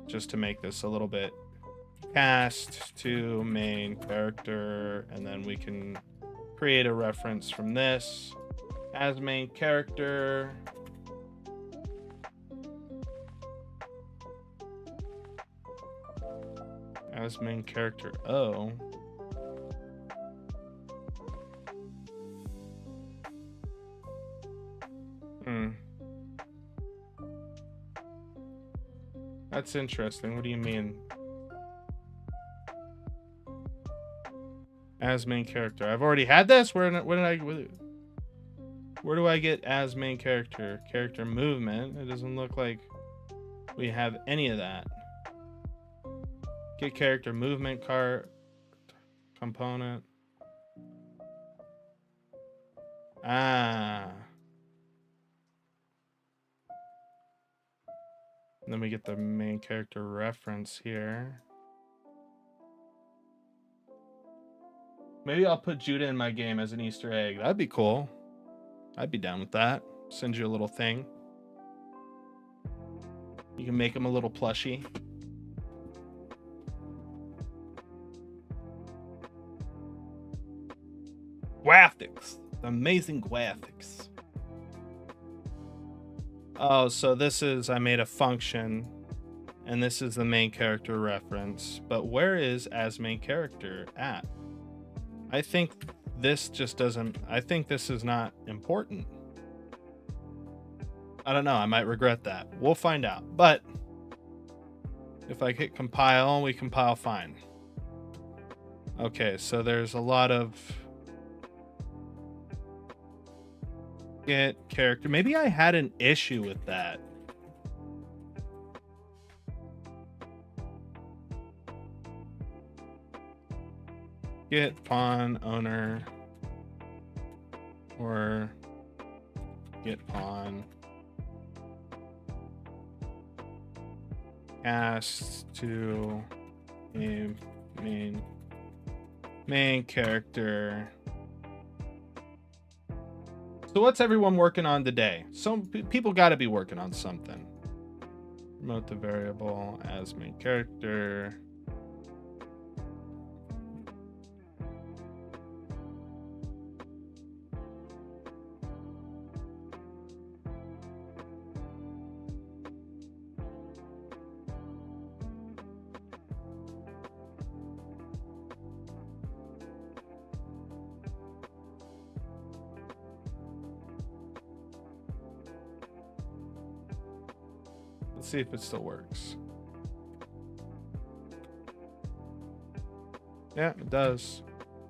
just to make this a little bit. Cast to main character, and then we can create a reference from this as main character. As main character O. That's interesting. What do you mean? As main character. I've already had this? Where do I get as main character? Character movement. It doesn't look like we have any of that. Get character movement card component. Ah. And then we get the main character reference here. Maybe I'll put Judah in my game as an Easter egg. That'd be cool. I'd be down with that. Send you a little thing. You can make him a little plushie. Graphics. Amazing graphics. Oh, so this is, I made a function, and this is the main character reference. But where is as main character at? I think this just doesn't, I think this is not important. I don't know, I might regret that. We'll find out. But if I hit compile, we compile fine. Okay, so there's a lot of get character. Maybe I had an issue with that. Get pawn owner or get pawn cast to a main character. So what's everyone working on today? Some people got to be working on something. Promote the variable as main character. Let's see if it still works. Yeah, it does.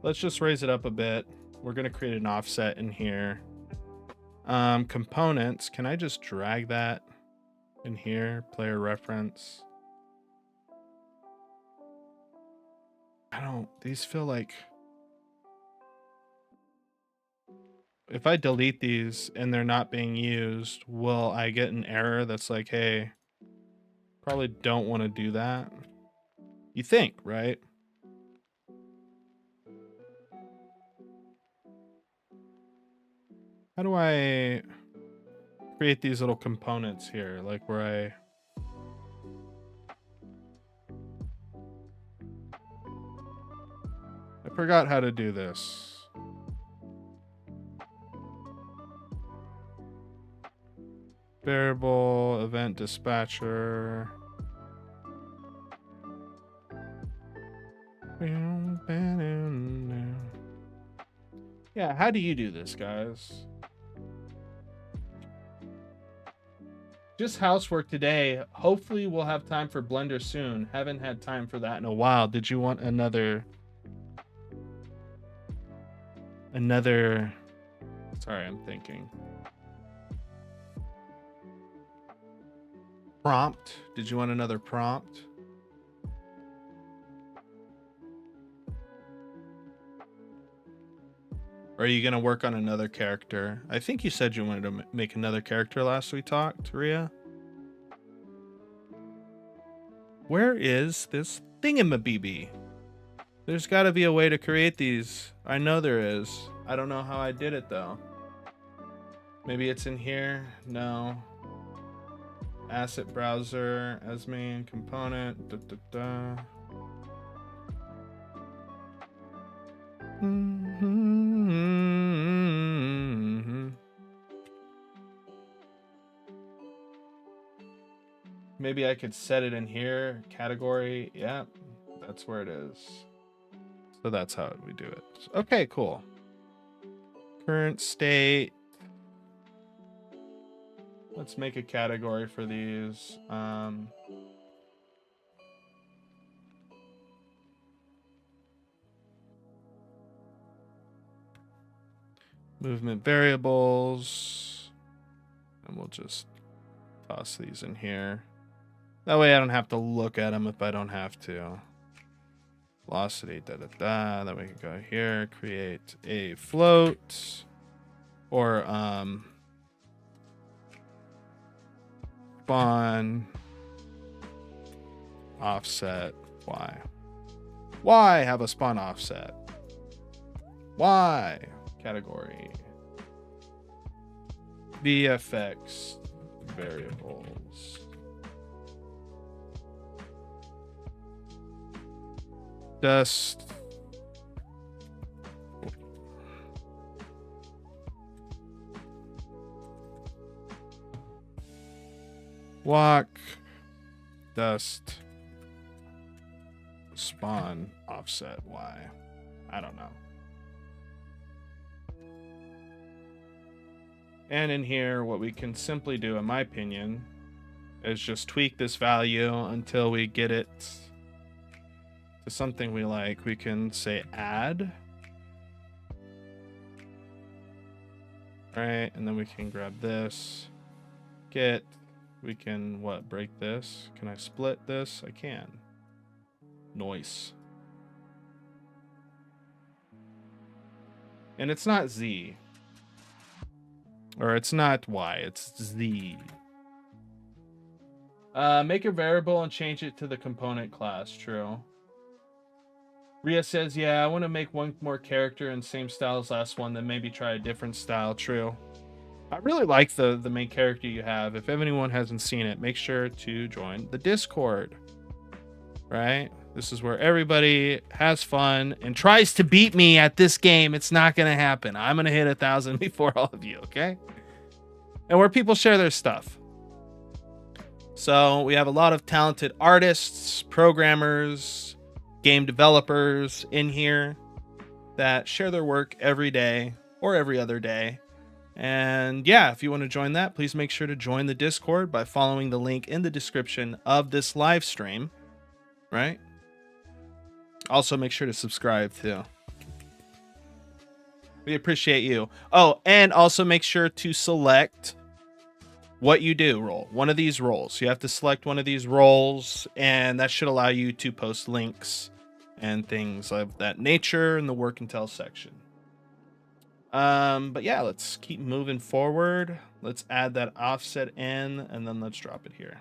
Let's just raise it up a bit. We're going to create an offset in here. Components. Can I just drag that in here? Player reference. I don't, these feel like, if I delete these and they're not being used, will I get an error that's like, hey, probably don't want to do that? You think, right? How do I create these little components here? Like where I forgot how to do this. Variable event dispatcher. Yeah, how do you do this, guys? Just housework today. Hopefully we'll have time for Blender soon. Haven't had time for that in a while. Did you want another... Sorry, I'm thinking. Prompt. Did you want another prompt? Or are you going to work on another character? I think you said you wanted to make another character last we talked, Rhea. Where is this thingamabebe? There's got to be a way to create these. I know there is. I don't know how I did it, though. Maybe it's in here? No. Asset browser as main component. Da, da, da. Maybe I could set it in here. Category. Yeah, that's where it is. So that's how we do it. Okay, cool. Current state. Let's make a category for these. Movement variables. And we'll just toss these in here. That way I don't have to look at them if I don't have to. Velocity, da da da. Then we can go here, create a float. or spawn offset y. Why have a spawn offset? Why? Category VFX variables. Dust walk dust spawn offset y. I don't know. And in here, what we can simply do, in my opinion, is just tweak this value until we get it to something we like. We can say add. Right, and then we can grab this. Get. We can, what, break this? Can I split this? I can. Noise. And it's not Z. Or it's not Y, it's Z. Make a variable and change it to the component class. True. Ria says, yeah, I want to make one more character in same style as last one, then maybe try a different style. True. I really like the main character you have. If anyone hasn't seen it, make sure to join the Discord. Right? This is where everybody has fun and tries to beat me at this game. It's not going to happen. I'm going to hit 1,000 before all of you, okay? And where people share their stuff. So we have a lot of talented artists, programmers, game developers in here that share their work every day or every other day. And yeah, if you want to join that, please make sure to join the Discord by following the link in the description of this live stream, right? Also, make sure to subscribe too. We appreciate you. Oh, and also make sure to select what you do role. One of these roles. You have to select one of these roles, and that should allow you to post links and things of that nature in the work and tell section. But yeah, let's keep moving forward. Let's add that offset in, and then let's drop it here.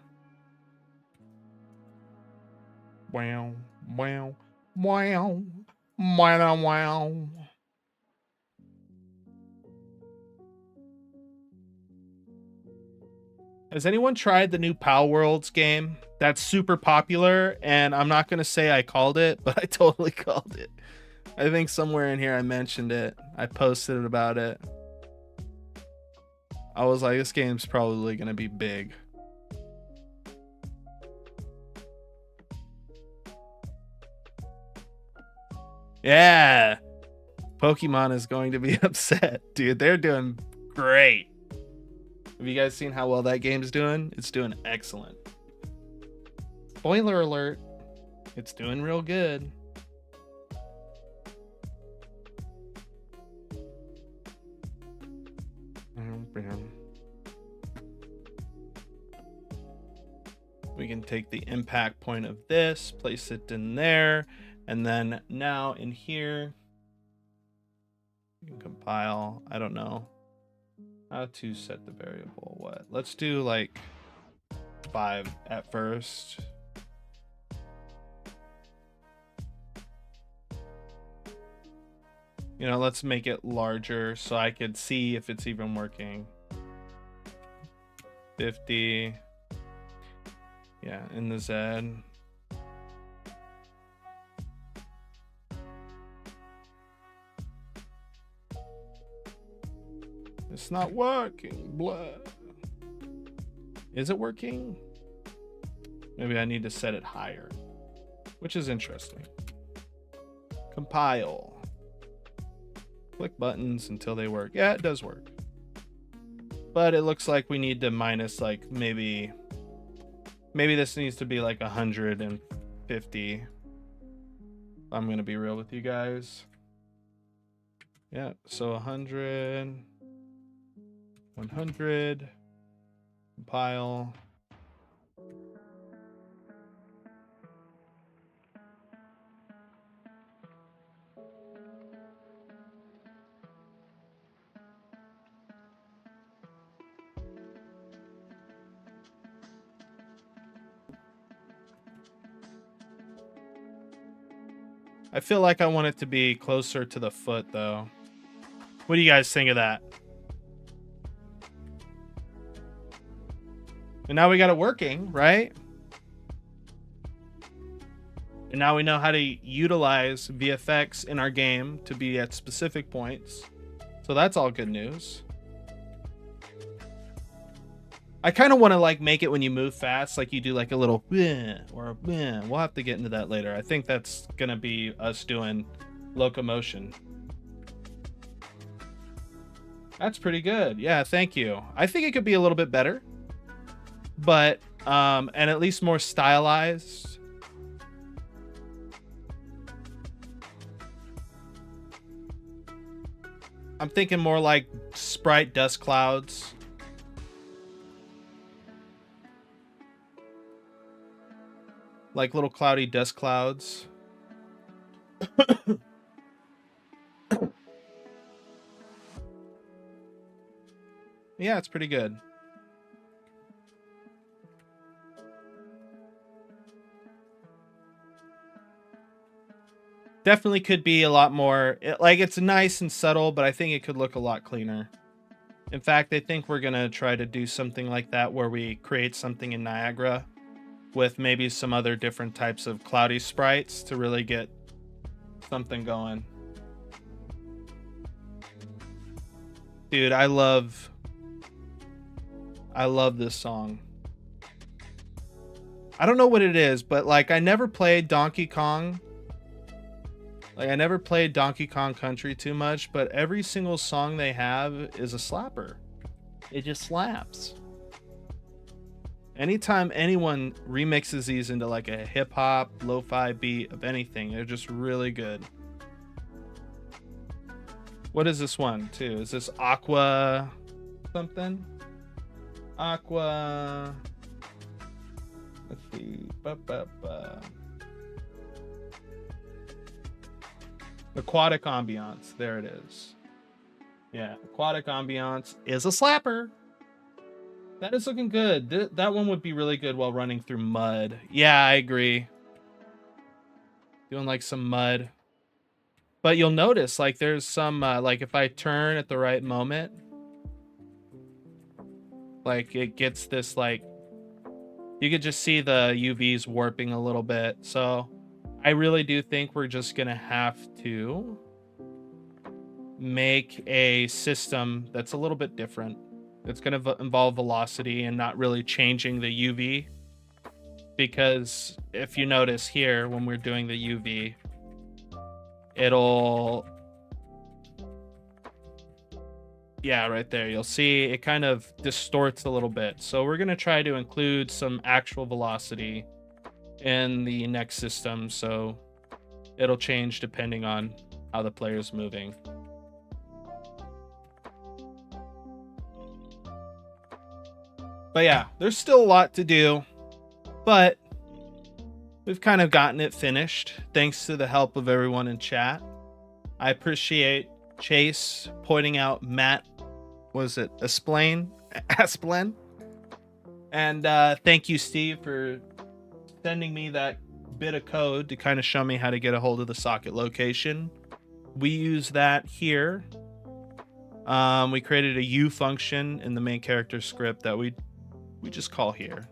Wow, wow, wow, wow, wow. Has anyone tried the new Pal Worlds game? That's super popular, and I'm not going to say I called it, but I totally called it. I think somewhere in here I mentioned it. I posted about it. I was like, this game's probably going to be big. Yeah. Pokemon is going to be upset. Dude, they're doing great. Have you guys seen how well that game's doing? It's doing excellent. Spoiler alert. It's doing real good. We can take the impact point of this, place it in there, and then now in here, you can compile. I don't know how to set the variable. What? Let's do like 5 at first. You know, let's make it larger so I could see if it's even working. 50. Yeah, in the Z. It's not working. Blah. Is it working? Maybe I need to set it higher, which is interesting. Compile. Click buttons until they work. Yeah, it does work. But it looks like we need to minus like maybe this needs to be like 150. I'm going to be real with you guys. Yeah, so 100, 100, compile. I feel like I want it to be closer to the foot, though. What do you guys think of that? And now we got it working, right? And now we know how to utilize VFX in our game to be at specific points. So that's all good news. I kind of want to like make it when you move fast, like you do like a little or a we'll have to get into that later. I think that's going to be us doing locomotion. That's pretty good. Yeah, thank you. I think it could be a little bit better, but and at least more stylized. I'm thinking more like sprite dust clouds. Like little cloudy dust clouds. Yeah, it's pretty good. Definitely could be a lot more, like it's nice and subtle, but I think it could look a lot cleaner. In fact, I think we're going to try to do something like that where we create something in Niagara with maybe some other different types of cloudy sprites to really get something going. Dude, I love this song. I don't know what it is, but like I never played Donkey Kong. Like I never played Donkey Kong Country too much, but every single song they have is a slapper. It just slaps. Anytime anyone remixes these into like a hip hop, lo-fi beat of anything, they're just really good. What is this one too? Is this Aqua something? Aqua. Let's see. Aquatic Ambiance. There it is. Yeah, Aquatic Ambiance is a slapper. That is looking good. That one would be really good while running through mud. Yeah, I agree. Doing like some mud. But you'll notice like there's some like if I turn at the right moment, like it gets this like you could just see the UVs warping a little bit. So I really do think we're just gonna have to make a system that's a little bit different. It's going to involve velocity and not really changing the UV, because if you notice here when we're doing the UV, it'll, yeah, right there, you'll see it kind of distorts a little bit. So we're going to try to include some actual velocity in the next system, so it'll change depending on how the player's moving. But yeah, there's still a lot to do, but we've kind of gotten it finished thanks to the help of everyone in chat. I appreciate Chase pointing out Matt, was it Asplane? And thank you, Steve, for sending me that bit of code to kind of show me how to get a hold of the socket location. We use that here. We created a U function in the main character script that we just call here.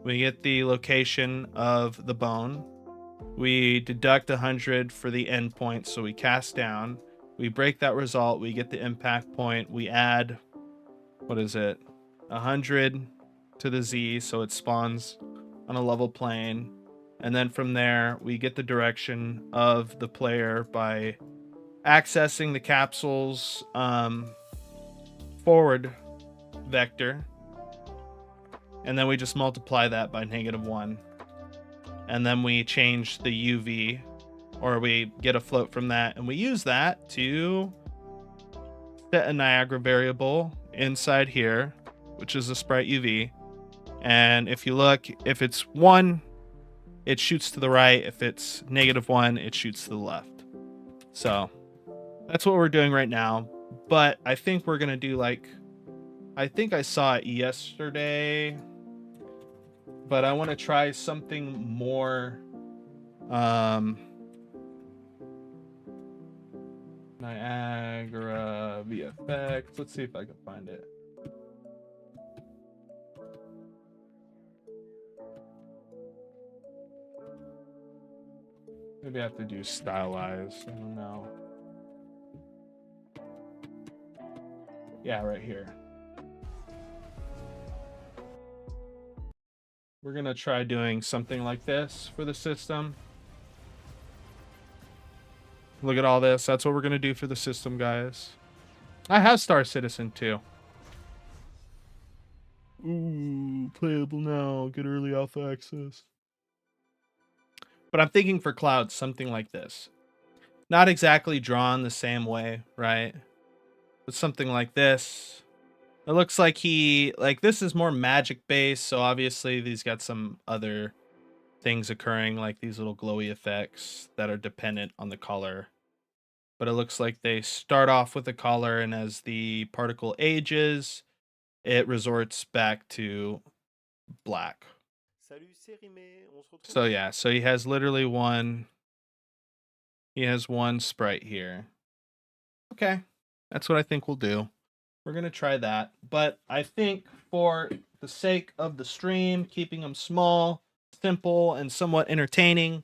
We get the location of the bone. We deduct 100 for the endpoint, so we cast down. We break that result. We get the impact point. We add, what is it? 100 to the Z, so it spawns on a level plane. And then from there, we get the direction of the player by accessing the capsule's forward vector. And then we just multiply that by -1. And then we change the UV, or we get a float from that, and we use that to set a Niagara variable inside here, which is a sprite UV. And if you look, if it's 1, it shoots to the right. If it's -1, it shoots to the left. So that's what we're doing right now. But I think we're going to do like, I think I saw it yesterday, but I want to try something more Niagara VFX. Let's see if I can find it. Maybe I have to do stylized. I don't know. Yeah, right here. We're gonna try doing something like this for the system. Look at all this. That's what we're gonna do for the system, guys. I have Star Citizen too. Ooh, playable now. Get early alpha access. But I'm thinking for clouds, something like this. Not exactly drawn the same way, right? But something like this. It looks like this is more magic based, so obviously these got some other things occurring, like these little glowy effects that are dependent on the color. But it looks like they start off with the color, and as the particle ages, it resorts back to black. So yeah, so he has literally one sprite here. Okay, that's what I think we'll do. We're gonna try that, but I think for the sake of the stream, keeping them small, simple, and somewhat entertaining,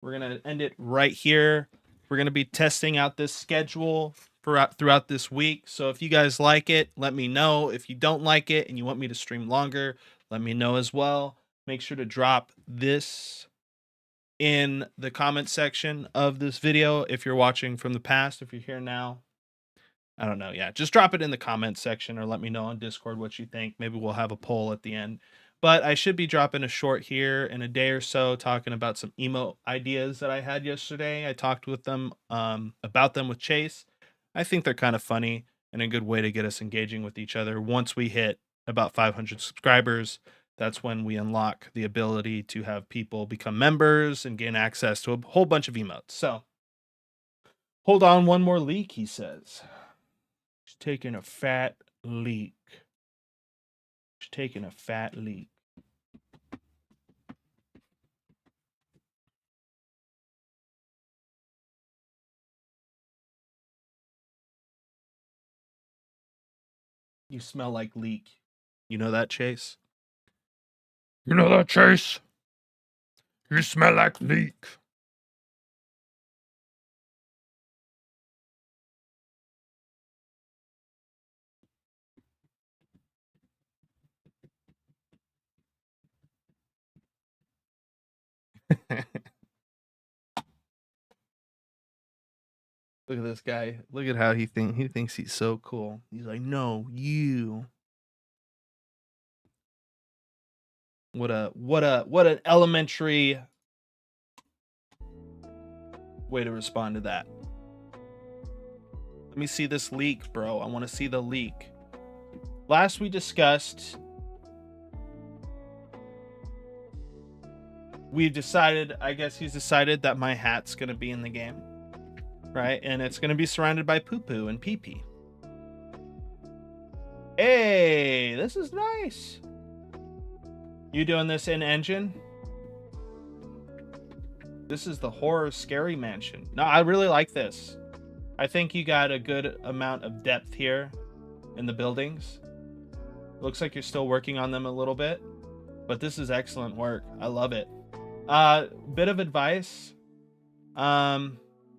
we're gonna end it right here. We're gonna be testing out this schedule throughout this week. So if you guys like it, let me know. If you don't like it and you want me to stream longer, let me know as well. Make sure to drop this in the comment section of this video if you're watching from the past. If you're here now, I don't know. Yeah, just drop it in the comment section or let me know on Discord what you think. Maybe we'll have a poll at the end. But I should be dropping a short here in a day or so talking about some emote ideas that I had yesterday. I talked with them about them with Chase. I think they're kind of funny and a good way to get us engaging with each other. Once we hit about 500 subscribers, that's when we unlock the ability to have people become members and gain access to a whole bunch of emotes. So hold on, one more leak, he says. He's taking a fat leak. He's taking a fat leak. You smell like leek. You know that, Chase? You know that, Chase? You smell like leek. Look at this guy. Look at how he thinks he's so cool. He's like, no, you. What an elementary way to respond to that. Let me see this leak, bro. I want to see the leak. Last we discussed, we've decided, I guess he's decided that my hat's going to be in the game. Right? And it's going to be surrounded by poo-poo and pee-pee. Hey, this is nice. You doing this in engine? This is the horror scary mansion. No, I really like this. I think you got a good amount of depth here in the buildings. Looks like you're still working on them a little bit, but this is excellent work. I love it. Bit of advice.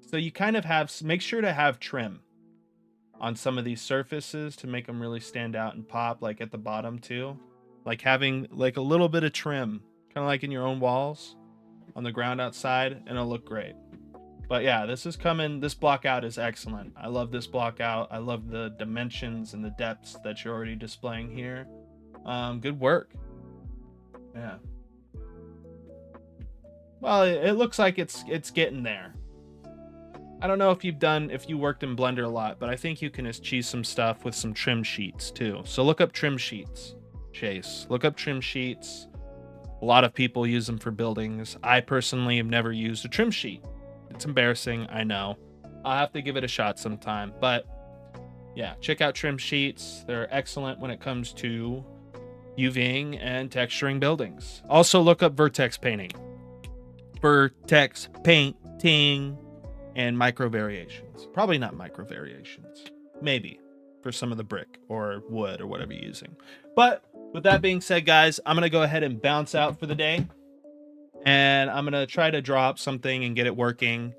So you kind of make sure to have trim on some of these surfaces to make them really stand out and pop, like at the bottom too. Like having like a little bit of trim, kind of like in your own walls on the ground outside, and it'll look great. But yeah, this block out is excellent. I love this block out. I love the dimensions and the depths that you're already displaying here. Good work. Yeah. Well, it looks like it's getting there. I don't know if you worked in Blender a lot, but I think you can achieve some stuff with some trim sheets too. So look up trim sheets, Chase. Look up trim sheets. A lot of people use them for buildings. I personally have never used a trim sheet. It's embarrassing, I know. I'll have to give it a shot sometime. But yeah, check out trim sheets. They're excellent when it comes to UVing and texturing buildings. Also look up vertex painting. Vertex painting. and micro variations. Probably not micro variations. Maybe for some of the brick or wood or whatever you're using. But with that being said, guys, I'm going to go ahead and bounce out for the day. And I'm going to try to draw up something and get it working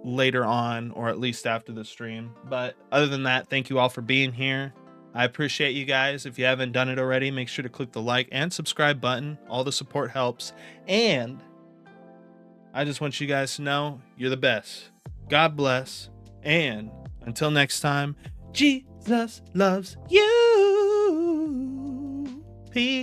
later on, or at least after the stream. But other than that, thank you all for being here. I appreciate you guys. If you haven't done it already, make sure to click the like and subscribe button. All the support helps. And I just want you guys to know you're the best. God bless. And until next time, Jesus loves you. Peace.